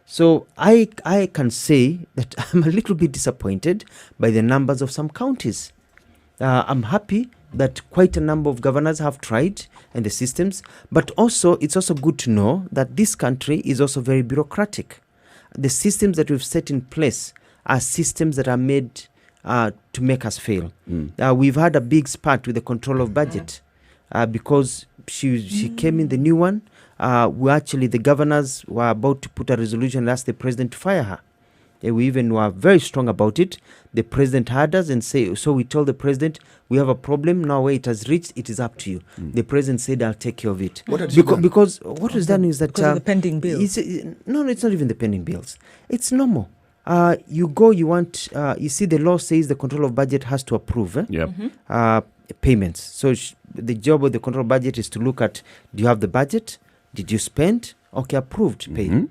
So I can say that I'm a little bit disappointed by the numbers of some counties. I'm happy that quite a number of governors have tried and the systems, but also it's also good to know that this country is also very bureaucratic. The systems that we've set in place are systems that are made to make us fail. We've had a big spat with the control of budget because she came in, the new one. The governors were about to put a resolution and ask the president to fire her. We even were very strong about it. The president heard us and so we told the president, we have a problem now where it has reached, it is up to you. The president said, I'll take care of it. What had she done? Because what was done is that... Because of the pending bills. No, it's not even the pending bills. It's normal. You go, you want, you see the law says the control of budget has to approve payments. So the job of the control budget is to look at, do you have the budget? Did you spend? Okay, approved, paid.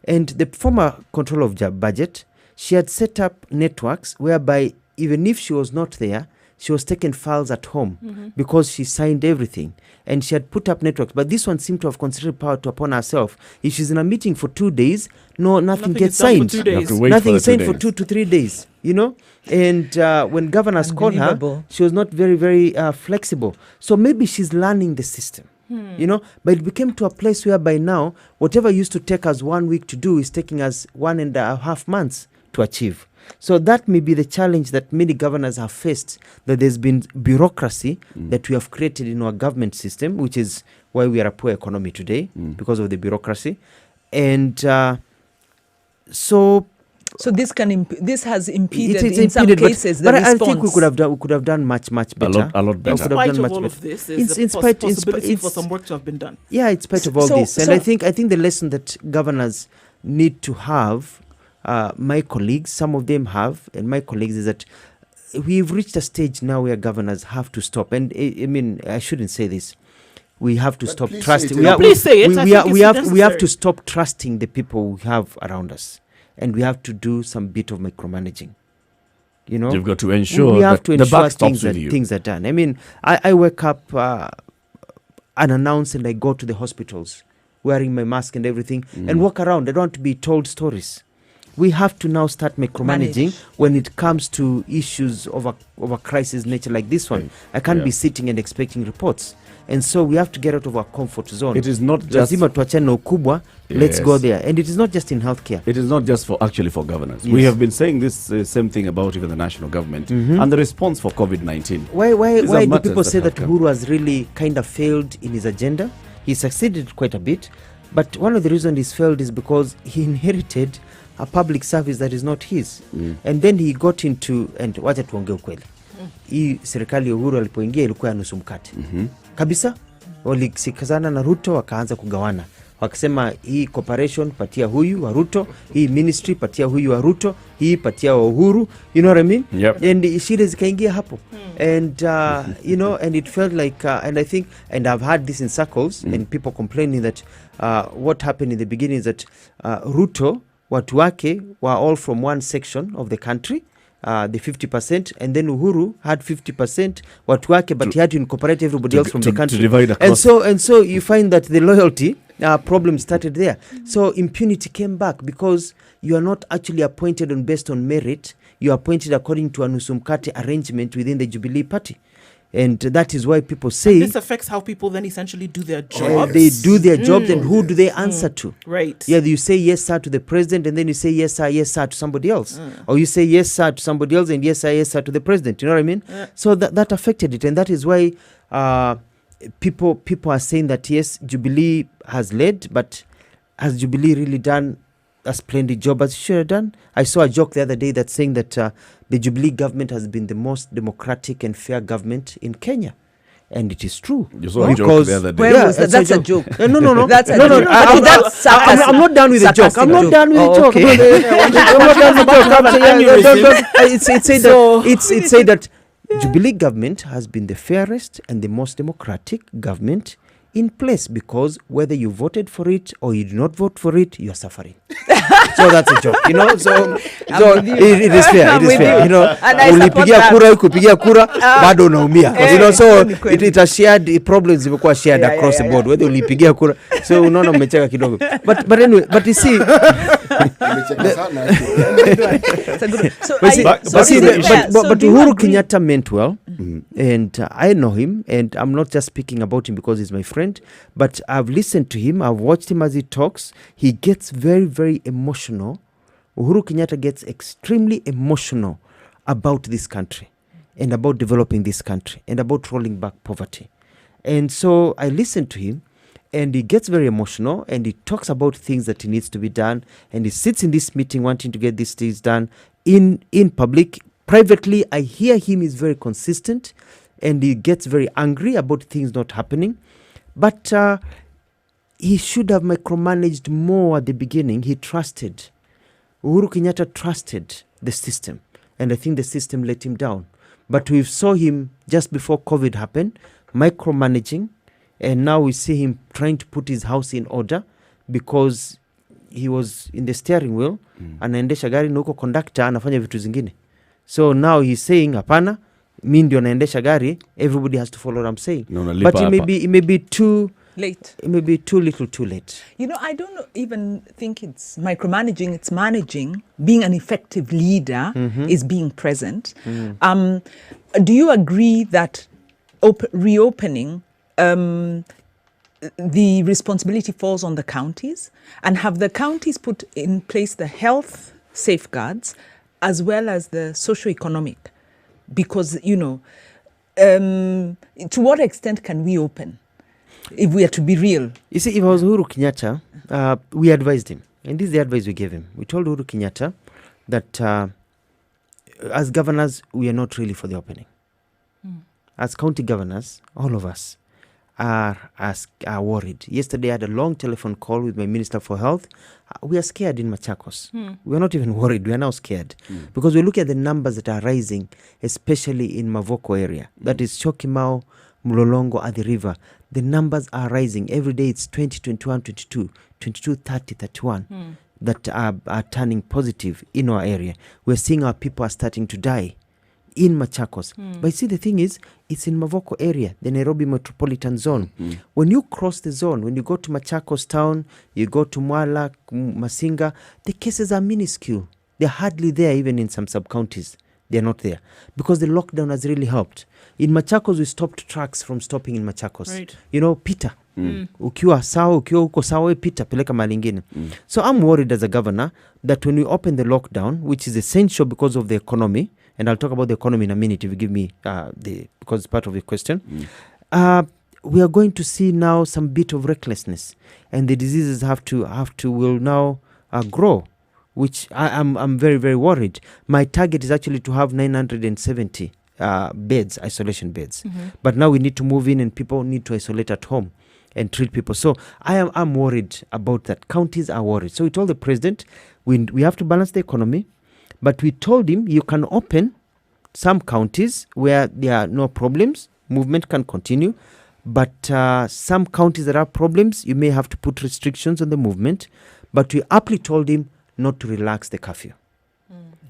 And the former control of budget, she had set up networks whereby even if she was not there, she was taking files at home because she signed everything. And she had put up networks. But this one seemed to have concentrated power upon herself. If she's in a meeting for 2 days, nothing gets signed. Nothing is signed for 2 to 3 days, you know. And when governors called her, she was not very, very flexible. So maybe she's learning the system. You know, but it became to a place where by now, whatever used to take us 1 week to do is taking us 1.5 months to achieve. So that may be the challenge that many governors have faced, that there's been bureaucracy that we have created in our government system, which is why we are a poor economy today, because of the bureaucracy. And so So this has impeded it's in some impeded, cases the but response. I think we could have done much better. A lot better. In spite of all of this, there's a possibility for some work to have been done. Yeah, in spite of all this, and I think the lesson that governors need to have, my colleagues, some of them have, and my colleagues, is that we've reached a stage now where governors have to stop. And I mean, I shouldn't say this. We have to stop trusting. Please say it. We have to stop trusting the people we have around us, and we have to do some bit of micromanaging. You know, you've got to ensure we have that to ensure the buck stops with you. Things are done. I mean, I wake up unannounced and I go to the hospitals wearing my mask and everything and walk around. I don't want to be told stories. We have to now start micromanaging when it comes to issues of a crisis nature like this one. I can't be sitting and expecting reports. And so we have to get out of our comfort zone. It is not just... Let's go there. And it is not just in healthcare. It is not just for governors. Yes. We have been saying this same thing about even the national government and the response for COVID-19. Why do people say that Uhuru has really kind of failed in his agenda? He succeeded quite a bit. But one of the reasons he's failed is because he inherited a public service that is not his. And then he got into... And wacha tuongee ukweli. Hii serikali ya Uhuru alipoingia ilikuwa nusu mkate. Kabisa, walisikizana na Ruto wakaanza kugawana. Wakasema hii corporation patia huyu wa Ruto, hii ministry patia huyu wa Ruto, hii patia wa Uhuru, you know what I mean? Yep. And shida zikaingia hapo. And you know, and it felt like and I think, and I've heard this in circles and people complaining that what happened in the beginning is that Ruto, watu wake were all from one section of the country. The 50%, and then Uhuru had 50% watu wake, but he had to incorporate everybody else from the country. To divide across. And so you find that the loyalty problem started there. So impunity came back because you are not actually appointed based on merit. You are appointed according to a nusumkate arrangement within the Jubilee Party. And that is why people say... And this affects how people then essentially do their jobs. They do their jobs, and who do they answer to? Right. Yeah, you say yes, sir, to the president, and then you say yes, sir, to somebody else. Or you say yes, sir, to somebody else, and yes, sir, to the president. You know what I mean? So that affected it. And that is why people are saying that, yes, Jubilee has led, but has Jubilee really done a splendid job as it should have done? I saw a joke the other day that's saying that the Jubilee government has been the most democratic and fair government in Kenya. And it is true. You saw a joke the other day. Where was that? That's a joke. No. That's a joke. I'm not done with the joke. I'm not done with the joke. It said that Jubilee government has been the fairest and the most democratic government in place, because whether you voted for it or you did not vote for it, you are suffering. So that's a joke, you know. So it is fair. It is fair. You know, ulipigia kura, kupigia kura, bado unaumia. You know, so it has shared problems. Zimekuwa shared across the board. Whether ulipigia kura, so unaona umecheka kidogo. But anyway, but you see. But Uhuru Kenyatta meant well, and I know him, and I'm not just speaking about him because he's my friend, but I've listened to him, I've watched him as he talks. He gets very, very emotional. Uhuru Kenyatta gets extremely emotional about this country and about developing this country and about rolling back poverty. And so I listened to him, and he gets very emotional, and he talks about things that he needs to be done, and he sits in this meeting wanting to get these things done in public. Privately, I hear him is very consistent, and he gets very angry about things not happening. But he should have micromanaged more at the beginning. He trusted. Uhuru Kenyatta trusted the system, and I think the system let him down. But we saw him just before COVID happened, micromanaging, and now we see him trying to put his house in order because he was in the steering wheel, anaendesha gari na huko conductor anafanya vitu zingine. So now he's saying, hapana, mi ndio naendesha gari, everybody has to follow what I'm saying. But it may be too late. It may be too little too late. You know, I don't even think it's micromanaging, it's managing. Being an effective leader is being present. Do you agree that reopening, the responsibility falls on the counties? And have the counties put in place the health safeguards as well as the socio-economic? Because, you know, to what extent can we open if we are to be real? You see, if I was Uhuru Kenyatta, we advised him. And this is the advice we gave him. We told Uhuru Kenyatta, that as governors, we are not really for the opening. As county governors, all of us are worried. Yesterday, I had a long telephone call with my Minister for Health. We are scared in Machakos. We are not even worried. We are now scared because we look at the numbers that are rising, especially in Mavoko area. That is Chokimau, Mlolongo at the river. The numbers are rising. Every day it's 20, 21, 22, 22, 30, 31 that are turning positive in our area. We're seeing our people are starting to die in Machakos. But you see, the thing is, it's in Mavoko area, the Nairobi metropolitan zone. When you cross the zone, when you go to Machakos town, you go to Mwala, Masinga, the cases are minuscule. They're hardly there, even in some sub-counties. They're not there. Because the lockdown has really helped. In Machakos, we stopped trucks from stopping in Machakos. Right. You know, Peter. Ukiwa uko sawa, Peter, peleka malingine. So I'm worried as a governor that when we open the lockdown, which is essential because of the economy, and I'll talk about the economy in a minute if you give me because it's part of your question. We are going to see now some bit of recklessness, and the diseases will now grow, which I'm very, very worried. My target is actually to have 970 beds, isolation beds. But now we need to move in, and people need to isolate at home and treat people. So I'm worried about that. Counties are worried. So we told the president we have to balance the economy. But we told him you can open some counties where there are no problems, movement can continue. But some counties that have problems, you may have to put restrictions on the movement. But we aptly told him not to relax the curfew.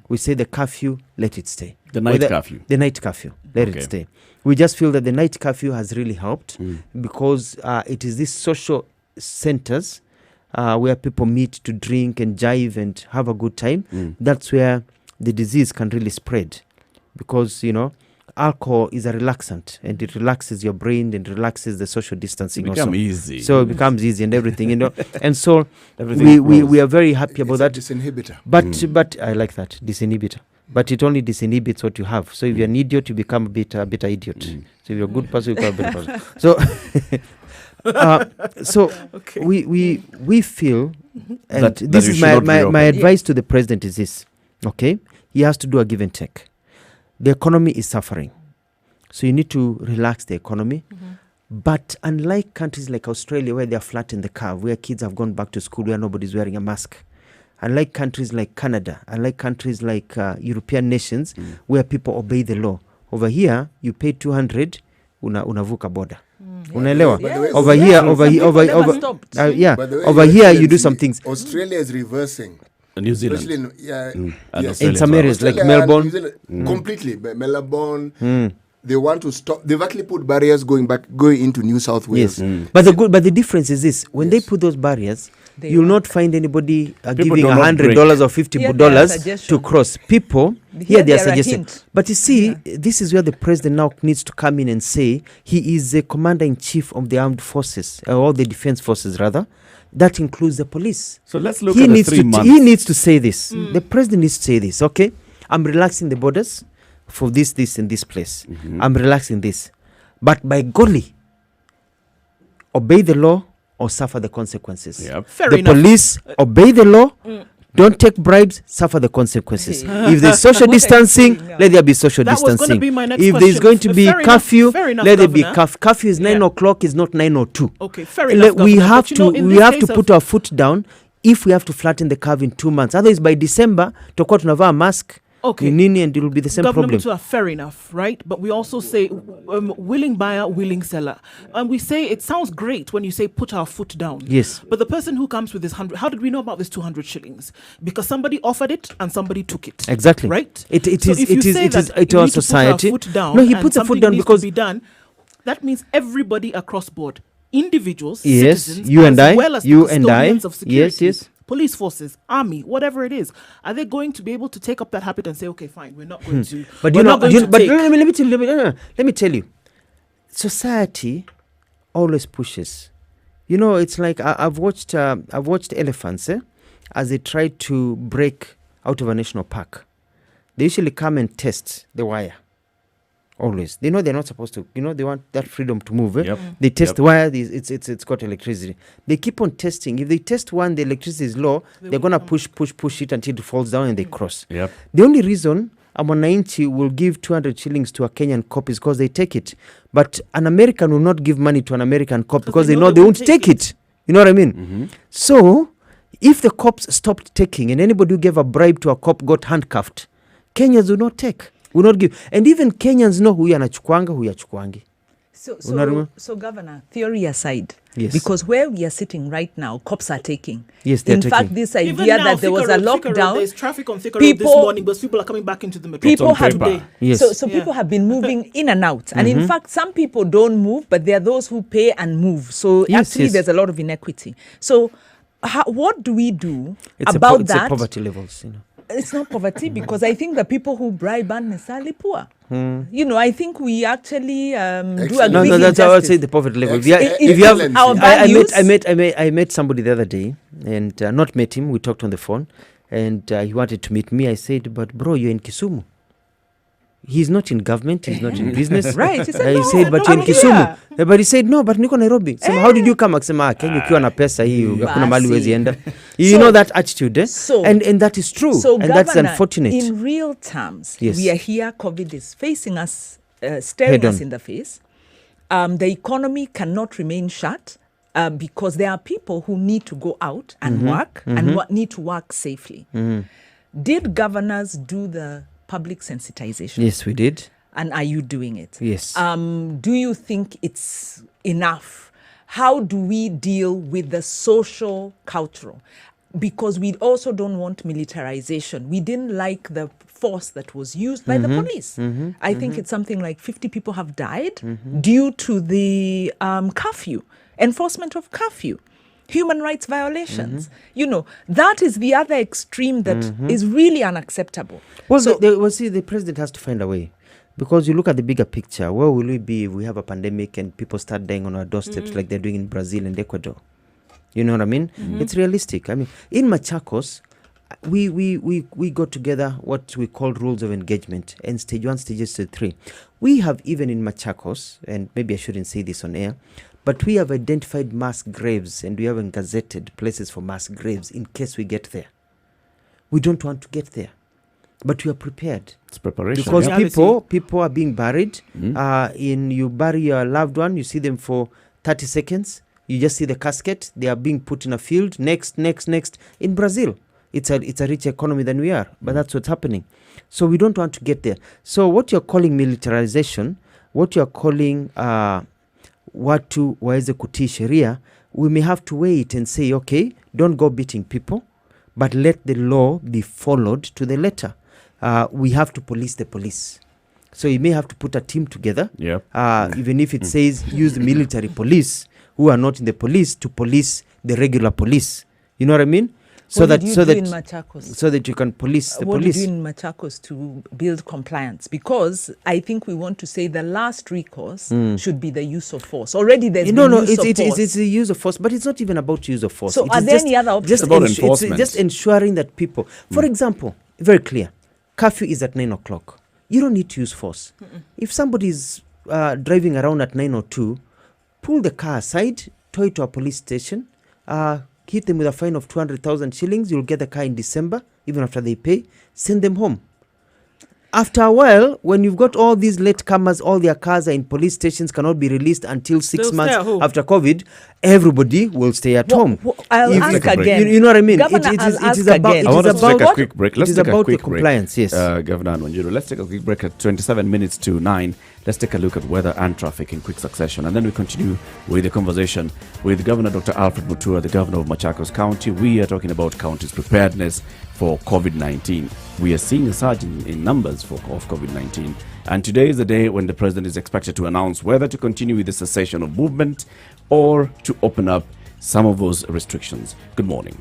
We say the curfew, let it stay. The night curfew. The night curfew, let it stay. We just feel that the night curfew has really helped because it is these social centers where people meet to drink and jive and have a good time. That's where the disease can really spread because, you know, alcohol is a relaxant and it relaxes your brain and relaxes the social distancing. It becomes easy. So it becomes easy and everything, you know. And so we are very happy about that. Disinhibitor. But I like that, disinhibitor. But it only disinhibits what you have. So if you're an idiot, you become a better idiot. So if you're a good person, you become a better person. So we feel, and that this is my advice to the president is this, okay? He has to do a give and take. The economy is suffering. So you need to relax the economy. But unlike countries like Australia where they're flat in the curve, where kids have gone back to school, where nobody's wearing a mask, unlike countries like Canada, unlike countries like European nations where people obey the law, over here you pay 200, unavuka border. Unaelewa? Over here you do some things. Australia is reversing. New Zealand. In some areas like Melbourne. Completely. Melbourne. They want to stop. They've actually put barriers going into New South Wales. Yes. But the difference is this. When they put those barriers, you'll not find anybody giving $100 or $50 to cross. People, here they are suggesting. But you see, this is where the president now needs to come in and say he is the commander-in-chief of the armed forces, or the defense forces rather. That includes the police. So let's look at the 3 months. He needs to say this. The president needs to say this, okay? I'm relaxing the borders for this, and this place. I'm relaxing this. But by golly, obey the law or suffer the consequences. The police, obey the law. Don't take bribes, suffer the consequences. If there's social distancing, let there be social distancing. If there's going to be curfew, let there be curfew. Curfew is 9 o'clock, is not 9:02. Okay, fair enough. We have to put our foot down if we have to flatten the curve in 2 months. Otherwise, by December, tutakuwa tunavaa mask. Okay. Nini, and it will be the same Governor problem. Mutua, fair enough, right? But we also say willing buyer, willing seller. And we say it sounds great when you say put our foot down. Yes. But the person who comes with this 100, how did we know about this 200 shillings? Because somebody offered it and somebody took it. Exactly. Right? It is our society. No, he puts a foot down because that means everybody across board, individuals, yes, citizens, you and I, well as you and I, of security, yes. Police forces, army, whatever it is, are they going to be able to take up that habit and say, okay, fine, we're not going to? But let me tell you, society always pushes. You know, it's like I've watched elephants as they try to break out of a national park. They usually come and test the wire. Always. They know they're not supposed to. They want that freedom to move. Yep. They test where it's got electricity. They keep on testing. If they test one, the electricity is low, they're going to push it until it falls down and they cross. Yep. The only reason a Mwananchi will give 200 shillings to a Kenyan cop is because they take it. But an American will not give money to an American cop because they know they won't take it. You know what I mean? Mm-hmm. So, if the cops stopped taking and anybody who gave a bribe to a cop got handcuffed, Kenyans will not take. Will not give. And even Kenyans know huyu anachukwanga, huyu achukwangi. So, Governor, theory aside, yes, because where we are sitting right now, cops are taking. Yes, they're in taking. fact, this Even idea now, that there was a lockdown. There's traffic on Thika Road this morning, but people are coming back into the metro. People have today. Yes. So people have been moving in and out, and in fact, some people don't move, but there are those who pay and move. So actually, there's a lot of inequity. So, what do we do about that? It's poverty levels, It's not poverty because I think the people who bribe aren't necessarily poor. I think we actually do a No, big that's how I would injustice. say the poverty level. If you have our values, I met somebody the other day, and not met him. We talked on the phone, and he wanted to meet me. I said, "But bro, you're in Kisumu." He's not in government. He's not in business. Right. He said, He said, "But you're in I'm Kisumu." But he said, "No, but niko Nairobi." So how did you come? Akisema, Kenya ukiwa na pesa hii, hakuna mahali huwezi enda. You know that attitude, eh? And that is true, so and Governor, that's unfortunate. In real terms, Yes. we are here. COVID is facing us, staring us in the face. The economy cannot remain shut because there are people who need to go out and work and need to work safely. Did governors do the public sensitization? Yes, we did. And are you doing it? Yes. Do you think it's enough? How do we deal with the social, cultural? Because we also don't want militarization. We didn't like the force that was used by the police. I think it's something like 50 people have died due to the curfew, enforcement of curfew. Human rights violations. That is the other extreme that is really unacceptable. Well, the president has to find a way. Because you look at the bigger picture, where will we be if we have a pandemic and people start dying on our doorsteps like they're doing in Brazil and Ecuador? You know what I mean? It's realistic. I mean, in Machakos, we got together what we call rules of engagement, and stage 1, stages 2, 3. We have even in Machakos, and maybe I shouldn't say this on air, but we have identified mass graves and we haven't gazetted places for mass graves in case we get there. We don't want to get there, but we are prepared. It's preparation. Because people are being buried. You bury your loved one, you see them for 30 seconds, you just see the casket, they are being put in a field. Next. In Brazil, it's a rich economy than we are, but that's what's happening. So we don't want to get there. So what you're calling militarization, what you're calling watu waweze kutii sheria, we may have to wait and say, okay, don't go beating people, but let the law be followed to the letter. We have to police the police. So you may have to put a team together, even if it says use the military police who are not in the police to police the regular police. You know what I mean? What did you do in Machakos? So that you can police the what police. What did you do in Machakos to build compliance? Because I think we want to say the last recourse should be the use of force. Already there's been use of force. It's the use of force, but it's not even about use of force. So are there any other options? It's about enforcement. It's just ensuring that people, for example, very clear, curfew is at 9 o'clock. You don't need to use force. If somebody is driving around at 9:02, pull the car aside, tow it to a police station, hit them with a fine of 200,000 shillings. You'll get the car in December, even after they pay. Send them home. After a while, when you've got all these latecomers, all their cars are in police stations, cannot be released until 6 months after COVID, everyody will stay at home. I'll ask again. You know what I mean? Governor, it is about I want us to take a quick break. Let's take a quick break. Compliance, yes. Governor Wanjiru, let's take a quick break at 27 minutes to 9. Let's take a look at weather and traffic in quick succession. And then we continue with the conversation with Governor Dr. Alfred Mutua, the governor of Machakos County. We are talking about county's preparedness for COVID-19. We are seeing a surge in numbers of COVID-19. And today is the day when the president is expected to announce whether to continue with the cessation of movement or to open up some of those restrictions. Good morning.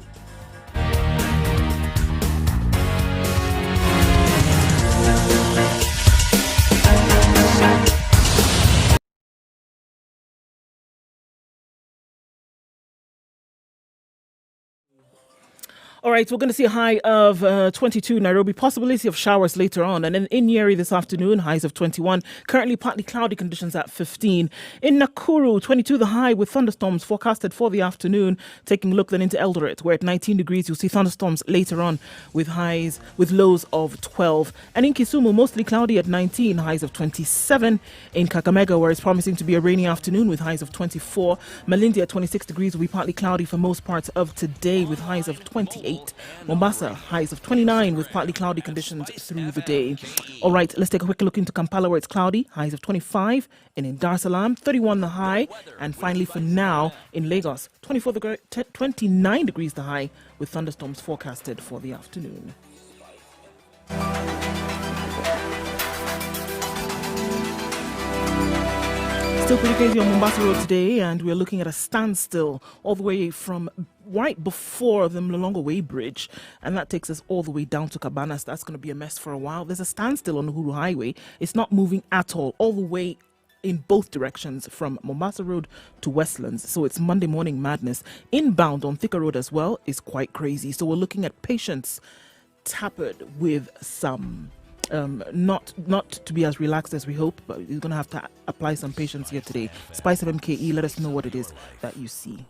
All right, we're going to see a high of 22 in Nairobi, possibility of showers later on. And then in Nyeri this afternoon, highs of 21. Currently partly cloudy conditions at 15. In Nakuru, 22 the high with thunderstorms forecasted for the afternoon. Taking a look then into Eldoret, where at 19 degrees you'll see thunderstorms later on with lows of 12. And in Kisumu, mostly cloudy at 19, highs of 27. In Kakamega, where it's promising to be a rainy afternoon with highs of 24. Malindi at 26 degrees will be partly cloudy for most parts of today with highs of 28. Mombasa, highs of 29 with partly cloudy conditions through the day. All right, let's take a quick look into Kampala, where it's cloudy, highs of 25. And in Dar es Salaam, 31 the high. And finally for now, in Lagos, 29 degrees the high with thunderstorms forecasted for the afternoon. Still pretty crazy on Mombasa Road today, and we're looking at a standstill all the way from right before the Mlolongo Way Bridge, and that takes us all the way down to Cabanas. That's going to be a mess for a while. There's a standstill on the Uhuru Highway. It's not moving at all the way in both directions from Mombasa Road to Westlands. So it's Monday morning madness. Inbound on Thika Road as well is quite crazy. So we're looking at patients tapered with some not to be as relaxed as we hope, but you're going to have to apply some patience here today. Spice of MKE, let us know what it is that you see.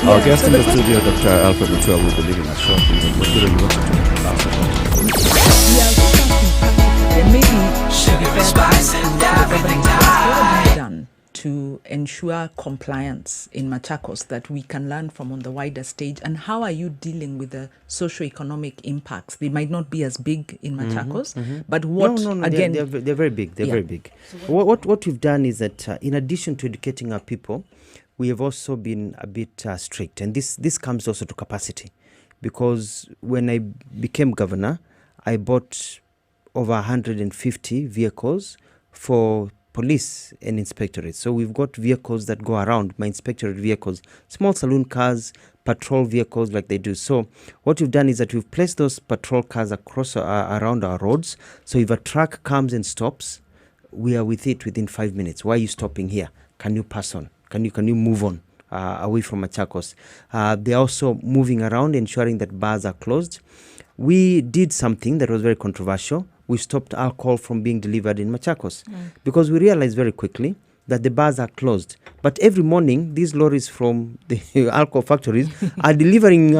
Our guest in the studio, Dr. Alfred Mutua, will be leaving us shortly. What do you want to talk about? There may be sugar and spice and everything done to ensure compliance in Machakos that we can learn from on the wider stage. And how are you dealing with the socio-economic impacts? They might not be as big in Machakos, but what again? They're very big. They're very big. So what we've done is that in addition to educating our people, we have also been a bit strict, and this comes also to capacity, because when I became governor, I bought over 150 vehicles for police and inspectorate. So we've got vehicles that go around, my inspectorate vehicles, small saloon cars, patrol vehicles like they do. So what we've done is that we've placed those patrol cars across around our roads. So if a truck comes and stops, we are with it within 5 minutes. Why are you stopping here? Can you pass on? Can you move on away from Machakos? They're also moving around, ensuring that bars are closed. We did something that was very controversial. We stopped alcohol from being delivered in Machakos because we realized very quickly that the bars are closed. But every morning, these lorries from the alcohol factories are delivering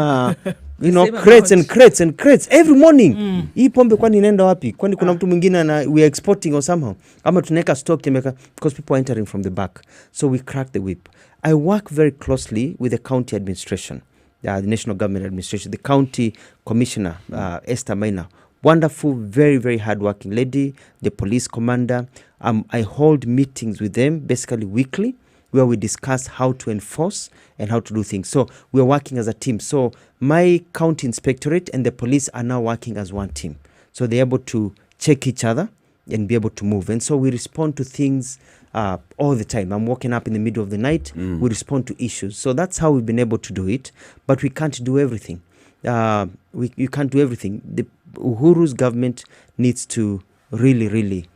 crates and crates and crates every morning. Hii pombe kwani inaenda wapi? Kwani kuna mtu mwingine na we are exporting or somehow? Ama tuneka stock because people are entering from the back. So we crack the whip. I work very closely with the county administration, the national government administration, the county commissioner, Esther Maina. Wonderful, very, very hardworking lady, the police commander. I hold meetings with them basically weekly, where we discuss how to enforce and how to do things. So we're working as a team. So my county inspectorate and the police are now working as one team. So they're able to check each other and be able to move. And so we respond to things all the time. I'm waking up in the middle of the night. We respond to issues. So that's how we've been able to do it. But we can't do everything. You can't do everything. The Uhuru's government needs to really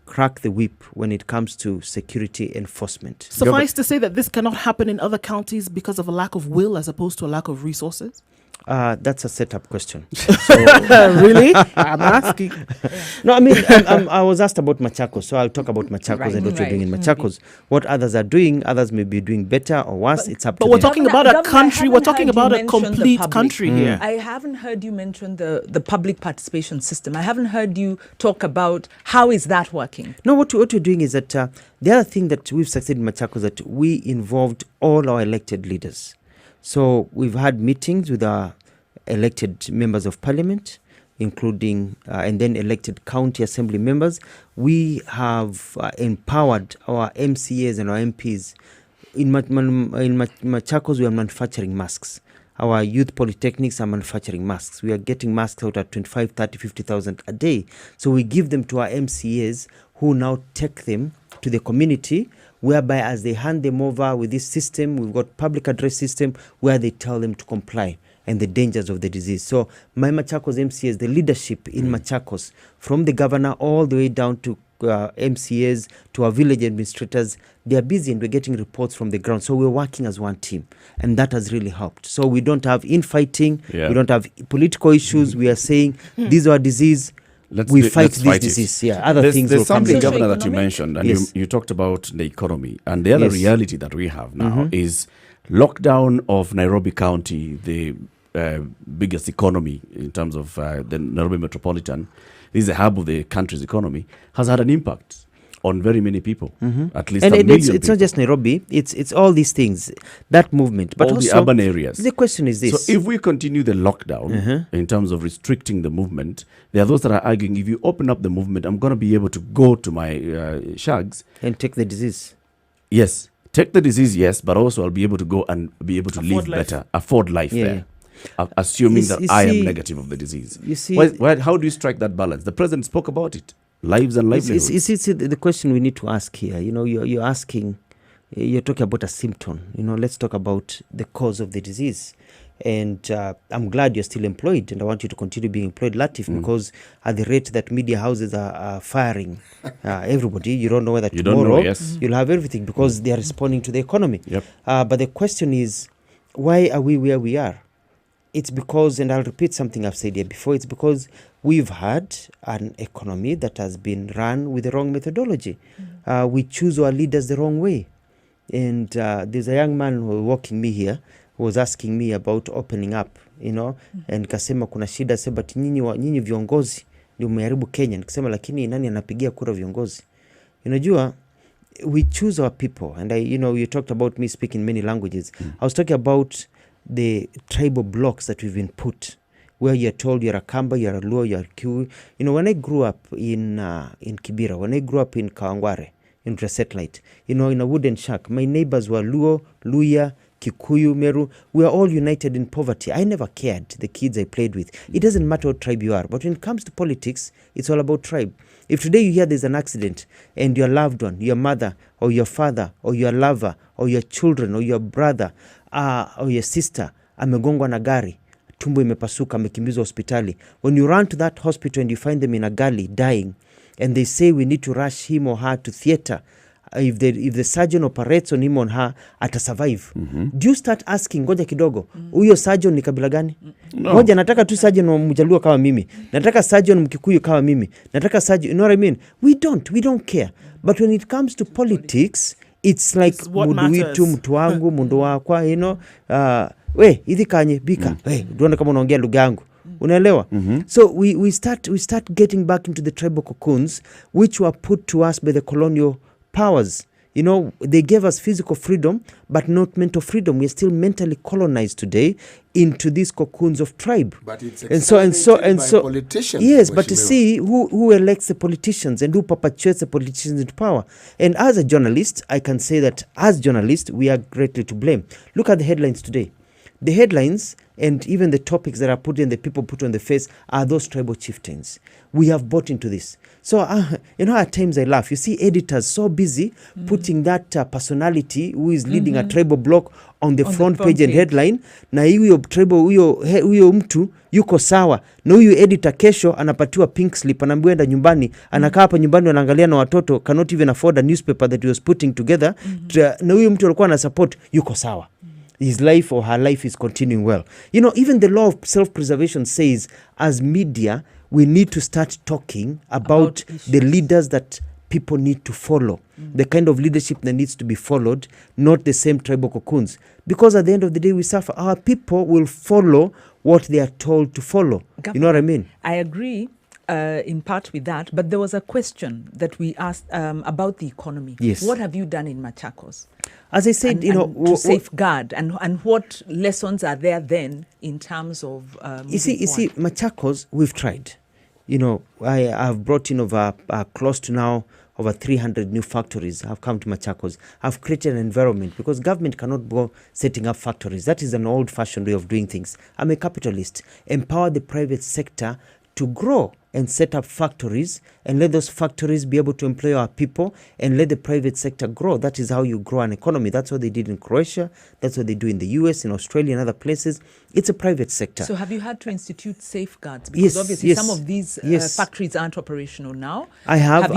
crack the whip when it comes to security enforcement. Suffice to say that this cannot happen in other counties because of a lack of will as opposed to a lack of resources? That's a setup question. Really? I'm asking. No, I mean, I was asked about Machakos, so I'll talk about Machakos and what you're doing in Machakos. What others are doing, others may be doing better or worse. It's up to them. But we're talking about a country. We're talking about a complete country here. I haven't heard you mention the public participation system. I haven't heard you talk about how is that working. No, what you're doing is that the other thing that we've succeeded in Machakos is that we involved all our elected leaders. So we've had meetings with our elected members of parliament, including and then elected county assembly members. We have empowered our MCAs and our MPs. In Machakos, we are manufacturing masks. our youth polytechnics are manufacturing masks. We are getting masks out at 25, 30, 50,000 a day. So we give them to our MCAs who now take them to the community, whereby as they hand them over with this system, we've got public address system where they tell them to comply and the dangers of the disease. So my Machakos MCAs, the leadership in Machakos, from the governor all the way down to MCAs, to our village administrators, they are busy and we're getting reports from the ground. So we're working as one team, and that has really helped. So we don't have infighting, we don't have political issues. We are saying these are disease. We fight this disease. Yeah, other things will come. There's something, later. Governor, that you mentioned, and Yes. you talked about the economy. And the other reality that we have now is lockdown of Nairobi County, the biggest economy in terms of the Nairobi metropolitan. This is the hub of the country's economy, has had an impact on very many people, at least And a million it's people. not just Nairobi, it's all these things, that movement. But all also, the urban areas. the question is this. So if we continue the lockdown in terms of restricting the movement, there are those that are arguing, if you open up the movement, I'm going to be able to go to my shags. And take the disease. Yes. Take the disease, yes, but also I'll be able to go and be able to live life. better, afford life Yeah. there. Assuming You that I am see- negative of the disease. you see- How do you strike that balance? The president spoke about it. Lives and livelihoods. It's the question we need to ask here. You know, you're asking, you're talking about a symptom. You know, let's talk about the cause of the disease. And I'm glad you're still employed, and I want you to continue being employed, Latif, because at the rate that media houses are firing everybody, you don't know whether You don't tomorrow know, yes. you'll have everything, because they are responding to the economy. Yep. But the question is, why are we where we are? It's because, and I'll repeat something I've said here before, it's because we've had an economy that has been run with the wrong methodology. We choose our leaders the wrong way. And there's a young man who was walking me here, who was asking me about opening up, you know, and kasema kuna shida, sema but nyinyi viongozi ndio mmeharibu Kenya. Nikasema lakini nani anapigia kura viongozi? Unajua, we choose our people. And you talked about me speaking many languages. I was talking about the tribal blocks that we've been put, where you're told you're a Kamba, you're a Luo, you're a Kiwi. You know, when I grew up in Kibera, when I grew up in Kawangware, in Satellite, you know, in a wooden shack, my neighbors were Luo, Luya, Kikuyu, Meru. We are all united in poverty. I never cared the kids I played with. It doesn't matter what tribe you are. But when it comes to politics, it's all about tribe. If today you hear there's an accident and your loved one, your mother or your father or your lover or your children or your brother or your sister amegongwa na gari, tumbo imepasuka, amekimbizwa hospitali. When you run to that hospital and you find them in a galley dying, and they say we need to rush him or her to theater, if the surgeon operates on him or her, atasurvive. Do you start asking, ngoja kidogo, huyo surgeon ni kabila gani? Ngoja, nataka tu surgeon wa Mjaluo kama mimi. Nataka surgeon Mkikuyu kama mimi. Nataka surgeon, you know what I mean? We don't care. But when it comes to politics, it's like mundu witu, mtu wangu, mundu wakwa, you know. We, hithi kanye, bika. Hey, duona kama unaongea lugha yangu. Unaelewa? So we start getting back into the tribal cocoons, which were put to us by the colonial powers. You know, they gave us physical freedom, but not mental freedom. We're still mentally colonized today into these cocoons of tribe. But it's and so politicians. Yes, but to see who elects the politicians and who perpetuates the politicians into power. And as a journalist, I can say that as journalists, we are greatly to blame. Look at the headlines today. The headlines and even the topics that are put in, the people put on the face, are those tribal chieftains. We have bought into this. So, at times I laugh. You see editors so busy putting that personality who is leading a tribal block on the front page and headline, na huyo tribal huyo mtu yuko sawa, na huyo editor kesho anapatiwa pink slip, anaambiwa enda nyumbani, anakaa hapa nyumbani anaangalia na watoto, cannot even afford a newspaper that he was putting together, na huyo mtu alikuwa na support yuko sawa. His life or her life is continuing well. You know, even the law of self-preservation says, as media, we need to start talking about the leaders that people need to follow, the kind of leadership that needs to be followed, not the same tribal cocoons. Because at the end of the day, we suffer. Our people will follow what they are told to follow. You know what I mean? I agree in part with that, but there was a question that we asked about the economy. Yes. What have you done in Machakos? As I said, to safeguard, and what lessons are there then in terms of you see, Machakos, we've tried. You know, I have brought in over close to now over 300 new factories have come to Machakos, have created an environment, because government cannot go setting up factories. That is an old-fashioned way of doing things. I'm a capitalist. Empower the private sector to grow and set up factories, and let those factories be able to employ our people, and let the private sector grow. That is how you grow an economy. That's what they did in Croatia. That's what they do in the US, in Australia, and other places. It's a private sector. So have you had to institute safeguards? Because obviously some of these factories aren't operational now. I have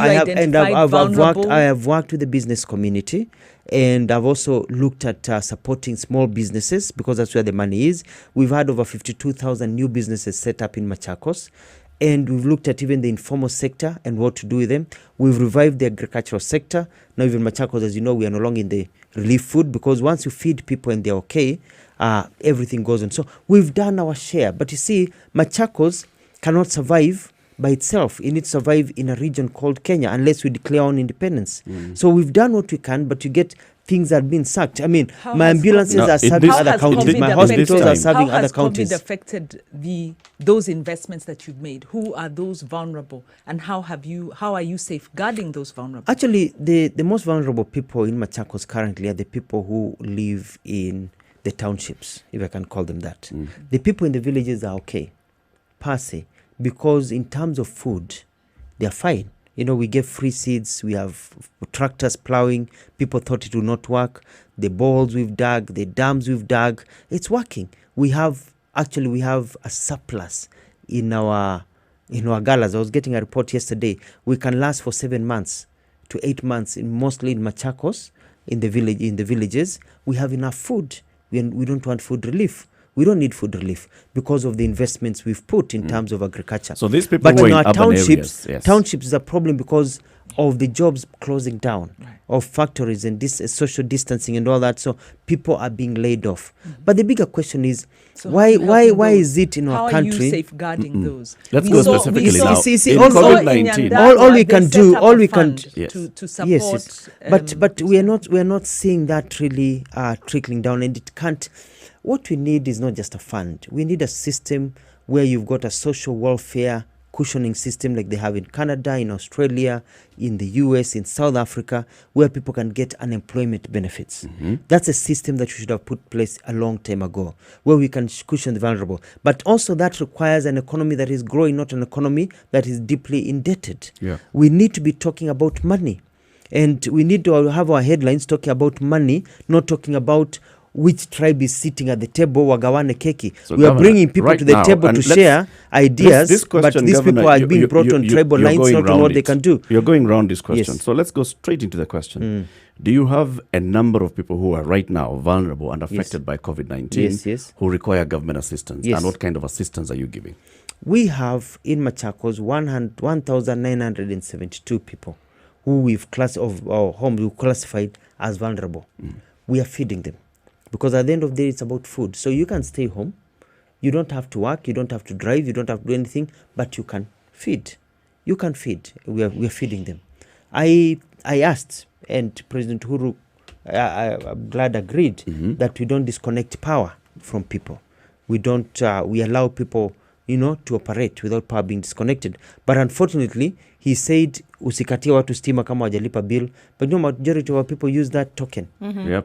Vulnerable? I have worked with the business community, and I've also looked at supporting small businesses, because that's where the money is. We've had over 52,000 new businesses set up in Machakos. And we've looked at even the informal sector and what to do with them. We've revived the agricultural sector. Now even Machakos, as you know, we are no longer in the relief food, because once you feed people and they're okay, everything goes on. So we've done our share. But you see, Machakos cannot survive by itself. It needs to survive in a region called Kenya unless we declare our independence. So we've done what we can, but you get things are being sacked. I mean, my ambulances are serving other counties. My hospitals are serving other counties. How has COVID affected those investments that you've made? Who are those vulnerable, and how are you safeguarding those vulnerable? Actually, the most vulnerable people in Machakos currently are the people who live in the townships, if I can call them that. The people in the villages are okay, per se, because in terms of food, they are fine. You know, we get free seeds, we have tractors plowing, people thought it would not work, the boreholes we've dug, the dams we've dug, it's working. We have a surplus in our galas. I was getting a report yesterday. We can last for 7 months to 8 months, mostly in Machakos, in the villages. We have enough food. We don't want food relief. We don't need food relief because of the investments we've put in terms of agriculture. So these people but were in in our urban townships, areas, yes. Townships is a problem because of the jobs closing down, of factories and this social distancing and all that. So people are being laid off. But the bigger question is, why is it in our country? How are you safeguarding those? Let's go specifically now. See, in COVID-19, all we can do, to support. But we are not seeing that really trickling down, and it can't. What we need is not just a fund. We need a system where you've got a social welfare cushioning system like they have in Canada, in Australia, in the US, in South Africa, where people can get unemployment benefits. That's a system that we should have put place a long time ago, where we can cushion the vulnerable. But also that requires an economy that is growing, not an economy that is deeply indebted. We need to be talking about money. And we need to have our headlines talking about money, not talking about which tribe is sitting at the table, wagawane keki. So we are bringing people right to the now, table to share ideas, this question, but these Governor, people are being brought on tribal lines, not on what they can do. You're going around this question. Yes. So let's go straight into the question. Do you have a number of people who are right now vulnerable and affected by COVID-19 who require government assistance? And what kind of assistance are you giving? We have in Machakos 1,972 people who we've classified as vulnerable. We are feeding them. Because at the end of the day, it's about food. So you can stay home. You don't have to work. You don't have to drive. You don't have to do anything. But you can feed. You can feed. We are feeding them. I asked, and President Uhuru, I'm glad agreed, that we don't disconnect power from people. We don't. We allow people, to operate without power being disconnected. But unfortunately, he said, usikatia watu stima kama wajalipa bill. But majority of our people use that token.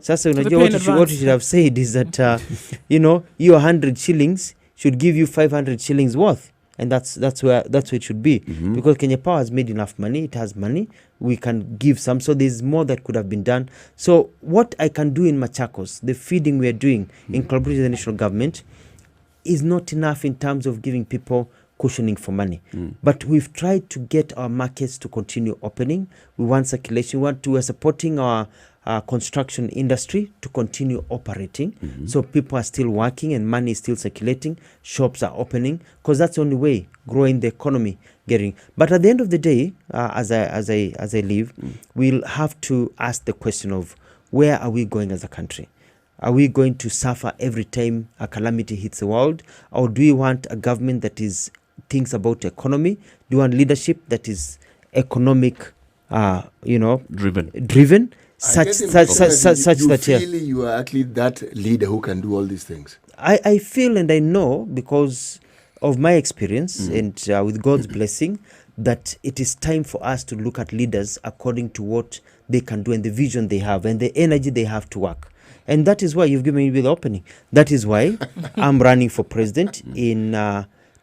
Sasa what you should have said is that, your 100 shillings should give you 500 shillings worth. And that's where it should be. Because Kenya Power has made enough money. It has money. We can give some. So there's more that could have been done. So what I can do in Machakos, the feeding we are doing in collaboration with the national government, is not enough in terms of giving people cushioning for money. But we've tried to get our markets to continue opening. We want circulation. We are supporting our construction industry to continue operating. So people are still working and money is still circulating. Shops are opening because that's the only way growing the economy getting. But at the end of the day, as I leave, we'll have to ask the question of where are we going as a country? Are we going to suffer every time a calamity hits the world? Or do we want a government that thinks about economy? Do you want leadership that is economic, driven? Such that feel you are actually that leader who can do all these things? I feel and I know because of my experience and with God's blessing that it is time for us to look at leaders according to what they can do and the vision they have and the energy they have to work. And that is why you've given me the opening. That is why I'm running for president in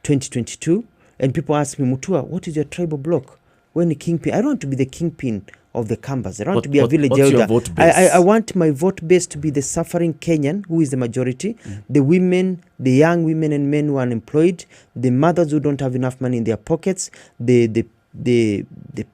2022. And people ask me, Mutua, what is your tribal block? When the kingpin, I don't want to be the kingpin of the canvas. I don't want to be a village what's your elder. vote base? I want my vote base to be the suffering Kenyan, who is the majority, the women, the young women and men who are unemployed, the mothers who don't have enough money in their pockets, the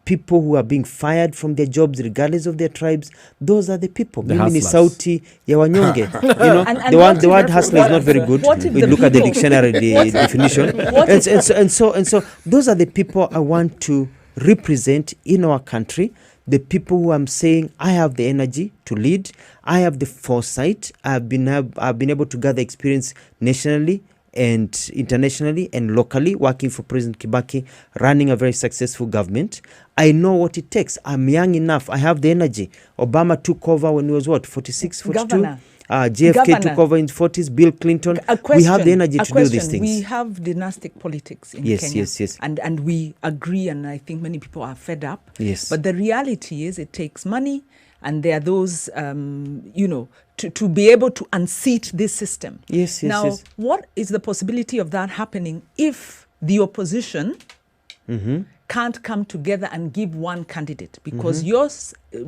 people who are being fired from their jobs regardless of their tribes. Those are the people. The Mimi ni hustlers. sauti ya wanyonge. You know, And the what word if- hustler is not very good. what if We the look at the people- dictionary definition. And so those are the people I want to represent in our country. The people who I'm saying I have the energy to lead, I have the foresight, I've been able to gather experience nationally and internationally and locally, working for President Kibaki, running a very successful government. I know what it takes. I'm young enough. I have the energy. Obama took over when he was 46, 42? Governor. JFK Governor. took over in 40s, Bill Clinton. A question, We have the energy a to do these question. things. We have dynastic politics in Yes, Kenya. yes, yes. And we agree, and I think many people are fed up. Yes. But the reality is it takes money, and there are those, to be able to unseat this system. Yes, yes, Now, yes. what is the possibility of that happening if the opposition can't come together and give one candidate? Because you're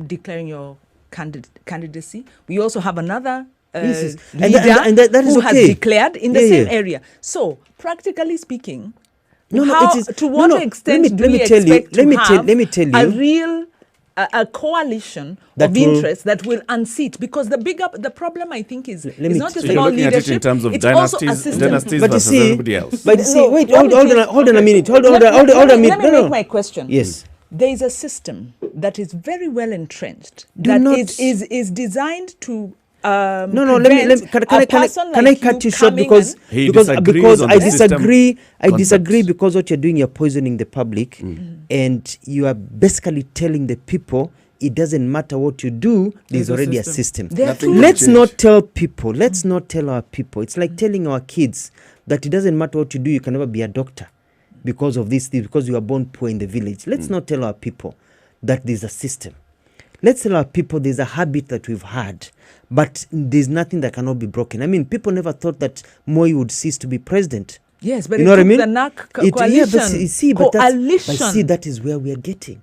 declaring your candidacy. We also have another Yes, yes. And leader that is who has okay. declared in the Yeah, same yeah. area. So, practically speaking, No, no, how, it is- to no, what no, extent let me- do let we me tell you- expect let me to tell- have let me tell a you- real a coalition That of will- interest that will unseat? Because the problem, I think, is me it's not t- just So you're about looking at it leadership. in terms of it's also a dynasties, system. dynasties But you versus see- everybody else. But you see, No, wait, let hold me on just- a minute. Hold on Let a me minute. No, make no. my question. Yes. There is a system that is very well entrenched Do that not- is designed to No, let me can I cut you short because He because disagrees on I the system disagree concepts. because what you're doing, you're poisoning the public and you are basically telling the people it doesn't matter what you do, there's There's a already a system. system. There are Nothing two- will Let's change. not tell people, let's not tell our people. It's like telling our kids that it doesn't matter what you do, you can never be a doctor because of this, because you are born poor in the village. Let's not tell our people that there's a system. Let's tell our people there's a habit that we've had, but there's nothing that cannot be broken. I mean, people never thought that Moi would cease to be president. Yes, but You it know what I took mean? the NAC Yeah, coalition. but see, but coalition. see, that is where we are getting.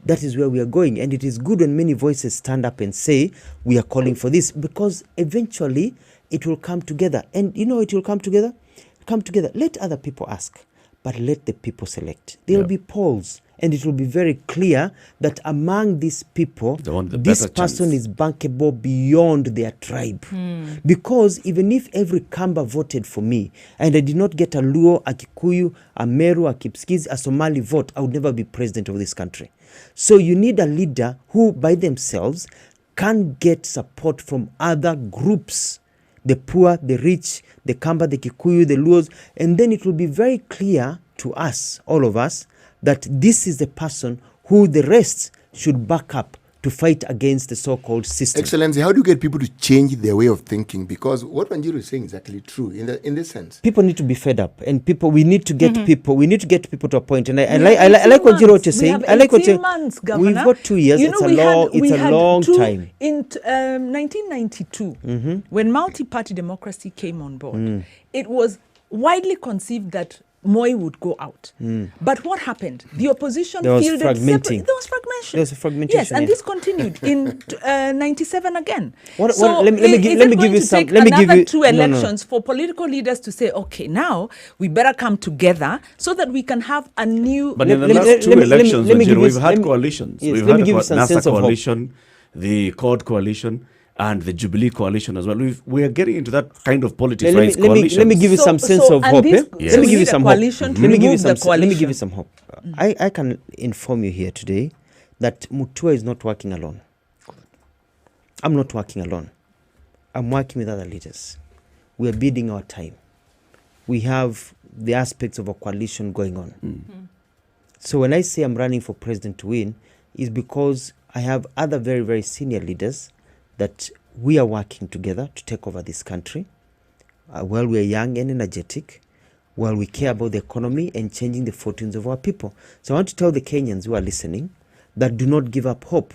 That is where we are going. And it is good when many voices stand up and say, we are calling for this, because eventually it will come together. And you know, it will come together. Let other people ask, but let the people select. There will be polls, and it will be very clear that among these people, They want the this better person chance. is bankable beyond their tribe. Because even if every Kamba voted for me and I did not get a Luo, a Kikuyu, a Meru, a Kipskiz, a Somali vote, I would never be president of this country. So you need a leader who by themselves can get support from other groups, the poor, the rich, the Kamba, the Kikuyu, the Luos, and then it will be very clear to us, all of us, that this is the person who the rest should back up to fight against the so-called system. Excellency, how do you get people to change their way of thinking? Because what Wanjiru is saying is actually true in this sense. People need to be fed up, and we need to get people. We need to get people to a point. And I We like have I like what 18 what you're months. saying. We have I like what 18 you're. months, We've Governor. got 2 years. You know, It's a long time. In 1992, when multi-party democracy came on board, it was widely conceived that Moi would go out. But what happened? The opposition There was fielded fragmenting. There was fragmentation. There was a fragmentation, Yes, and yeah. this continued in 97 again. What- So let me give it you going to some- take let me give another you- two no, no. elections for political leaders to say, okay, now we better come together so that we can have a new... But in the let me- last let two me- let me- elections, let me give Wanjiru, you we've s- had let me- coalitions. yes, We've let me had give a you some NASA sense of hope. coalition, the CORD coalition, and the Jubilee coalition as well. We are getting into that kind of politics where it's coalitions. let me give you some sense of and hope. this- Eh? so Let me we give you need a some hope. coalition to Let me give you remove some. the Let me give you coalition. some hope. I can inform you here today that Mutua is not working alone. I'm not working alone. I'm working with other leaders. We are biding our time. We have the aspects of a coalition going on. So when I say I'm running for president to win, is because I have other very, very senior leaders that we are working together to take over this country. While we are young and energetic, while we care about the economy and changing the fortunes of our people. So I want to tell the Kenyans who are listening that do not give up hope.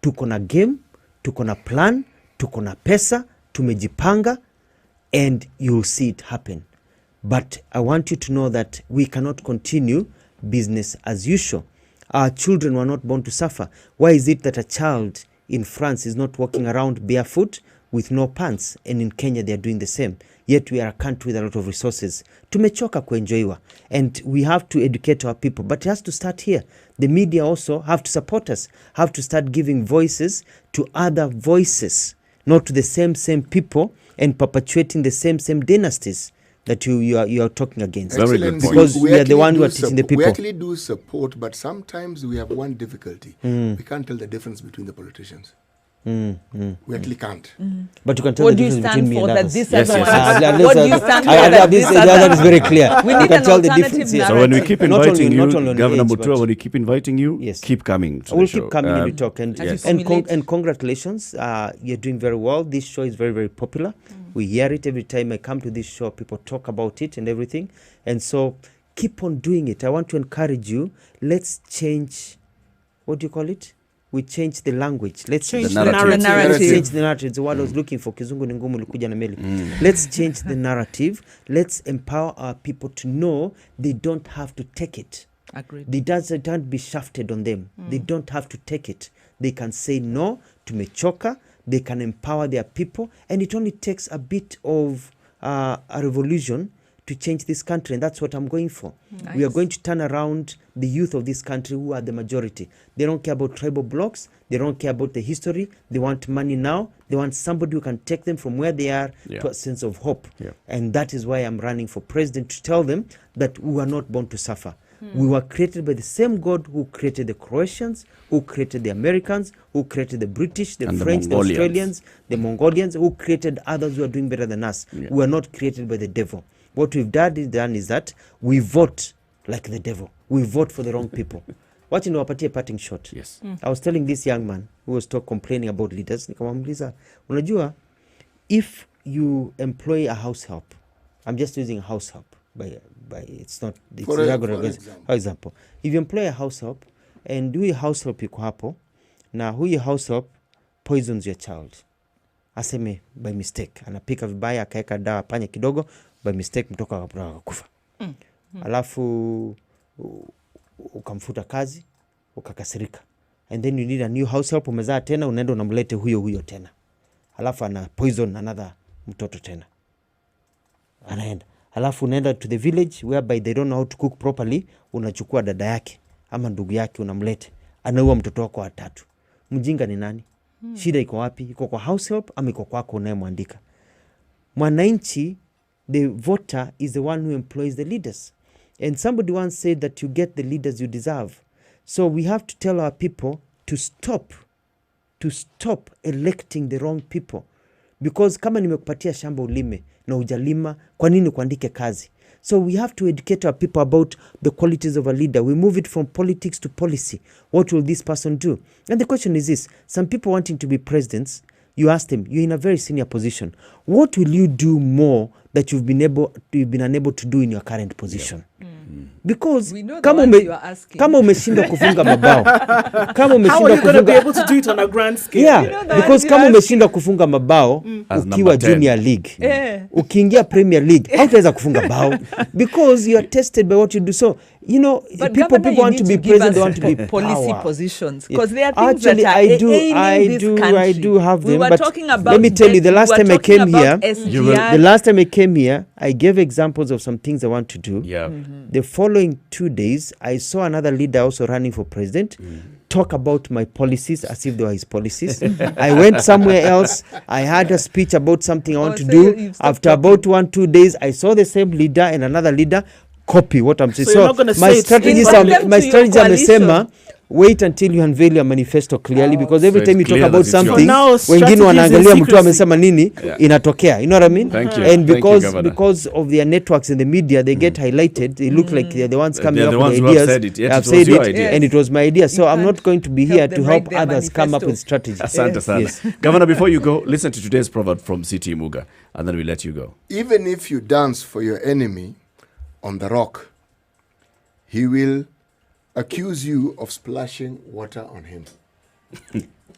Tuko na game, tuko na plan, tuko na pesa, tumejipanga, and you'll see it happen. But I want you to know that we cannot continue business as usual. Our children were not born to suffer. Why is it that a child in France is not walking around barefoot with no pants, and in Kenya they are doing the same? Yet we are a country with a lot of resources. Tumechoka kuenjoiwa, and we have to educate our people, but it has to start here. The media also have to support us, have to start giving voices to other voices, not to the same people, and perpetuating the same dynasties that you are talking against. Very good point. Because we are the one who are teaching the people. We actually do support, but sometimes we have one difficulty. We can't tell the difference between the politicians. We actually can't. But you can tell What the do you difference stand between me for and that others. this Yes, other yes, one? yes. What do you stand for that this other that is very clear. We You need can an tell the alternative difference. Yes. So when we narrative. keep Not only- inviting not only you, on Governor age, Mutua, but- when we keep inviting you, Yes. keep coming to We'll the show. keep coming and we talk. And, Yes. and congratulations. You're doing very well. This show is very, very popular. We hear it every time I come to this show. People talk about it and everything. And so keep on doing it. I want to encourage you. Let's change, what do you call it? We change the language. Let's Change the the narrative. narrative. Let's change the narrative. It's the word I was looking for. Kizungu ni ngumu, likuja na meli. Let's change the narrative. Let's empower our people to know they don't have to take it. Agreed. They don't be shafted on them. They don't have to take it. They can say no, tumechoka. They can empower their people. And it only takes a bit of a revolution to change this country, and that's what I'm going for. Nice. We are going to turn around the youth of this country who are the majority. They don't care about tribal blocks. They don't care about the history. They want money now. They want somebody who can take them from where they are to a sense of hope. And that is why I'm running for president, to tell them that we were not born to suffer. We were created by the same God who created the Croatians, who created the Americans, who created the British, the And the French, the Mongolians. Australians, the Mongolians, who created others who are doing better than us. We were not created by the devil. What we've done is that we vote like the devil. We vote for the wrong people. What in our parting shot? Yes. I was telling this young man who was complaining about leaders. Nikamwambia, unajua, if you employ a house help, I'm just using a house help, by it's not, it's For example. If you employ a house help and huyu house help yuko hapo na huyu house help poisons your child, aseme by mistake, anapika vibaya akaeka dawa panya kidogo, by mistake mtoka akakufa. Alafu ukamfuta kazi, ukakasirika, and then you need a new house help, umezaa tena, unaenda unamlete huyo tena, alafu ana poison another mtoto tena, anaenda, alafu unaenda to the village whereby they don't know how to cook properly, unachukua dada yake ama ndugu yake unamlete, anaua mtoto wako wa 3. Mjinga ni nani? Shida iko wapi? Iko kwa house help ama iko kwako unayemwandika? Mwananchi, the voter, is the one who employs the leaders. And somebody once said that you get the leaders you deserve. So we have to tell our people to stop electing the wrong people. Because kama nimekupatia shamba ulime na hujalima, kwa nini kuandike kazi? So we have to educate our people about the qualities of a leader. We move it from politics to policy. What will this person do? And the question is this. Some people wanting to be presidents, you ask them, you're in a very senior position. What will you do more that you've been unable to do in your current position? Because We know the kama ones you are asking. umeshindwa kufunga mabao, How are you going to be able to do it on a grand scale? yeah, You know the because ones you kama ask. umeshindwa kufunga mabao As ukiwa number 10. junior league, ukiingia premier league hautaweza kufunga bao because you are tested by what you do. So you know, But people Governor, you want to need be give president, us they want to be policy power. positions, Yeah. because there are things Actually, that are I do ailing this country. I do have We them, were but talking about let me tell you, the debt, last we were time I talking came about here, SGR. the last time I came here, I gave examples of some things I want to do. Yeah. The following 2 days, I saw another leader also running for president talk about my policies as if they were his policies. I went somewhere else. I had a speech about something I want to so do. you've stopped After about 1-2 days, I saw the same leader and another leader copy what I'm saying. So you're not gonna my say it's strategies in are public. my To your strategy coalition. amesema wait until you unveil your manifesto clearly, because every So time you it's talk clear about that it's yours. something, So now strategies wengine in wanaangalia mtu secrecy. amesema nini inatokea. You know what I mean? Thank you. And Thank you, because Governor. of their networks in the media, they get highlighted. They look like they're the ones coming They're up the with ones who ideas. have said it, yet Have it was said your it, idea. and it was my idea. So You I'm can't not going to be help here them to write help their others come up manifesto. with strategies. Asante sana. Yes. Governor, before you go, listen to today's proverb from CT Muga, and then we let you go. Even if you dance for your enemy, on the rock, he will accuse you of splashing water on him.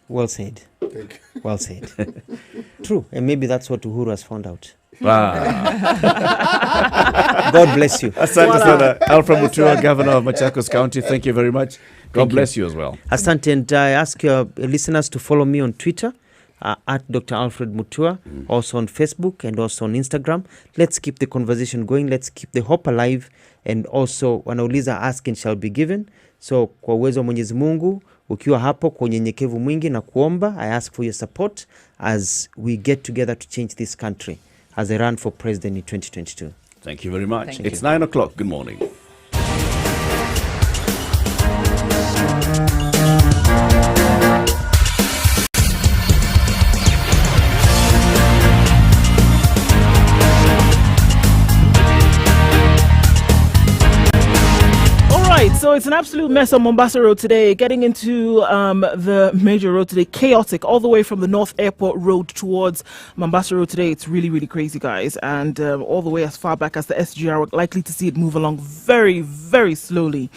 Well said. Thank you. Well said. True. And maybe that's what Uhuru has found out. Wow. God bless you. Asante sana, Alfred Mutua, Governor of Machakos County. Thank you very much. God bless you as well. Asante, and I ask your listeners to follow me on Twitter at Dr. Alfred Mutua, also on Facebook and also on Instagram. Let's keep the conversation going. Let's keep the hope alive. And also, wanauliza ask and shall be given. So, kwa uwezo wa Mwenyezi Mungu, ukiwa hapo kwa unyenyekevu mwingi na kuomba, I ask for your support as we get together to change this country as I run for president in 2022. Thank you very much. Thank It's you. 9 o'clock. Good morning. So it's an absolute mess on Mombasa Road today. Getting into the major road today, chaotic, all the way from the North Airport Road towards Mombasa Road today. It's really, really crazy, guys. And all the way as far back as the SGR, we're likely to see it move along very, very slowly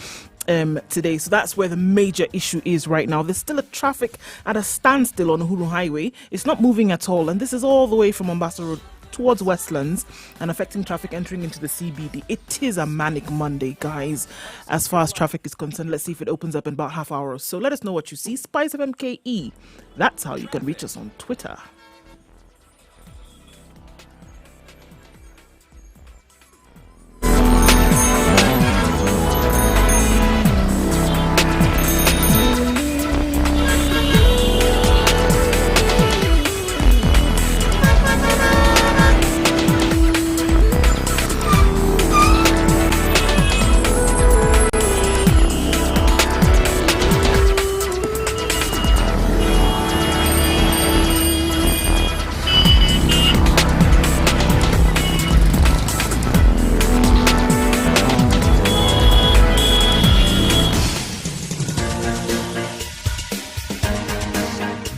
today. So that's where the major issue is right now. There's still a traffic at a standstill on Uhuru Highway. It's not moving at all. And this is all the way from Mombasa Road towards Westlands and affecting traffic entering into the CBD. It is a manic Monday, guys, as far as traffic is concerned. Let's see if it opens up in about half hour or so. Let us know what you see. Spice of MKE. That's how you can reach us on Twitter.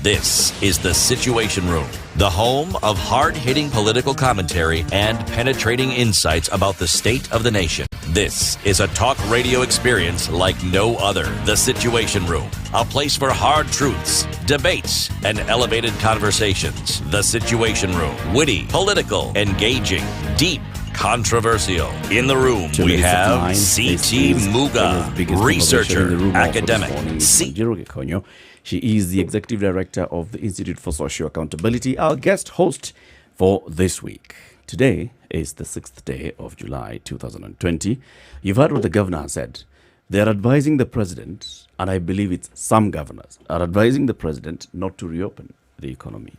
This is The Situation Room, the home of hard-hitting political commentary and penetrating insights about the state of the nation. This is a talk radio experience like no other. The Situation Room, a place for hard truths, debates, and elevated conversations. The Situation Room, witty, political, engaging, deep, controversial. In the room, we have C.T. Muga, researcher, academic. Wanjiru Gekonyo. She is the executive director of the Institute for Social Accountability, our guest host for this week. Today is the 6th day of July 2020. You've heard what the governor has said. They're advising the president, and I believe it's some governors, are advising the president not to reopen the economy.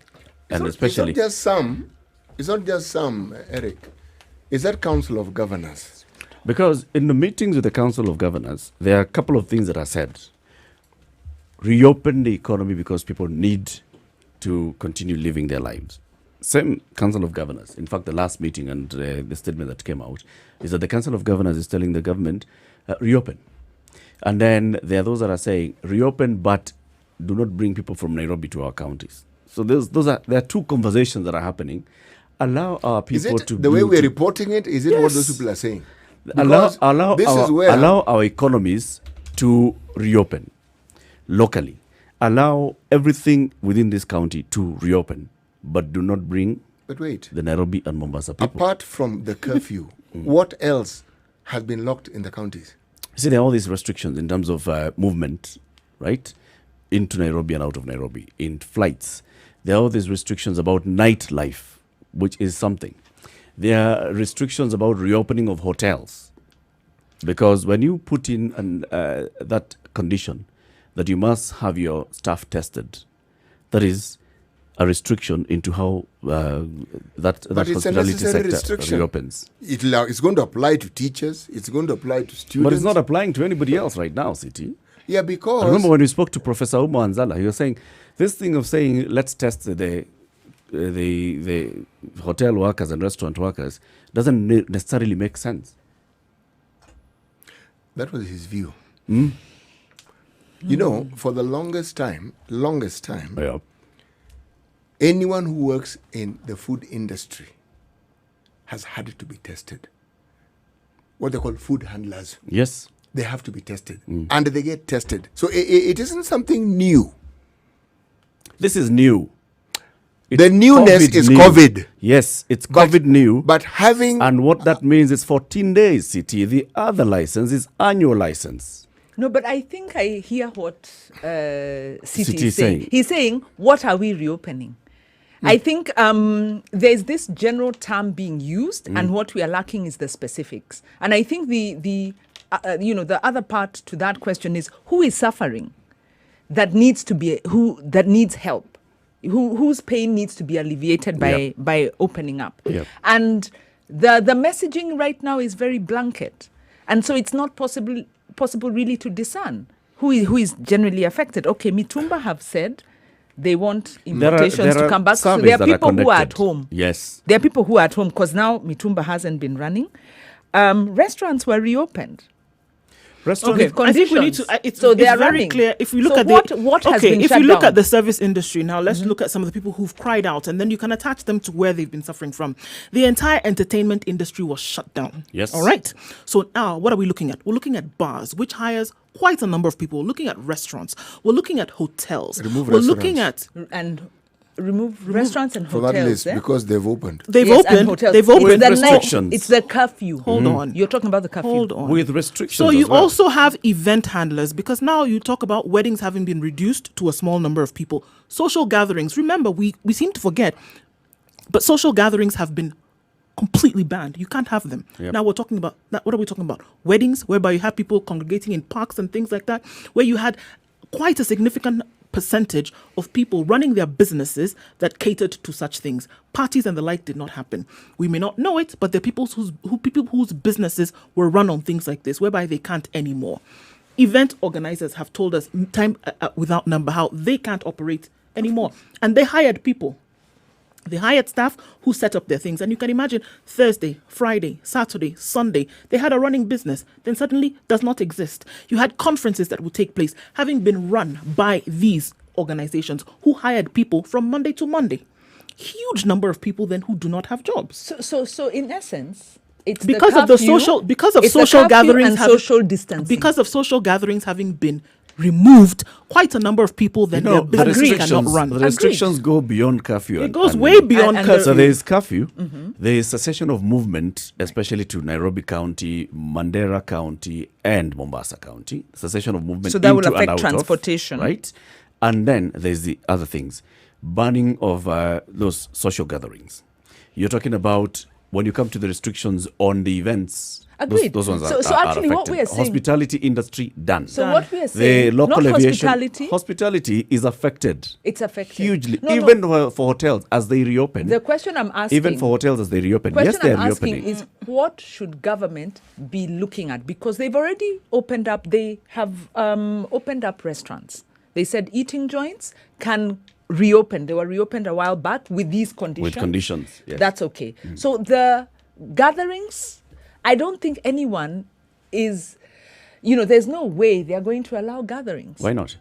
And especially... It's not just some, Eric. Is that Council of Governors? Because in the meetings with the Council of Governors, there are a couple of things that are said. Reopen the economy because people need to continue living their lives. Same Council of Governors. In fact, the last meeting and the statement that came out is that the Council of Governors is telling the government, reopen. And then there are those that are saying, reopen, but do not bring people from Nairobi to our counties. So there are two conversations that are happening. Allow our people is it to the way we're reporting it? Is it what those people are saying? Allow Allow our economies to reopen locally. Allow everything within this county to reopen, but do not bring the Nairobi and Mombasa people. Apart from the curfew, what else has been locked in the counties? See, there are all these restrictions in terms of movement, right, into Nairobi and out of Nairobi, in flights. There are all these restrictions about nightlife, which is something. There are restrictions about reopening of hotels, because when you put in that condition that you must have your staff tested, that is a restriction into how that hospitality sector reopens. It's going to apply to teachers. It's going to apply to students. But it's not applying to anybody else right now, City. Yeah, because... I remember when we spoke to Professor Umo Anzala, he was saying, this thing of saying, let's test the hotel workers and restaurant workers doesn't necessarily make sense. That was his view. You know, for the longest time, Yeah. anyone who works in the food industry has had to be tested. what they call food handlers. Yes. They have to be tested, and they get tested. So it isn't something new. This is new. The newness is new. COVID. Yes, it's COVID new. But having... And what that means is 14 days, CT. The other license is annual license. No, but I think I hear what City City is saying. saying. He's saying, what are we reopening? I think there's this general term being used, and what we are lacking is the specifics. And I think the other part to that question is, who is suffering that needs to be that needs help? Whose pain needs to be alleviated by opening up? Yep. And the messaging right now is very blanket, and so it's not possible really to discern who is generally affected. Okay, Mitumba have said they want invitations to come back. So there are people who are at home. Yes. There are people who are at home because now Mitumba hasn't been running. Restaurants were reopened. Restaurants. Okay, I think we need to. conditions. So they it's are very running. clear. If we look So at what has okay, been if shut you look down? at the service industry now, let's look at some of the people who've cried out, and then you can attach them to where they've been suffering from. The entire entertainment industry was shut down. Yes. All right. So now, what are we looking at? We're looking at bars, which hires quite a number of people. We're looking at restaurants. We're looking at hotels. Remove We're looking at And remove restaurants and from hotels. that list because they've opened. they've Yes, and opened. hotels. They've It's opened. the restrictions. It's the curfew. Hold on. You're talking about the curfew. Hold on. With restrictions. So as you well. also have event handlers, because now you talk about weddings having been reduced to a small number of people. Social gatherings. Remember, we seem to forget, but social gatherings have been completely banned. You can't have them. Yep. Now we're talking about that. What are we talking about? Weddings, whereby you have people congregating in parks and things like that, where you had quite a significant percentage of people running their businesses that catered to such things. Parties and the like did not happen. We may not know it, but there are people whose businesses were run on things like this, whereby they can't anymore. Event organizers have told us time without number how they can't operate anymore, and they hired people. They hired staff who set up their things. And you can imagine Thursday, Friday, Saturday, Sunday, they had a running business, then suddenly does not exist. You had conferences that would take place, having been run by these organizations who hired people from Monday to Monday. Huge number of people then who do not have jobs. So in essence, it's Because the of the curfew, social, because of it's the social curfew gatherings and having, social distancing. because of social gatherings having been removed, quite a number of people then their business cannot run. The restrictions go beyond curfew. It goes way beyond and curfew. So there is curfew. There is cessation of movement, especially to Nairobi County, Mandera County, and Mombasa County. Cessation of movement. So that will into and affect out transportation. of, right? And then there's the other things. Banning of those social gatherings. You're talking about when you come to the restrictions on the events. Agreed. Those ones So are actually what affected. we are saying- Hospitality industry done. So what we are The saying, local not aviation hospitality, is affected it's affected. hugely, No, even for hotels as they reopen. The question I'm asking, Even for hotels as they reopen. Yes, question they I'm are asking reopening. is, what should government be looking at? Because they've already opened up. They have opened up restaurants. They said eating joints can reopen. They were reopened a while back with these conditions. With conditions, yes. That's okay. So the gatherings, I don't think anyone is, there's no way they are going to allow gatherings. Why not?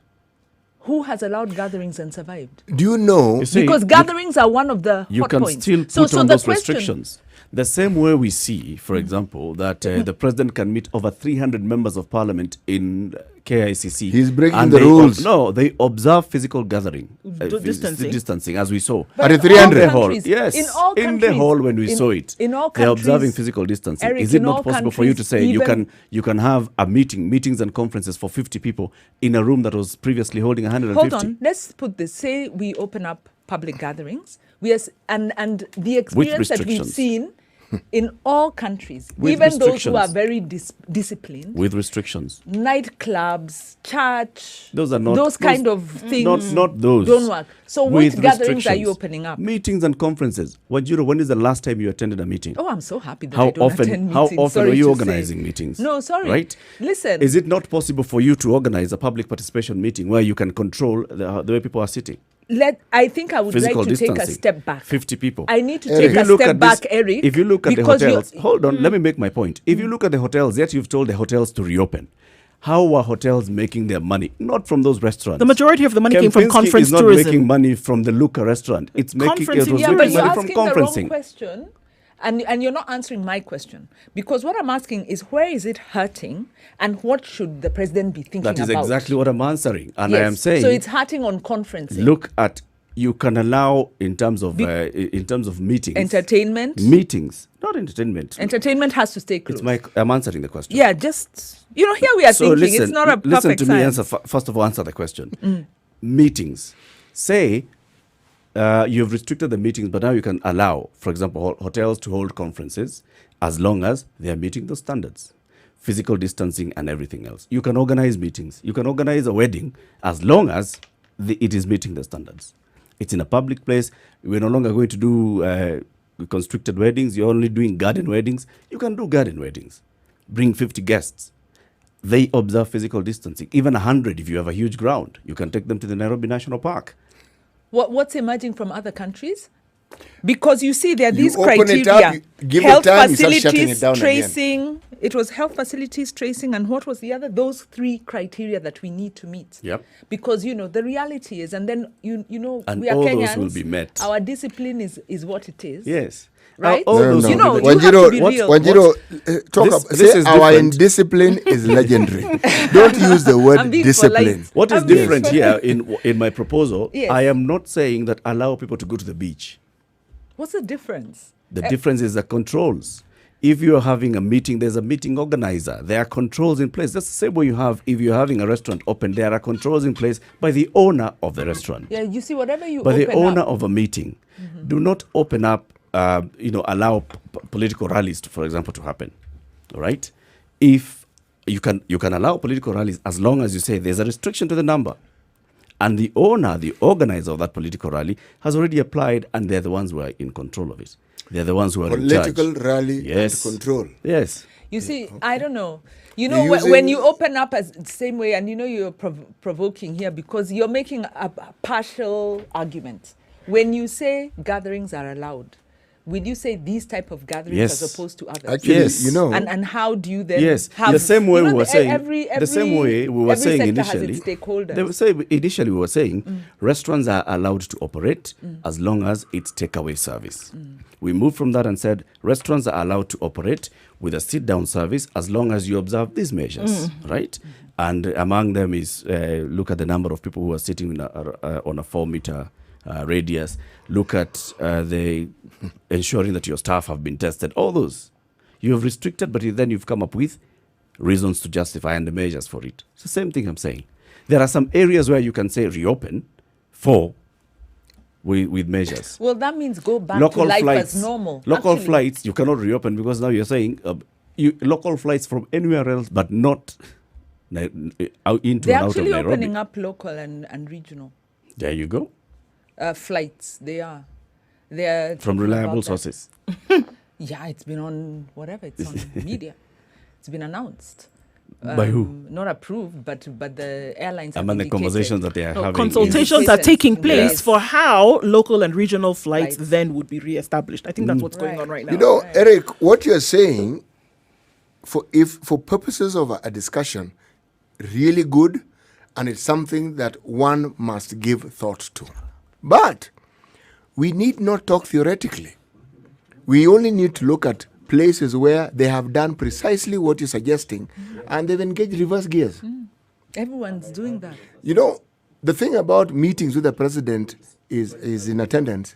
Who has allowed gatherings and survived? Do you know? You see, Because gatherings are one of the you hot can points. still So put on the those question- restrictions. The same way we see, for example, that the president can meet over 300 members of parliament in KICC. He's breaking and the they rules. No, they observe physical gathering. Distancing. as we saw. At a in all 300? The hall, countries- yes. in all the countries- hall when we saw it. in all they're countries, observing physical distancing. Eric, Is it in not all possible for you to countries, say you can have a meetings and conferences for 50 people in a room that was previously holding 150? Hold on. Let's put this. Say we open up public gatherings. And the experience that we've restrictions. seen in all countries, With even those who are restrictions. very disciplined, With restrictions. nightclubs, church, Those are not those kind of things. Not those. don't work. So With which gatherings are restrictions. you opening up? Meetings and conferences. Wajiro, when is the last time you attended a meeting? Oh, I'm so happy that How I don't often? attend How meetings. often Sorry are you to organizing say. meetings? No, sorry. Right? Listen. Is it not possible for you to organize a public participation meeting where you can control the way people are sitting? I think I would like Physical to take a distancing. step back. 50 people. I need to Eric. take If you a look step at back, this- Eric. If you look at the because hotels, hold on, let me make my point. If you look at the hotels, yet you've told the hotels to reopen. How are hotels making their money? Not from those restaurants. The majority of the money came from Kempinski conference is not tourism. making money from the Luca restaurant. It's making it Conferencing, was Yeah, You're but making you're money from asking the wrong conferencing. question. And you're not answering my question, because what I'm asking is, where is it hurting, and what should the president be thinking about? That is exactly what I'm answering. And I am saying, so it's hurting on conferencing. look at, you can allow in terms of meetings. Entertainment? Meetings, not entertainment. Entertainment has to stay closed. I'm answering the question. Yeah, just, here we are thinking. Listen, it's not a perfect listen to science. me first of all, answer the question. Meetings. Say you've restricted the meetings, but now you can allow, for example, hotels to hold conferences as long as they are meeting those standards. Physical distancing and everything else. You can organize meetings. You can organize a wedding as long as it is meeting the standards. It's in a public place. We're no longer going to do constricted weddings. You're only doing garden weddings. You can do garden weddings. Bring 50 guests. They observe physical distancing. Even 100 if you have a huge ground. You can take them to the Nairobi National Park. What's emerging from other countries? Because you see, there are these open it criteria. up, you give it health time, you start shutting facilities, it down tracing. again. It was health facilities, tracing, and what was the other? Those 3 criteria that we need to meet. Yep. Because, the reality is, and then, And we are all Kenyans. those will be met. Our discipline is what it is. Yes. Right? All those You will be have met. to be real. This is our different. indiscipline is legendary. Don't use the word I'm being discipline. polite. What is I'm being different polite. here in my proposal, Yes. I am not saying that allow people to go to the beach. What's the difference? The difference is the controls. If you're having a meeting, there's a meeting organizer. There are controls in place. That's the same way you have if you're having a restaurant open. There are controls in place by the owner of the restaurant. Yeah, you see, whatever you By open the owner up, of a meeting. Do not open up, allow political rallies, for example, to happen. All right? If you can allow political rallies as long as you say there's a restriction to the number. And the owner, the organizer of that political rally has already applied, and they're the ones who are in control of it. They're the ones who are in charge. Political rally Yes. and control. Yes. you see, I don't know. Using- When you open up as the same way, and you're provoking here because you're making a partial argument. When you say gatherings are allowed, will you say these type of gatherings Yes. as opposed to others? Actually, Yes. And how do you then Yes, have the same way we were saying. every The same way we were every saying sector initially. has its stakeholders. They were saying initially we were saying restaurants are allowed to operate as long as it's takeaway service. We moved from that and said restaurants are allowed to operate with a sit-down service as long as you observe these measures, right? And among them is look at the number of people who are sitting on a 4-meter radius. Look at the ensuring that your staff have been tested. All those you have restricted, but then you've come up with reasons to justify and the measures for it. It's the same thing I'm saying. There are some areas where you can say reopen with measures. Well, that means go back Local to life flights, as normal. Local Actually, flights you cannot reopen because now you're saying local flights from anywhere else, but not out into they're and out of actually Nairobi. opening up local and regional There you go. flights. They are. They're From talking reliable about that. sources. Yeah, it's been on whatever. It's on media. It's been announced. By who? Not approved, but the airlines. have Among the indicated. conversations that they are having. Consultations are Yes. taking place Yes. for how local and regional flights Flights. then would be reestablished. I think that's what's going on right now. You know, Eric, what you're saying, for purposes of a discussion, really good, and it's something that one must give thought to. But we need not talk theoretically. We only need to look at places where they have done precisely what you're suggesting, and they've engaged reverse gears. Everyone's doing that. You know, the thing about meetings with the president is in attendance,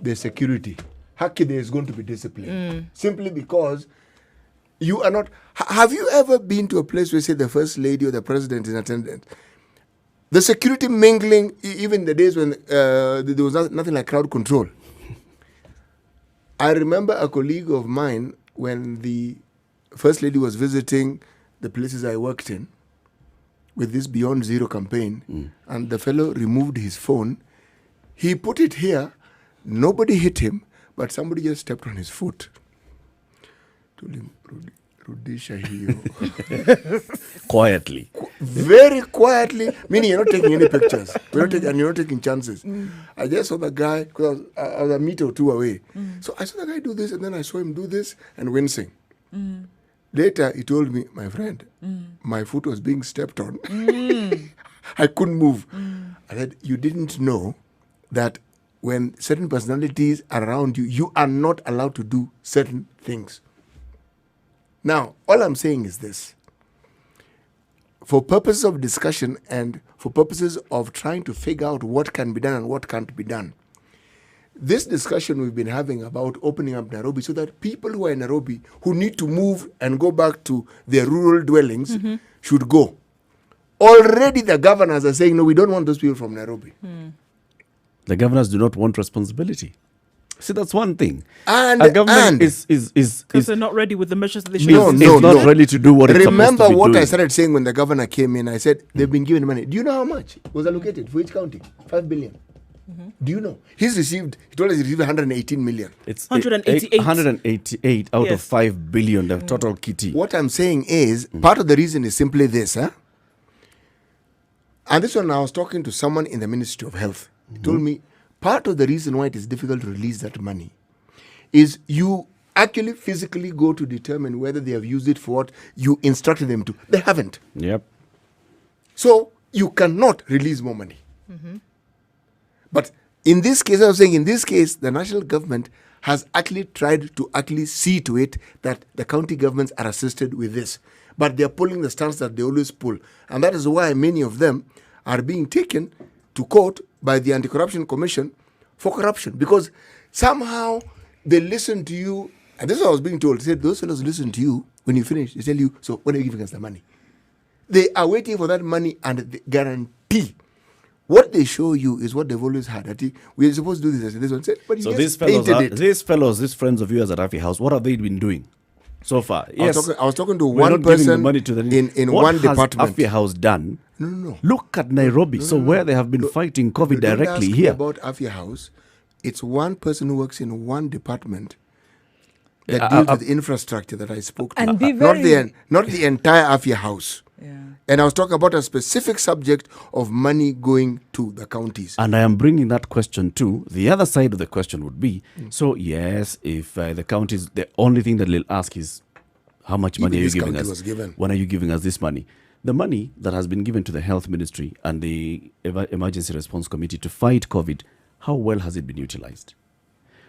there's security. Haki, there is going to be discipline. Simply because you are not... Have you ever been to a place where, say, the first lady or the president is in attendance? The security mingling, even the days when there was nothing like crowd control. I remember a colleague of mine when the first lady was visiting the places I worked in with this Beyond Zero campaign, and the fellow removed his phone. He put it here. Nobody hit him, but somebody just stepped on his foot. Told him, Rudisha here. Quietly. Very quietly, meaning you're not taking any pictures. And you're not taking chances. I just saw the guy, because I was a meter or two away. So I saw the guy do this, and then I saw him do this and wincing. Later, he told me, my friend, my foot was being stepped on. I couldn't move. I said, you didn't know that when certain personalities are around you, you are not allowed to do certain things. Now, all I'm saying is this. For purposes of discussion and for purposes of trying to figure out what can be done and what can't be done, this discussion we've been having about opening up Nairobi so that people who are in Nairobi who need to move and go back to their rural dwellings should go. Already the governors are saying, no, we don't want those people from Nairobi. The governors do not want responsibility. See, that's one thing. And a government is Because they're not ready with the measures that they should. not ready to do what it's supposed Remember to be what doing. I started saying when the governor came in? I said, they've been given money. Do you know how much was allocated for each county? 5 billion. Do you know? He told us he received 118 million. It's 188. 188 out of Yes. 5 billion, the total kitty. What I'm saying is, part of the reason is simply this. And this one, I was talking to someone in the Ministry of Health. He told me, part of the reason why it is difficult to release that money is you actually physically go to determine whether they have used it for what you instructed them to. They haven't. Yep. So you cannot release more money. But in this case, I was saying, in this case, the national government has actually tried to actually see to it that the county governments are assisted with this. But they are pulling the stance that they always pull. And that is why many of them are being taken to court by the Anti-Corruption Commission for corruption. Because somehow they listen to you. And this is what I was being told. They said, those fellows listen to you when you finish. They tell you, so when are you giving us the money? They are waiting for that money and they guarantee. What they show you is what they've always had. That we're supposed to do this. This one said, but you So just these fellows, these friends of yours at Rafi House, what have they been doing so far? I was talking to we're one not giving the person money to the in what one has department. Rafi House done? No. Look at Nairobi. Where they have been fighting COVID Don't directly ask me here. about Afia House. It's one person who works in one department that deals with infrastructure that I spoke to. And be not very- the entire Afia House. Yeah. And I was talking about a specific subject of money going to the counties. And I am bringing that question too. The other side of the question would be, so yes, if the counties, the only thing that they'll ask is, how much money Even are you this giving county us? was given. When are you giving us this money? The money that has been given to the Health Ministry and the Emergency Response Committee to fight COVID, how well has it been utilized?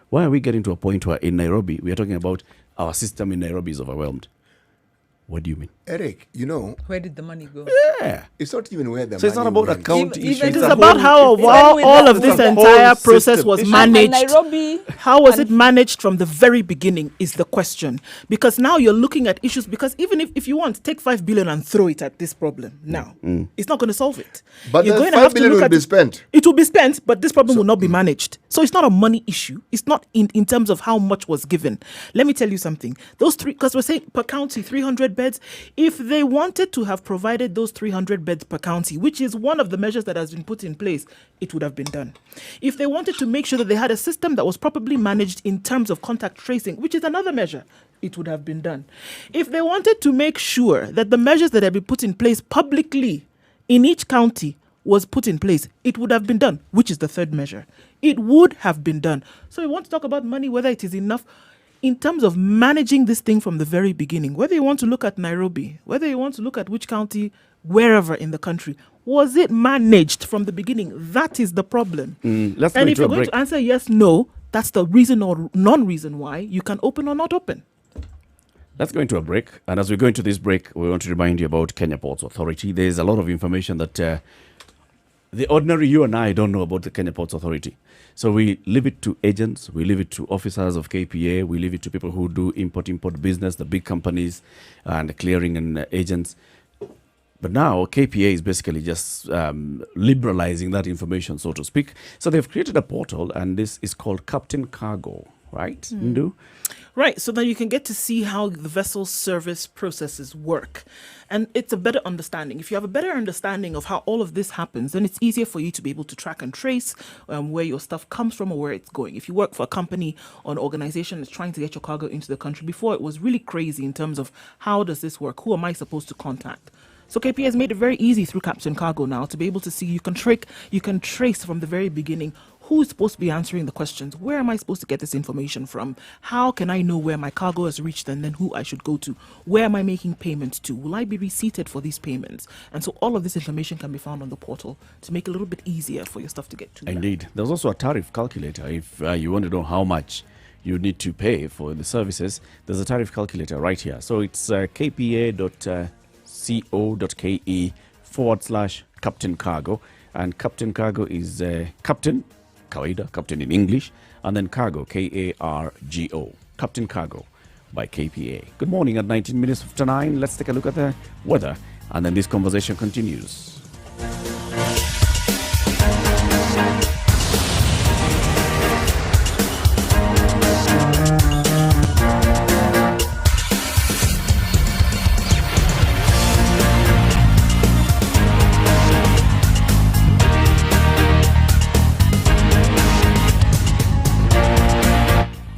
Why are we getting to a point where in Nairobi, we are talking about our system in Nairobi is overwhelmed? What do you mean? Eric, Where did the money go? Yeah. it's not even where the So it's money not about a went. county Even- issue. even It is the about how Even with all that- of this the whole entire process system. was It's And managed. Nairobi. How was it managed from the very beginning is the question. Because now you're looking at issues, because even if you want, take 5 billion and throw it at this problem now. It's not going to solve it. But You're the going to 5 have to billion look will at be it. spent. It will be spent, but this problem will not be managed. So it's not a money issue. It's not in terms of how much was given. Let me tell you something. Those three, because we're saying per county, 300 beds. If they wanted to have provided those 300 beds per county, which is one of the measures that has been put in place, it would have been done. If they wanted to make sure that they had a system that was properly managed in terms of contact tracing, which is another measure, it would have been done. If they wanted to make sure that the measures that have been put in place publicly in each county was put in place, it would have been done, which is the third measure. It would have been done. So we want to talk about money, whether it is enough in terms of managing this thing from the very beginning. Whether you want to look at Nairobi, whether you want to look at which county, wherever in the country, was it managed from the beginning? That is the problem. Let's go And if into you're a going break. to answer yes, no, that's the reason or non-reason why you can open or not open. Let's go into a break. And as we go into this break, we want to remind you about Kenya Ports Authority. There's a lot of information that the ordinary you and I don't know about the Kenya Ports Authority. So we leave it to agents, we leave it to officers of KPA, we leave it to people who do import business, the big companies and clearing and agents. But now KPA is basically just liberalizing that information, so to speak. So they've created a portal, and this is called Captain Cargo, right, Ndu? Right, so that you can get to see how the vessel service processes work. And it's a better understanding. If you have a better understanding of how all of this happens, then it's easier for you to be able to track and trace where your stuff comes from or where it's going. If you work for a company or an organization that's trying to get your cargo into the country, before it was really crazy in terms of how does this work? Who am I supposed to contact? So KPA has made it very easy through Captain Cargo now to be able to see you can trace from the very beginning Who's supposed to be answering the questions? Where am I supposed to get this information from? How can I know where my cargo has reached and then who I should go to? Where am I making payments to? Will I be receipted for these payments? And so all of this information can be found on the portal to make it a little bit easier for your stuff to get to. Indeed. There's also a tariff calculator. If you want to know how much you need to pay for the services, there's a tariff calculator right here. So it's kpa.co.ke/Captain Cargo. And Captain Cargo is Captain, Kawaida, Captain in English, and then Cargo, K-A-R-G-O. Captain Cargo by KPA. Good morning at 19 minutes after 9. Let's take a look at the weather, and then this conversation continues.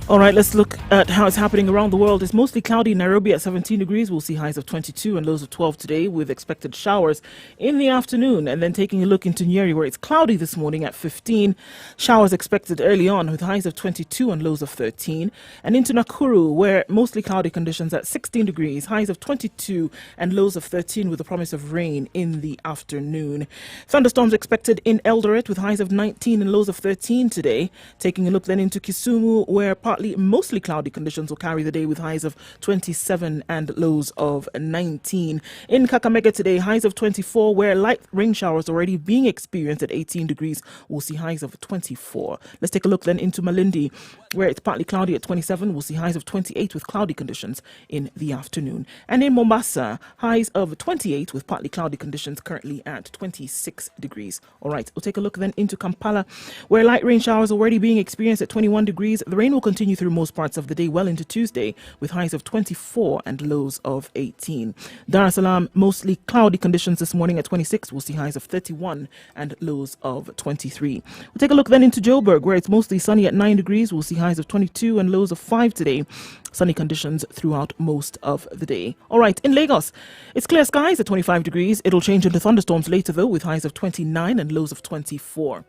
All right, let's look at how it's happening around the world. It's mostly cloudy in Nairobi at 17 degrees. We'll see highs of 22 and lows of 12 today with expected showers in the afternoon. And then taking a look into Nyeri, where it's cloudy this morning at 15. Showers expected early on with highs of 22 and lows of 13. And into Nakuru, where mostly cloudy conditions at 16 degrees, highs of 22 and lows of 13 with the promise of rain in the afternoon. Thunderstorms expected in Eldoret with highs of 19 and lows of 13 today. Taking a look then into Kisumu, where mostly cloudy conditions will carry the day with highs of 27 and lows of 19. In Kakamega today, highs of 24, where light rain showers already being experienced at 18 degrees. We'll see highs of 24. Let's take a look then into Malindi, where it's partly cloudy at 27. We'll see highs of 28 with cloudy conditions in the afternoon. And in Mombasa, highs of 28 with partly cloudy conditions currently at 26 degrees. All right, we'll take a look then into Kampala, where light rain showers already being experienced at 21 degrees. The rain will continue through most parts of the day well into Tuesday with highs of 24 and lows of 18. Dar es Salaam, mostly cloudy conditions this morning at 26. We'll see highs of 31 and lows of 23. We'll take a look then into Joburg, where it's mostly sunny at 9 degrees. We'll see highs of 22 and lows of 5 today. Sunny conditions throughout most of the day. All right, in Lagos, it's clear skies at 25 degrees. It'll change into thunderstorms later, though, with highs of 29 and lows of 24.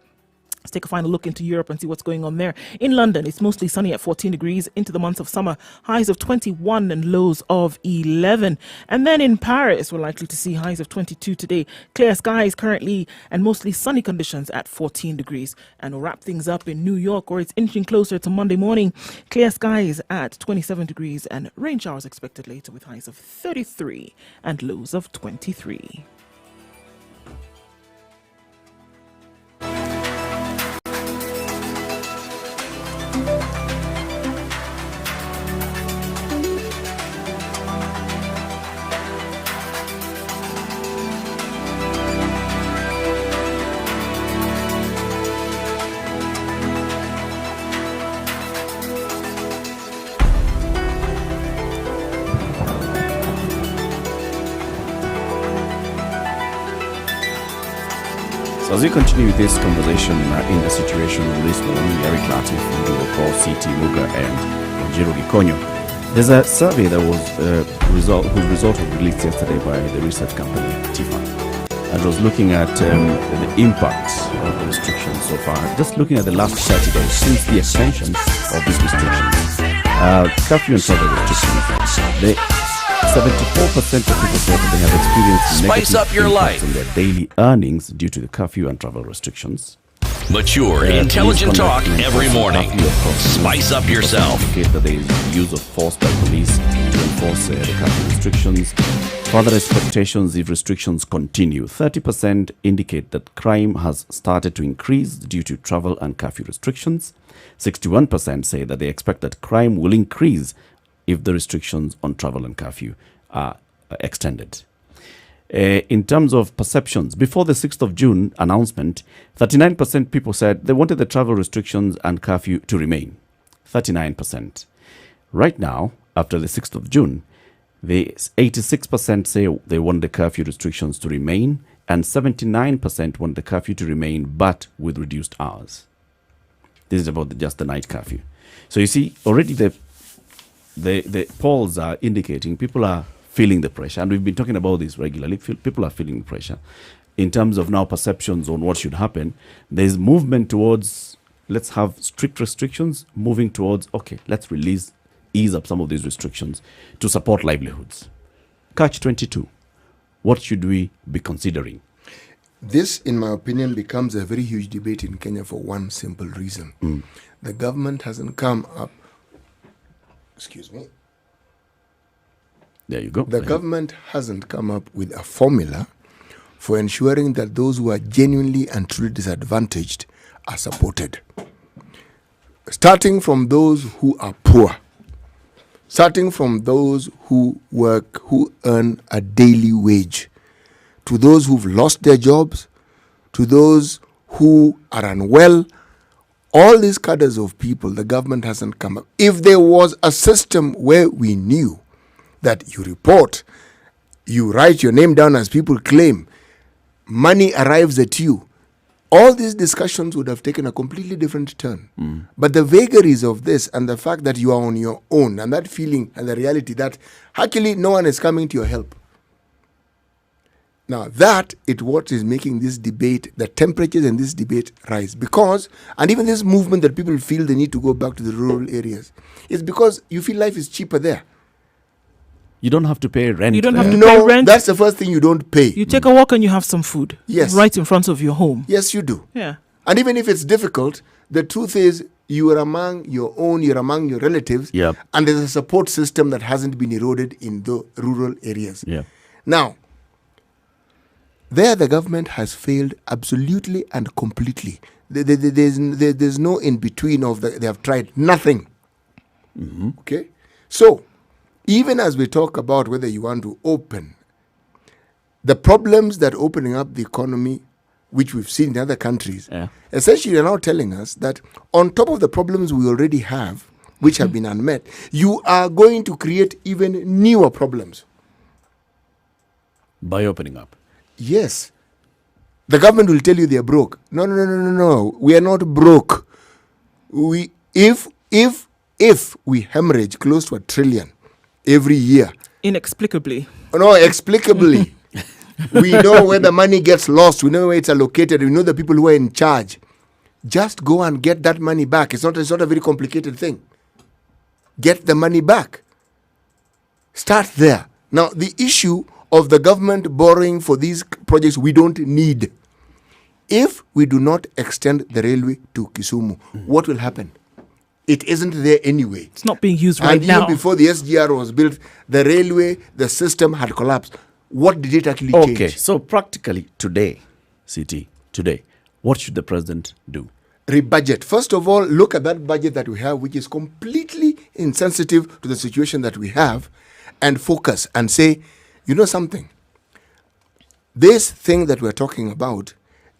Let's take a final look into Europe and see what's going on there. In London, it's mostly sunny at 14 degrees into the months of summer, highs of 21 and lows of 11. And then in Paris, we're likely to see highs of 22 today. Clear skies currently and mostly sunny conditions at 14 degrees. And we'll wrap things up in New York, where it's inching closer to Monday morning. Clear skies at 27 degrees and rain showers expected later with highs of 33 and lows of 23. So as we continue with this conversation in the situation this morning, Eric Latif, Nduloko, CT Muga, and Jiro Gikonyo, there's a survey that was whose result was released yesterday by the research company TIFA, and was looking at the impact of the restrictions so far. Just looking at the last 30 days since the extension of these restrictions, curfew and travel restrictions, 74% of people say that they have experienced Spice up your life in their daily earnings due to the curfew and travel restrictions. Mature, intelligent talk every morning. Spice up yourself. Indicate that there is use of force by police to enforce the curfew restrictions. Further expectations if restrictions continue. 30% indicate that crime has started to increase due to travel and curfew restrictions. 61% say that they expect that crime will increase if the restrictions on travel and curfew are extended. In terms of perceptions, before the 6th of June announcement, 39% people said they wanted the travel restrictions and curfew to remain. 39%. Right now, after the 6th of June, the 86% say they want the curfew restrictions to remain, and 79% want the curfew to remain, but with reduced hours. This is about just the night curfew. So you see, already the polls are indicating people are feeling the pressure, and we've been talking about this regularly. People are feeling the pressure in terms of now perceptions on what should happen. There's movement towards let's have strict restrictions, moving towards, okay, let's ease up some of these restrictions to support livelihoods. Catch 22. What should we be considering? This, in my opinion, becomes a very huge debate in Kenya for one simple reason. The government hasn't come up. Excuse me. There you go. The government hasn't come up with a formula for ensuring that those who are genuinely and truly disadvantaged are supported. Starting from those who are poor, starting from those who work, who earn a daily wage, to those who've lost their jobs, to those who are unwell, all these cadres of people, the government hasn't come up. If there was a system where we knew that you report, you write your name down as people claim, money arrives at you, all these discussions would have taken a completely different turn. But the vagaries of this and the fact that you are on your own and that feeling and the reality that actually no one is coming to your help. Now that is what is making this debate, the temperatures in this debate rise. Because, and even this movement that people feel they need to go back to the rural areas, is because you feel life is cheaper there. You don't have to pay rent. You don't have there. to pay rent. That's the first thing you don't pay. You take a walk and you have some food. Yes. Right in front of your home. Yes, you do. Yeah. And even if it's difficult, the truth is you are among your own, you're among your relatives, Yep. and there's a support system that hasn't been eroded in the rural areas. Yeah. Now, there the government has failed absolutely and completely. There's no in between of they have tried nothing. Okay? So, even as we talk about whether you want to open, the problems that opening up the economy, which we've seen in other countries, essentially are now telling us that on top of the problems we already have, which have been unmet, you are going to create even newer problems. By opening up. Yes. The government will tell you they are broke. No. We are not broke. If we hemorrhage close to $1 trillion every year. Inexplicably. No, explicably. We know where the money gets lost. We know where it's allocated. We know the people who are in charge. Just go and get that money back. It's not a very complicated thing. Get the money back. Start there. Now, the issue of the government borrowing for these projects we don't need. If we do not extend the railway to Kisumu, what will happen? It isn't there anyway. It's not being used right and now. even before the SGR was built, the railway, the system had collapsed. What did it actually change? Okay, so practically today, what should the president do? Rebudget. First of all, look at that budget that we have, which is completely insensitive to the situation that we have, and focus and say, you know something? This thing that we're talking about,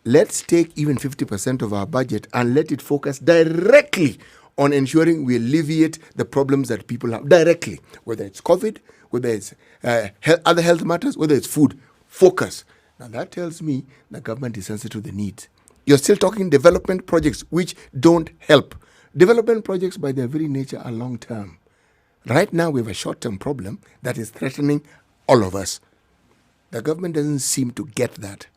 let's take even 50% of our budget and let it focus directly on ensuring we alleviate the problems that people have directly, whether it's COVID, whether it's other health matters, whether it's food. Focus. Now that tells me the government is sensitive to the needs. You're still talking development projects which don't help. Development projects by their very nature are long-term. Right now we have a short-term problem that is threatening all of us. The government doesn't seem to get that.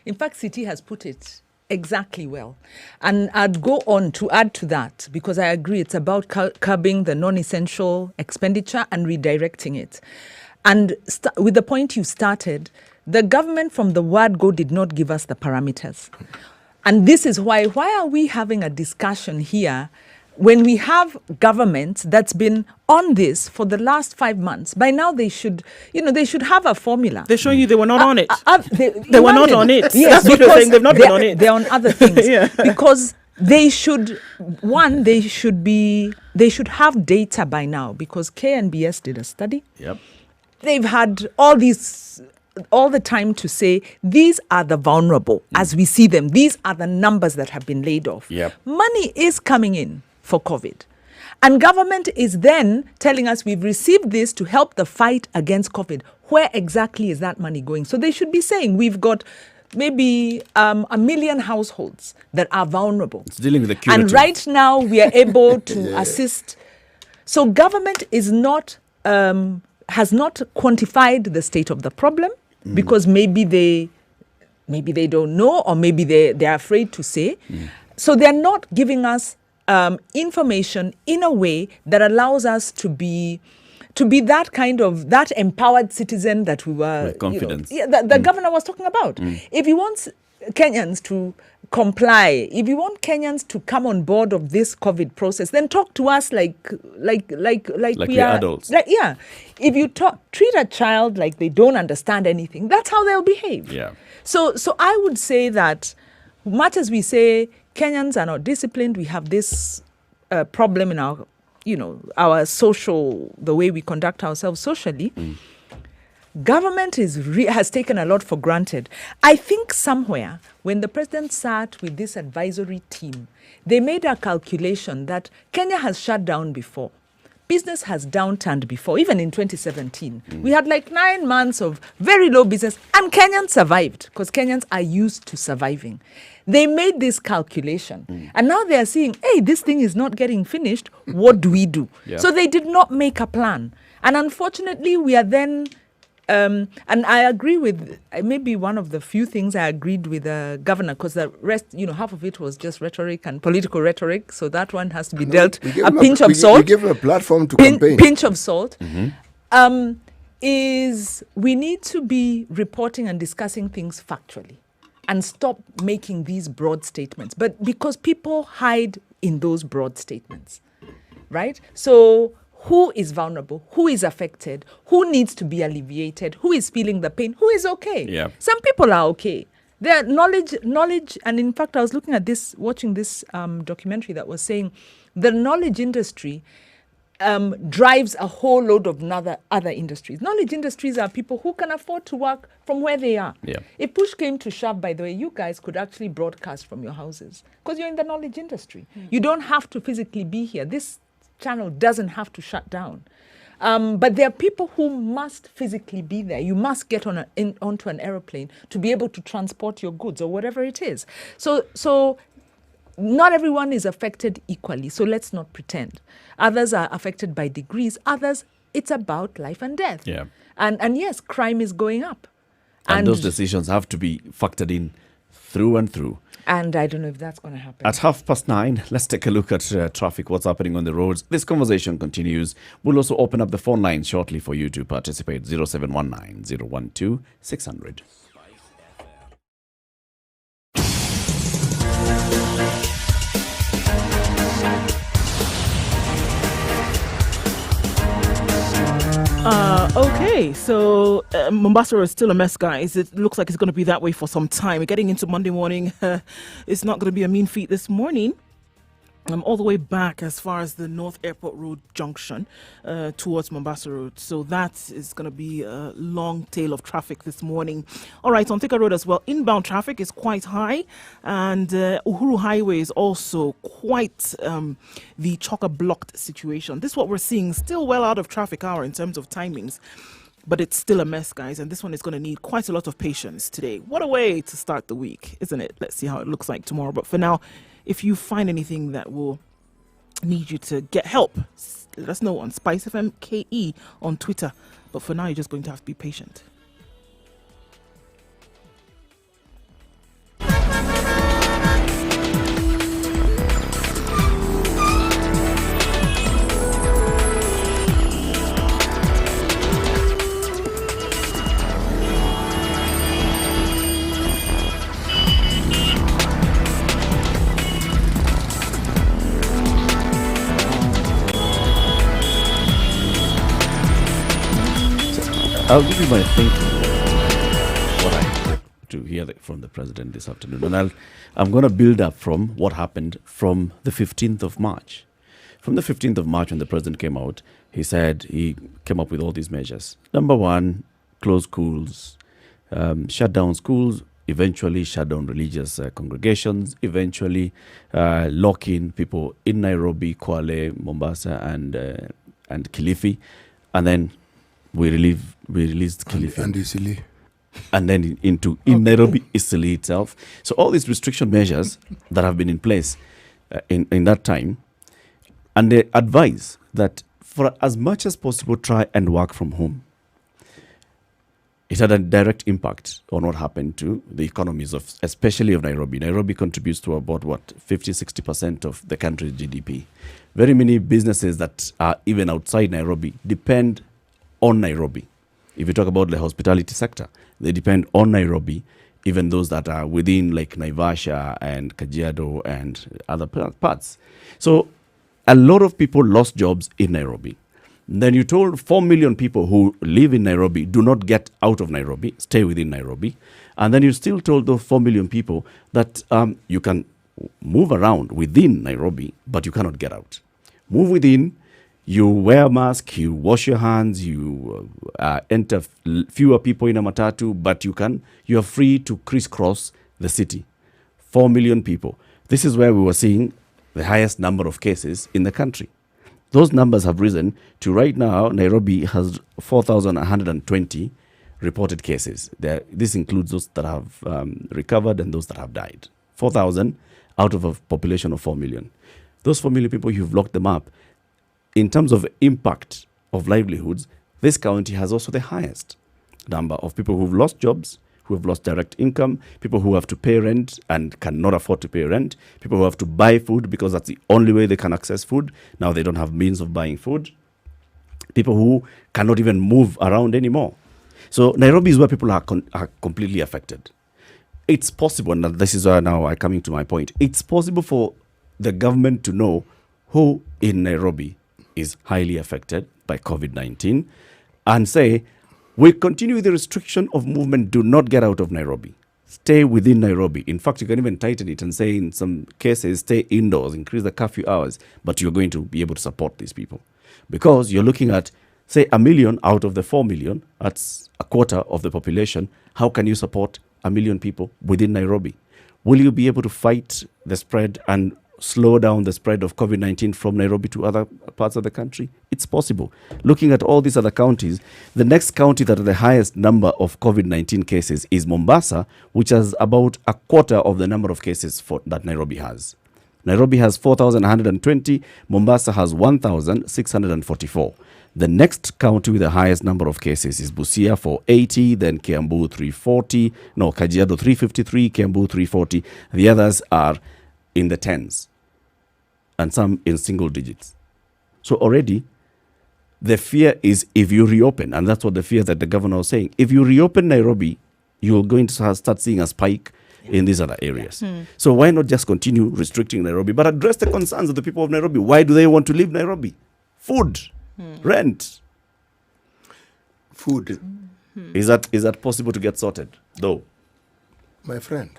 In fact, City has put it exactly well. And I'd go on to add to that, because I agree it's about curbing the non-essential expenditure and redirecting it. And with the point you started, the government from the word go did not give us the parameters. And this is why are we having a discussion here when we have government that's been on this for the last 5 months? By now they should have a formula. They're showing you they were not on it. They were not on it. Yes, That's what you're saying. They've not been on it. They're on other things. Yeah. Because they should have data by now, because KNBS did a study. Yep. They've had all the time to say, these are the vulnerable as we see them. These are the numbers that have been laid off. Yep. Money is coming in for COVID. And government is then telling us we've received this to help the fight against COVID. Where exactly is that money going? So they should be saying we've got maybe 1 million households that are vulnerable. It's dealing with the curative. And right now we are able to assist. So government is not has not quantified the state of the problem, because maybe they don't know, or maybe they are afraid to say. So they're not giving us information in a way that allows us to be that kind of that empowered citizen that we were. With confidence. The governor was talking about. If he wants Kenyans to comply, if you want Kenyans to come on board of this COVID process, then talk to us like we are adults. If you treat a child like they don't understand anything, that's how they'll behave. Yeah. So I would say that much as we say Kenyans are not disciplined, we have this problem in our social, the way we conduct ourselves socially. Government has taken a lot for granted. I think somewhere when the president sat with this advisory team, they made a calculation that Kenya has shut down before. Business has downturned before, even in 2017. We had like 9 months of very low business, and Kenyans survived because Kenyans are used to surviving. They made this calculation, and now they are seeing, hey, this thing is not getting finished. What do we do? Yeah. So they did not make a plan. And unfortunately, we are then... and I agree with, maybe one of the few things I agreed with the governor, because the rest, half of it was just rhetoric and political rhetoric. So that one has to be dealt a pinch of salt. We give him a platform to campaign. Pinch of salt. Is we need to be reporting and discussing things factually and stop making these broad statements. But because people hide in those broad statements, right? So... who is vulnerable? Who is affected? Who needs to be alleviated? Who is feeling the pain? Who is okay? Yeah. Some people are okay. Their knowledge, and in fact, I was watching this documentary that was saying the knowledge industry drives a whole load of other industries. Knowledge industries are people who can afford to work from where they are. Yeah. If push came to shove, by the way, you guys could actually broadcast from your houses because you're in the knowledge industry. You don't have to physically be here. This channel doesn't have to shut down. But there are people who must physically be there. You must get onto an aeroplane to be able to transport your goods or whatever it is. So not everyone is affected equally. So let's not pretend. Others are affected by degrees. Others, it's about life and death. Yeah. And yes, crime is going up. And those decisions have to be factored in through and through. And I don't know if that's going to happen. At 9:30, let's take a look at traffic, what's happening on the roads. This conversation continues. We'll also open up the phone line shortly for you to participate. 0719 012 600. Okay, so Mombasa is still a mess, guys. It looks like it's going to be that way for some time. Getting into Monday morning, it's not going to be a mean feat this morning. All the way back as far as the North Airport Road junction towards Mombasa Road. So that is going to be a long tail of traffic this morning. All right, on Thika Road as well, inbound traffic is quite high. And Uhuru Highway is also quite the chock-a-blocked situation. This is what we're seeing, still well out of traffic hour in terms of timings. But it's still a mess, guys. And this one is going to need quite a lot of patience today. What a way to start the week, isn't it? Let's see how it looks like tomorrow. But for now, if you find anything that will need you to get help, let us know on Spice FM KE on Twitter. But for now, you're just going to have to be patient. I'll give you my thinking, what I expect to hear from the president this afternoon. And I'm going to build up from what happened from the 15th of March. From the 15th of March, when the president came out, he said he came up with all these measures. Number one, close schools, shut down schools, eventually shut down religious congregations, eventually lock in people in Nairobi, Kwale, Mombasa, and Kilifi. And then we released Kilifi. And Isili. And then in Nairobi, Isili itself. So all these restriction measures that have been in place in that time, and they advise that for as much as possible, try and work from home. it had a direct impact on what happened to the economies of, especially of Nairobi. Nairobi contributes to about 50-60% of the country's GDP. Very many businesses that are even outside Nairobi depend on Nairobi. If you talk about the hospitality sector, they depend on Nairobi. Even those that are within like Naivasha and Kajiado and other parts. So a lot of people lost jobs in Nairobi. Then you told 4 million people who live in Nairobi do not get out of Nairobi, stay within Nairobi. And then you still told those 4 million people that you can move around within Nairobi, but you cannot get out. Move within, you wear a mask, you wash your hands, you enter fewer people in a matatu, but you are free to crisscross the city. 4 million people. This is where we were seeing the highest number of cases in the country. Those numbers have risen to right now, Nairobi has 4,120 reported cases. This includes those that have recovered and those that have died. 4,000 out of a population of 4 million. Those 4 million people, you've locked them up. In terms of impact of livelihoods, this county has also the highest number of people who've lost jobs, who have lost direct income, people who have to pay rent and cannot afford to pay rent, people who have to buy food because that's the only way they can access food. Now they don't have means of buying food. People who cannot even move around anymore. So Nairobi is where people are completely affected. It's possible, and this is where now I'm coming to my point, it's possible for the government to know who in Nairobi is highly affected by COVID-19 and say, we continue with the restriction of movement, do not get out of Nairobi. Stay within Nairobi. In fact, you can even tighten it and say in some cases, stay indoors, increase the curfew hours, but you're going to be able to support these people. Because you're looking at, say, 1 million out of the 4 million, that's a quarter of the population. How can you support 1 million people within Nairobi? Will you be able to fight the spread and slow down the spread of COVID-19 from Nairobi to other parts of the country? It's possible. Looking at all these other counties, the next county that has the highest number of COVID-19 cases is Mombasa, which has about a quarter of the number of cases that Nairobi has. Nairobi has 4,120, Mombasa has 1,644. The next county with the highest number of cases is Busia, 480, then Kajiado 353, Kiambu 340. The others are in the tens and some in single digits. So already the fear is if you reopen, and that's what the fear that the governor was saying, if you reopen Nairobi, you're going to start seeing a spike in these other areas. So why not just continue restricting Nairobi, but address the concerns of the people of Nairobi? Why do they want to leave Nairobi? Food, rent. Food. Is that possible to get sorted, though? My friend,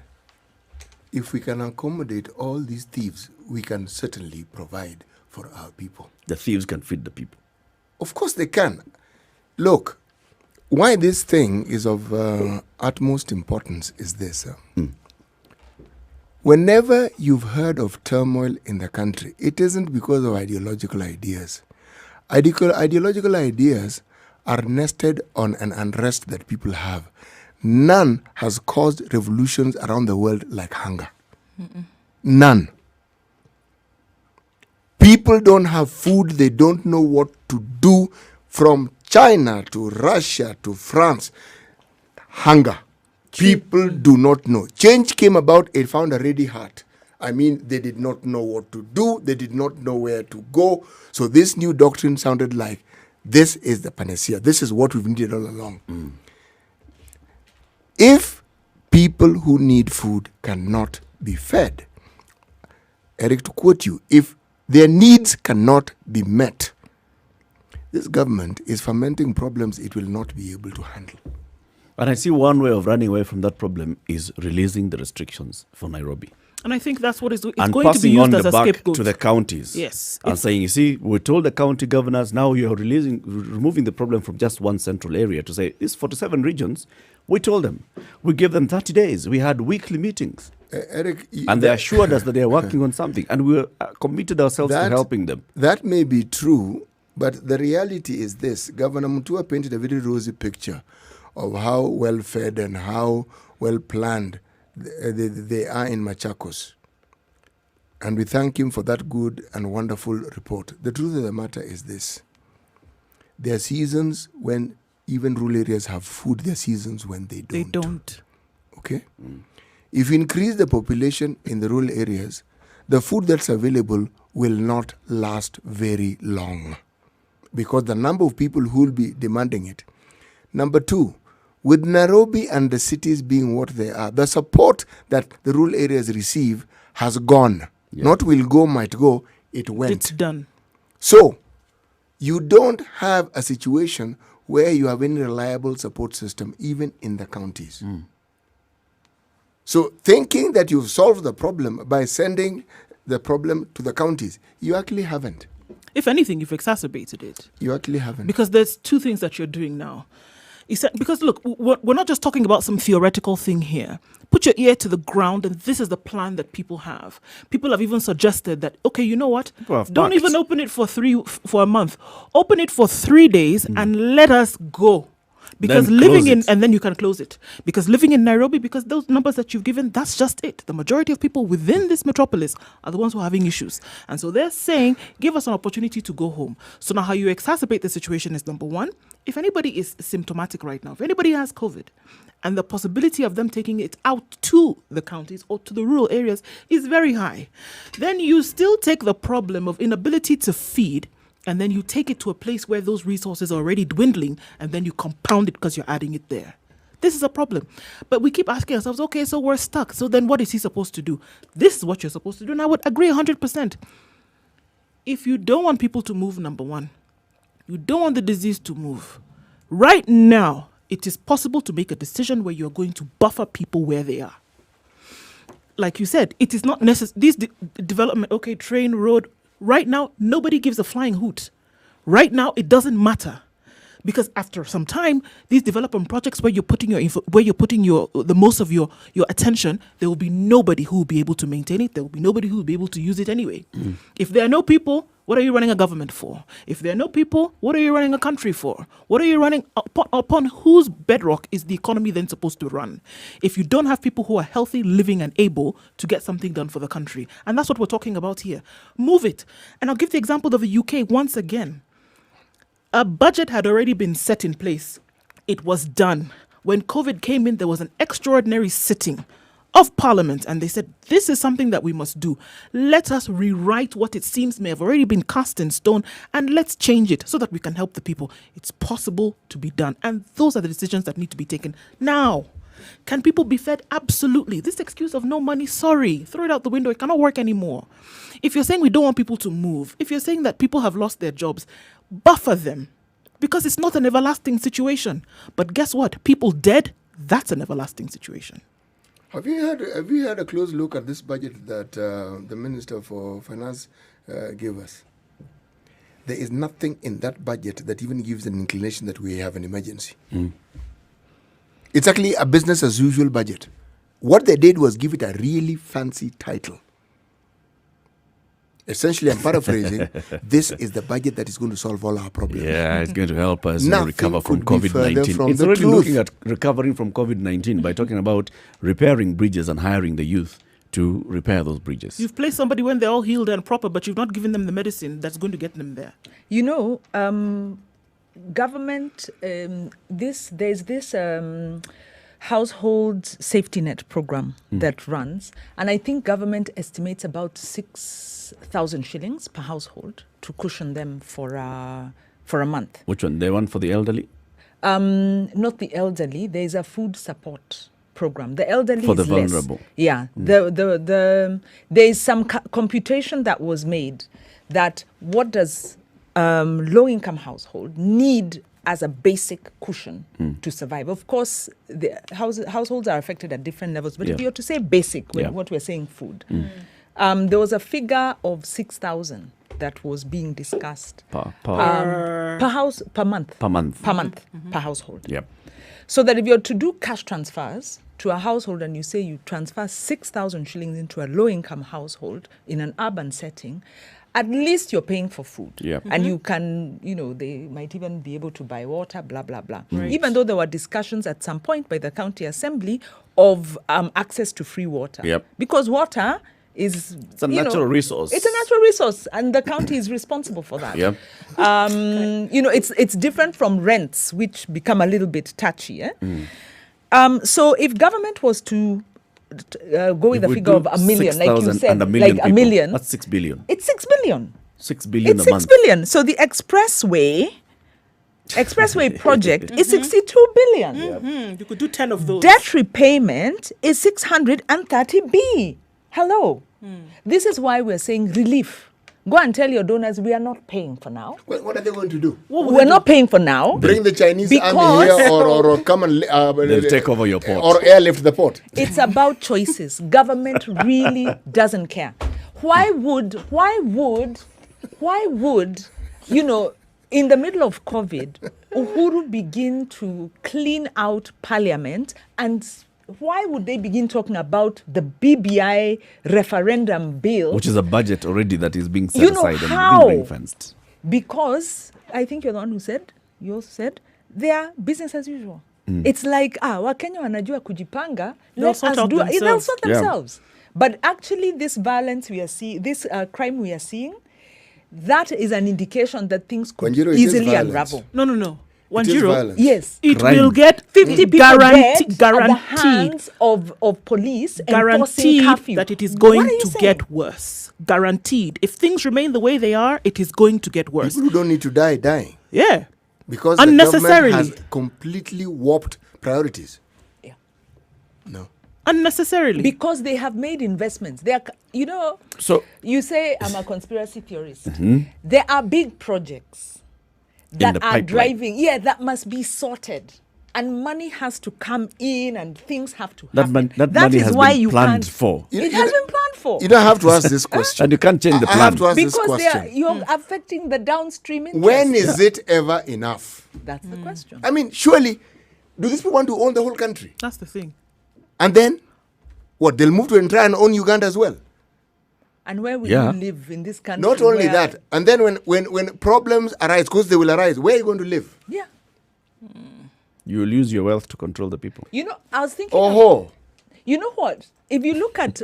if we can accommodate all these thieves, we can certainly provide for our people. The thieves can feed the people. Of course they can. Look, why this thing is of utmost importance is this. Whenever you've heard of turmoil in the country, it isn't because of ideological ideas. Ideological ideas are nested on an unrest that people have. None has caused revolutions around the world like hunger. None. People don't have food. They don't know what to do. From China to Russia to France, hunger. People do not know. Change came about, it found a ready heart. I mean, they did not know what to do. They did not know where to go. So this new doctrine sounded like, this is the panacea. This is what we've needed all along. If people who need food cannot be fed, Eric, to quote you, if their needs cannot be met, this government is fermenting problems it will not be able to handle. And I see one way of running away from that problem is releasing the restrictions for Nairobi. And I think that's what it's going And to be passing used on as the a buck scapegoat. to the counties. Yes. And saying, you see, we told the county governors, now you're removing the problem from just one central area to say, these 47 regions, we told them. We gave them 30 days. We had weekly meetings. Eric, and they assured us that they are working on something. And we committed ourselves to helping them. That may be true, but the reality is this. Governor Mutua painted a very rosy picture of how well fed and how well planned they are in Machakos. And we thank him for that good and wonderful report. The truth of the matter is this. There are seasons when even rural areas have food their seasons when they don't. They don't. Okay? If you increase the population in the rural areas, the food that's available will not last very long because the number of people who will be demanding it. Number two, with Nairobi and the cities being what they are, the support that the rural areas receive has gone. Yeah. Not will go, might go, it went. It's done. So, you don't have a situation where you have any reliable support system, even in the counties. So, thinking that you've solved the problem by sending the problem to the counties, you actually haven't. If anything, you've exacerbated it. You actually haven't. Because there's two things that you're doing now. Because look, we're not just talking about some theoretical thing here. Put your ear to the ground, and this is the plan that people have. People have even suggested that, okay, you know what? Don't even open it for a month. Open it for 3 days and let us go. Because and then you can close it. Because living in Nairobi, because those numbers that you've given, that's just it. The majority of people within this metropolis are the ones who are having issues. And so they're saying, give us an opportunity to go home. So now how you exacerbate the situation is, number one, if anybody is symptomatic right now, if anybody has COVID, and the possibility of them taking it out to the counties or to the rural areas is very high, then you still take the problem of inability to feed, and then you take it to a place where those resources are already dwindling, and then you compound it because you're adding it there. This is a problem. But we keep asking ourselves, okay, so we're stuck. So then what is he supposed to do? This is what you're supposed to do. And I would agree 100%. If you don't want people to move, number one, you don't want the disease to move. Right now, it is possible to make a decision where you're going to buffer people where they are. Like you said, it is not necessary. This development, okay, train, road, right now, nobody gives a flying hoot. Right now, it doesn't matter. Because after some time, these development projects where you're putting the most of your attention, there will be nobody who will be able to maintain it. There will be nobody who will be able to use it anyway. If there are no people, what are you running a government for? If there are no people, what are you running a country for? What are you running upon whose bedrock is the economy then supposed to run? If you don't have people who are healthy, living, and able to get something done for the country. And that's what we're talking about here. Move it. And I'll give the example of the UK once again. A budget had already been set in place. It was done. When COVID came in, there was an extraordinary sitting of Parliament, and they said, this is something that we must do. Let us rewrite what it seems may have already been cast in stone, and let's change it so that we can help the people. It's possible to be done, and those are the decisions that need to be taken now. Can people be fed? Absolutely. This excuse of no money, sorry, throw it out the window. It cannot work anymore. If you're saying we don't want people to move, if you're saying that people have lost their jobs, buffer them, because it's not an everlasting situation. But guess what? People dead, that's an everlasting situation. Have you had a close look at this budget that the Minister for Finance gave us? There is nothing in that budget that even gives an inclination that we have an emergency. It's actually a business as usual budget. What they did was give it a really fancy title. Essentially, I'm paraphrasing, this is the budget that is going to solve all our problems. Yeah, it's going to help us Nothing recover from could be further COVID-19. from It's the already truth. looking at recovering from COVID-19 by talking about repairing bridges and hiring the youth to repair those bridges. You've placed somebody when they're all healed and proper, but you've not given them the medicine that's going to get them there. You know, government, there's this household safety net program that runs, and I think government estimates about 6,000 shillings per household to cushion them for a month. Which one? The one for the elderly? Not the elderly. There's a food support program. The elderly For the is less. vulnerable. Yeah. There's some computation that was made that what does low-income household need as a basic cushion to survive. Of course, the households are affected at different levels, but if you're to say basic, what we're saying food, there was a figure of 6,000 that was being discussed per month per household. Yep. So that if you're to do cash transfers to a household and you say you transfer 6,000 shillings into a low-income household in an urban setting, at least you're paying for food. Yep. And you can, they might even be able to buy water, blah, blah, blah. Right. Even though there were discussions at some point by the county assembly of access to free water. Yep. Because water is It's a natural resource. It's a natural resource, and the county is responsible for that. Yep. It's different from rents, which become a little bit touchy. So if government was to go with If a we figure do of a million, like you 6,000 said, and a million like a people, million, that's 6 billion. it's 6 billion. 6 billion It's a 6 month. billion. So the expressway project is 62 billion. You could do 10 of those. Debt repayment is 630 B. Hello. This is why we're saying relief. Go and tell your donors we are not paying for now. What are they going to do? We're not paying for now. Bring the Chinese army Because- here or come and They'll take over your port. or airlift the port. It's about choices. Government really doesn't care. Why would, in the middle of COVID, Uhuru begin to clean out parliament, and why would they begin talking about the BBI referendum bill? Which is a budget already that is being set You know aside how? and being ring-fenced. Because I think you're the one who said, you also said, they are business as usual. It's like, Wakenya wanajua kujipanga, They'll let sort us out do it. They'll themselves. sort Yeah. themselves. But actually, this violence we are seeing, this crime we are seeing, that is an indication that things could Wanjiru, it is easily violence. unravel. No. It is 10. violence. Yes. It Crime. will get 50 people guaranteed, dead at the guaranteed, hands of police enforcing guaranteed curfew. that it is What going are you to saying? get worse. Guaranteed. If things remain the way they are, it is going to get worse. People who don't need to die, dying. Yeah. Because the Unnecessarily. government has completely warped priorities. Yeah. No. Unnecessarily. Because they have made investments. They are, So you say I'm a conspiracy theorist. There are big projects that the are pipeline. driving, that must be sorted. And money has to come in and things have to that, happen. that That money is has why been you planned can't- for. It has been planned for. You don't have to ask this question. And you can't change the I plan. have to ask this Because question. you're affecting the downstream interest. When is it ever enough? That's the question. I mean, surely, do these people want to own the whole country? That's the thing. And then, what, they'll move to and try and own Uganda as well? And where will Yeah. you live in this country? Not only where- that, and then when problems arise, because they will arise, where are you going to live? Yeah. You will use your wealth to control the people. I was thinking. Oh, You know what? If you look at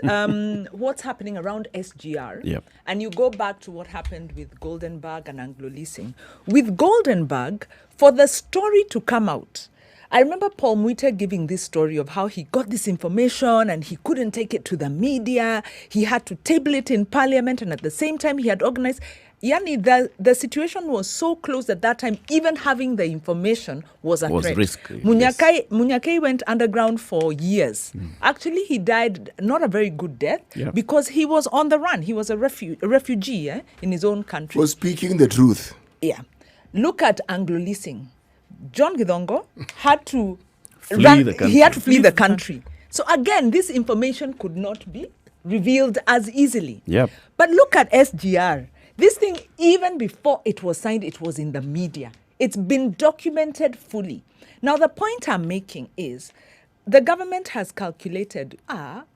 what's happening around SGR, Yep. and you go back to what happened with Goldenberg and Anglo Leasing, with Goldenberg, for the story to come out, I remember Paul Muite giving this story of how he got this information and he couldn't take it to the media. He had to table it in parliament, and at the same time he had organized. Yani, the situation was so close at that time, even having the information was a Was threat. risky, Munyakai went underground for years. Actually, he died not a very good death Yeah. because he was on the run. He was a refugee in his own country. for speaking the truth. Yeah. Look at Anglo Leasing. John Gidongo had to Flee the country. He had to flee the country. So again, this information could not be revealed as easily. Yep. But look at SGR. This thing, even before it was signed, it was in the media. It's been documented fully. Now, the point I'm making is the government has calculated,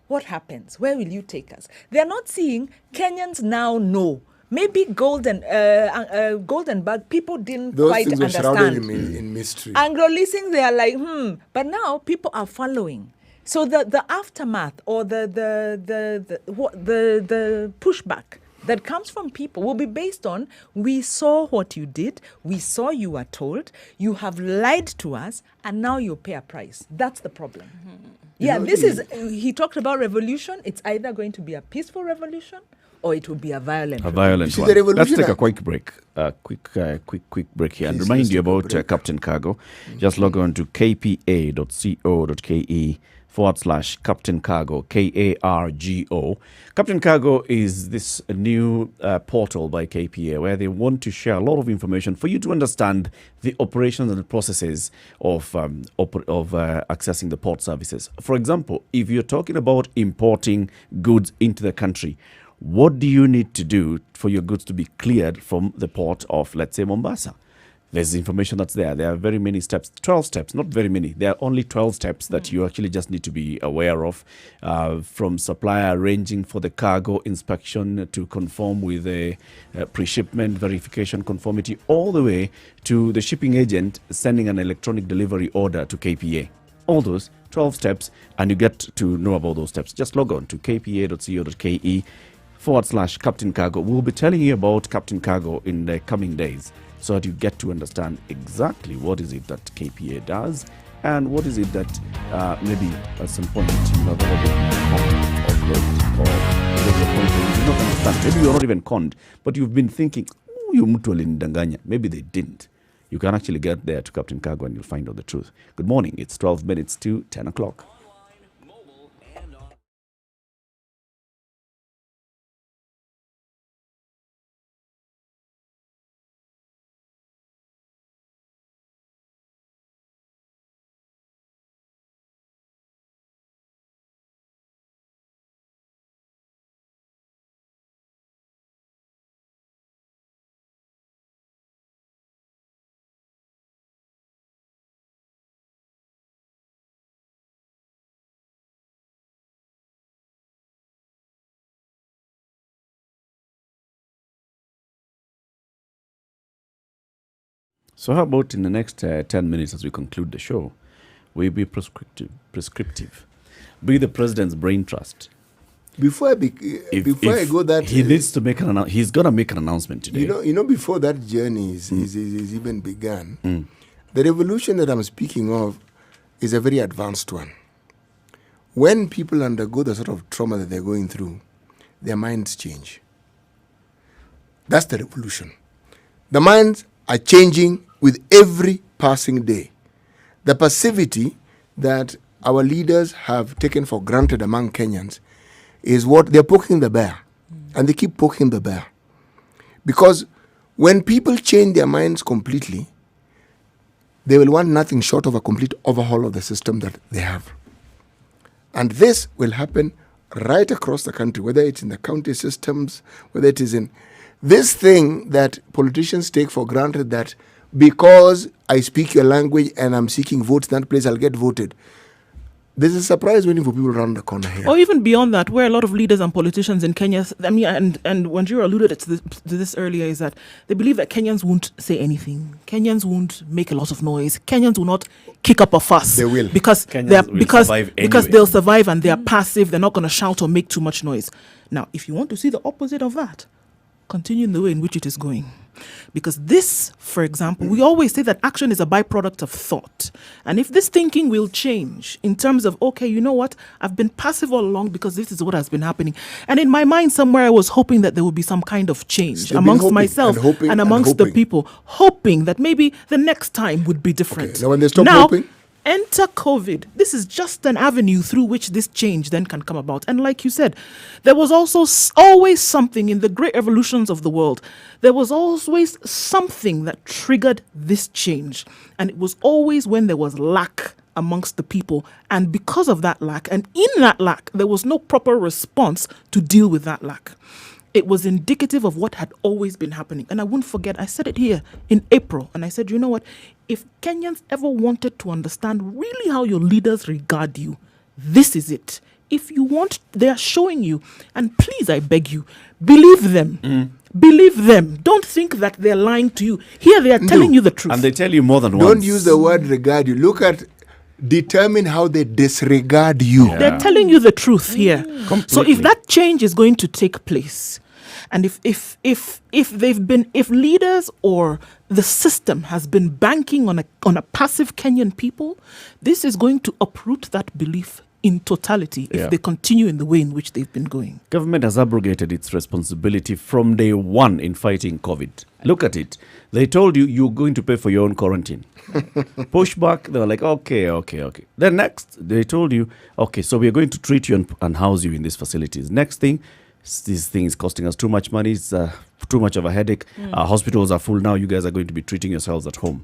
what happens? Where will you take us? They're not seeing Kenyans now know. Maybe Goldenberg, people didn't Those quite things were shrouded understand. in mystery. Anglo Leasing, they are like, but now people are following. So the aftermath or the pushback that comes from people will be based on, we saw what you did, we saw you were told, you have lied to us, and now you pay a price. That's the problem. Yeah, he talked about revolution. It's either going to be a peaceful revolution or it will be a violent A violent see, one. the revolution Let's take a act- quick break. Quick break here. And Please, remind let's you take a about break. Captain Cargo. Just log on to kpa.co.ke/Captain Cargo, KARGO. Captain Cargo is this new portal by KPA where they want to share a lot of information for you to understand the operations and the processes of accessing the port services. For example, if you're talking about importing goods into the country, what do you need to do for your goods to be cleared from the port of, let's say, Mombasa? There's information that's there. There are very many steps, 12 steps, not very many. There are only 12 steps that you actually just need to be aware of, from supplier arranging for the cargo inspection to conform with the pre-shipment verification conformity, all the way to the shipping agent sending an electronic delivery order to KPA. all those 12 steps, and you get to know about those steps. Just log on to kpa.co.ke/Captain Cargo. We'll be telling you about Captain Cargo in the coming days so that you get to understand exactly what is it that KPA does and what is it that maybe at some point you have ever been conned or closed, or there's a point where you do not understand. Maybe you're not even conned, but you've been thinking, you mtu alinidanganya. Maybe they didn't. You can actually get there to Captain Cargo and you'll find out the truth. Good morning. It's 12 minutes to 10 o'clock. So how about in the next 10 minutes as we conclude the show, we'll be prescriptive. Be the president's brain trust. Before I go that... He needs to make he's going to make an announcement today. You know, before that journey is even begun, the revolution that I'm speaking of is a very advanced one. When people undergo the sort of trauma that they're going through, their minds change. That's the revolution. The minds are changing with every passing day. The passivity that our leaders have taken for granted among Kenyans is what they're poking the bear. And they keep poking the bear. Because when people change their minds completely, they will want nothing short of a complete overhaul of the system that they have. And this will happen right across the country, whether it's in the county systems, whether it is in this thing that politicians take for granted, that because I speak your language and I'm seeking votes in that place, I'll get voted. There's a surprise waiting for people around the corner here. Or even beyond that, where a lot of leaders and politicians in Kenya, and Wanjiru alluded to this earlier, is that they believe that Kenyans won't say anything. Kenyans won't make a lot of noise. Kenyans will not kick up a fuss. They will. Because they'll survive and they're passive. They're not going to shout or make too much noise. Now, if you want to see the opposite of that, continue in the way in which it is going. Because this, for example, we always say that action is a byproduct of thought. And if this thinking will change in terms of, okay, you know what, I've been passive all along because this is what has been happening. And in my mind somewhere I was hoping that there would be some kind of change amongst myself and amongst the people, hoping that maybe the next time would be different. Okay. Now when they stop hoping... Enter COVID. This is just an avenue through which this change then can come about. And like you said, there was also always something in the great evolutions of the world. There was always something that triggered this change. And it was always when there was lack amongst the people. And because of that lack, and in that lack, there was no proper response to deal with that lack. It was indicative of what had always been happening. And I won't forget, I said it here in April. And I said, you know what? If Kenyans ever wanted to understand really how your leaders regard you, this is it. If you want, they are showing you. And please, I beg you, believe them. Believe them. Don't think that they're lying to you. Here they are telling you the truth. And they tell you more than once. Don't use the word regard you. Look at, determine how they disregard you. Yeah. They're telling you the truth here. Completely. So if that change is going to take place, and if leaders or the system has been banking on a passive Kenyan people, this is going to uproot that belief in totality if they continue in the way in which they've been going. Government has abrogated its responsibility from day one in fighting COVID. Look at it. They told you you're going to pay for your own quarantine. Pushback, they were like, okay. Then next, they told you, okay, so we're going to treat you and house you in these facilities. Next thing, this thing is costing us too much money. It's too much of a headache. Our hospitals are full now. You guys are going to be treating yourselves at home.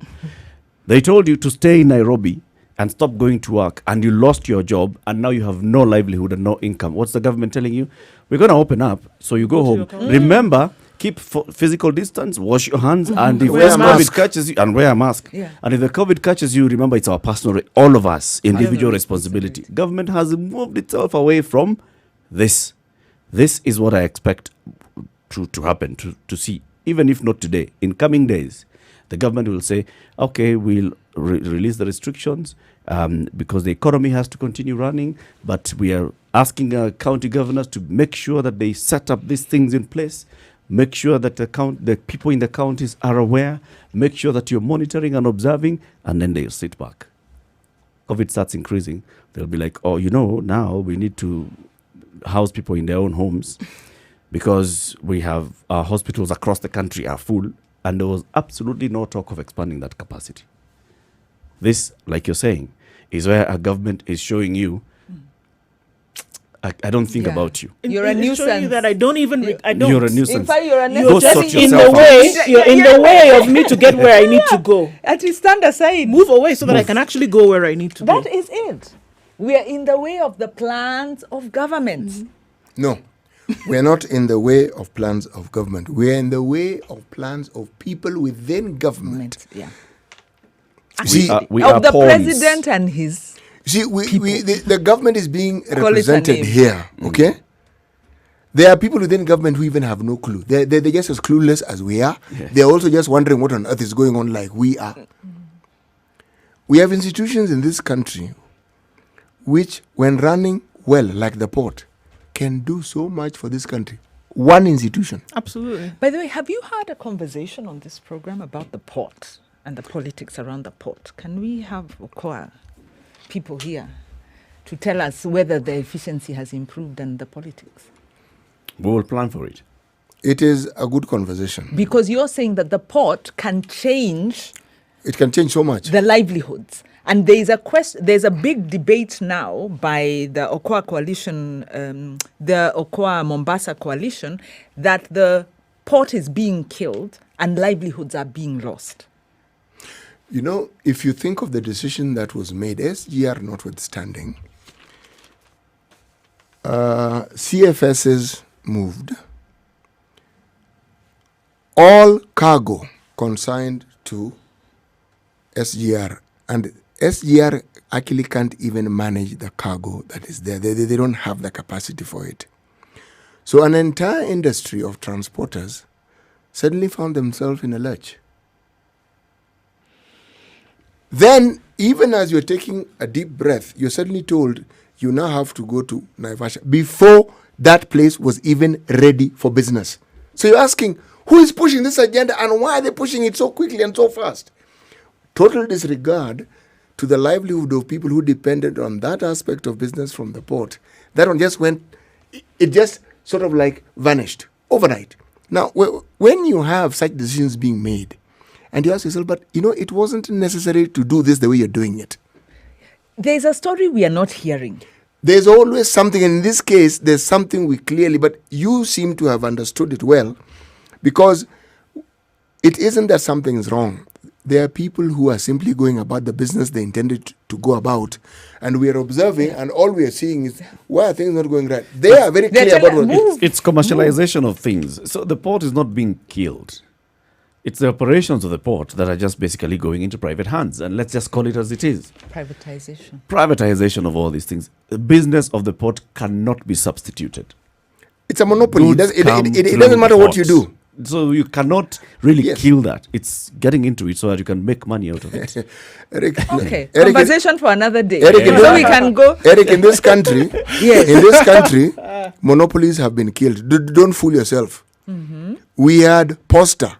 They told you to stay in Nairobi and stop going to work, and you lost your job, and now you have no livelihood and no income. What's the government telling you? We're going to open up, so you go home. Remember, keep physical distance, wash your hands, and if COVID catches you, and wear a mask. Yeah. And if the COVID catches you, remember it's our personal, all of us, individual responsibility. Government has moved itself away from this. This is what I expect to happen, to see, even if not today, in coming days. The government will say, okay, we'll release the restrictions because the economy has to continue running, but we are asking county governors to make sure that they set up these things in place, make sure that the people in the counties are aware, make sure that you're monitoring and observing, and then they'll sit back. COVID starts increasing, they'll be like, oh, now we need to house people in their own homes because we have our hospitals across the country are full, and there was absolutely no talk of expanding that capacity. This, like you're saying, is where a government is showing you, I don't think about you. You're a nuisance. You that I don't. You're a nuisance. In fact, you're a You're nuisance. just in the way. You're in the way of me to get where I need to go. At least stand aside. Move away so that I can actually go where I need to go. That is it. We are in the way of the plans of government. No, we're not in the way of plans of government. We're in the way of plans of people within government. Yeah. See, we Of are the pawns. president and his. see, the government is being Call it a represented name. here, okay? There are people within government who even have no clue. They're just as clueless as we are. Yes. They're also just wondering what on earth is going on like we are. We have institutions in this country which, when running well, like the port, can do so much for this country. One institution. Absolutely. By the way, have you had a conversation on this program about the port and the politics around the port? Can we have Okoa people here to tell us whether the efficiency has improved and the politics? We will plan for it. It is a good conversation. Because you're saying that the port can change It can change so much. the livelihoods. And there's a big debate now by the Okoa coalition, the Okoa Mombasa coalition, that the port is being killed and livelihoods are being lost. If you think of the decision that was made, SGR notwithstanding, CFSs moved. All cargo consigned to SGR, and SGR actually can't even manage the cargo that is there. They don't have the capacity for it. So an entire industry of transporters suddenly found themselves in a lurch. Then, even as you're taking a deep breath, you're suddenly told you now have to go to Naivasha before that place was even ready for business. So you're asking, who is pushing this agenda and why are they pushing it so quickly and so fast? Total disregard to the livelihood of people who depended on that aspect of business from the port. That one just it just sort of like vanished overnight. Now, when you have such decisions being made, and you ask yourself, but it wasn't necessary to do this the way you're doing it. There's a story we are not hearing. There's always something, and in this case, there's something we clearly, but you seem to have understood it well, because it isn't that something is wrong. There are people who are simply going about the business they intended to go about, and we are observing, and all we are seeing is, why are things not going right? They are very clear about what It's commercialization of things. So the port is not being killed. It's the operations of the port that are just basically going into private hands. And let's just call it as it is. Privatization. Privatization of all these things. The business of the port cannot be substituted. It's a monopoly. Goods It come doesn't through matter what you ports. do. So you cannot really Yes. kill that. It's getting into it so that you can make money out of it. Eric, Okay, Eric, conversation for another day. Eric, So we can go. Eric, in this country, Yes. in this country, monopolies have been killed. Don't fool yourself. We had Posta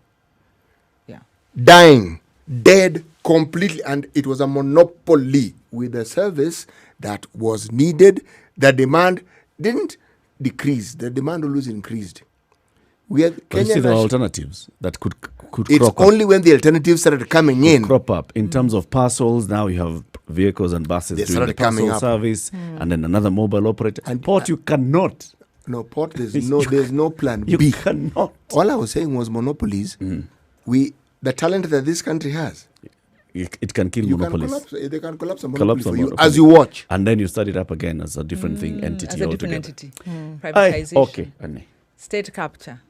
Yeah. dying, dead completely, and it was a monopoly with a service that was needed. The demand didn't decrease; the demand always increased. We had But you see Kenya. there are alternatives that could It's crop only when the alternatives started coming in. crop up. In terms of parcels, now you have vehicles and buses They doing the started coming parcel up. service, and then another mobile operator. And- And port, you cannot. No, port. There's no plan You B. cannot. All I was saying was monopolies. The talent that this country has. It can kill You monopolies. they can collapse a monopoly Collapse a for you monopoly. as you watch. And then you start it up again as a different thing, entity As a different altogether. entity. Aye, Privatization. okay, Annie. State capture.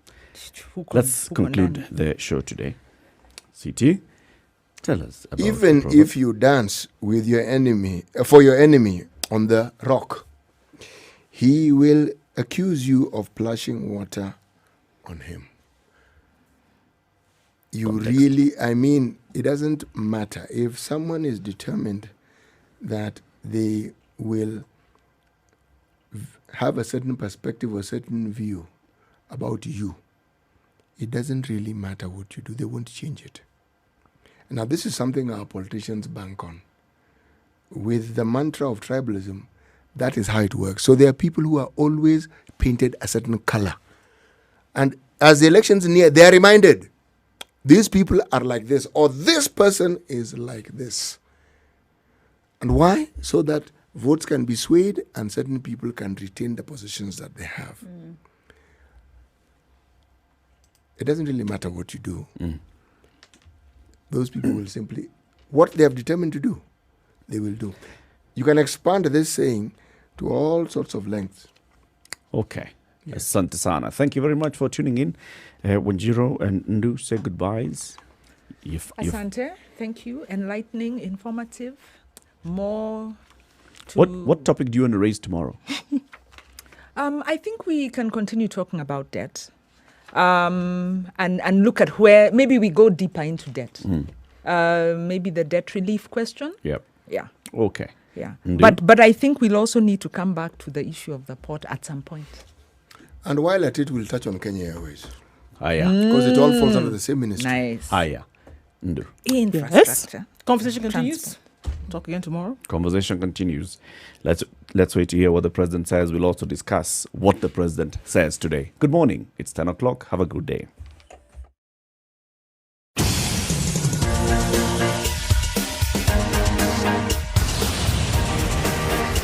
Let's conclude the show today. CT, tell us about Even the program. if you dance with your enemy, for your enemy on the rock, he will accuse you of splashing water on him. you context. really, I mean, it doesn't matter. If someone is determined that they will have a certain perspective or certain view about you, it doesn't really matter what you do. They won't change it. Now, this is something our politicians bank on. With the mantra of tribalism, that is how it works. So there are people who are always painted a certain color. And as the elections near, they are reminded, these people are like this, or this person is like this. And why? So that votes can be swayed and certain people can retain the positions that they have. It doesn't really matter what you do. Those people will simply, what they have determined to do, they will do. You can expand this saying to all sorts of lengths. Okay. Asante sana. Thank you very much for tuning in. Wanjiro and Ndu, say goodbyes. Asante, thank you. Enlightening, informative, more to... What topic do you want to raise tomorrow? I think we can continue talking about debt and look at where, maybe we go deeper into debt. Maybe the debt relief question. Yep. Yeah. Okay. Yeah. Indeed. But I think we'll also need to come back to the issue of the port at some point. And while at it, we'll touch on Kenya Airways. Aya. Because it all falls under the same ministry. Nice. Aya. Ndu. Infrastructure. Conversation continues. Transport. Talk again tomorrow. Conversation continues. Let's wait to hear what the president says. We'll also discuss what the president says today. Good morning. It's 10 o'clock. Have a good day.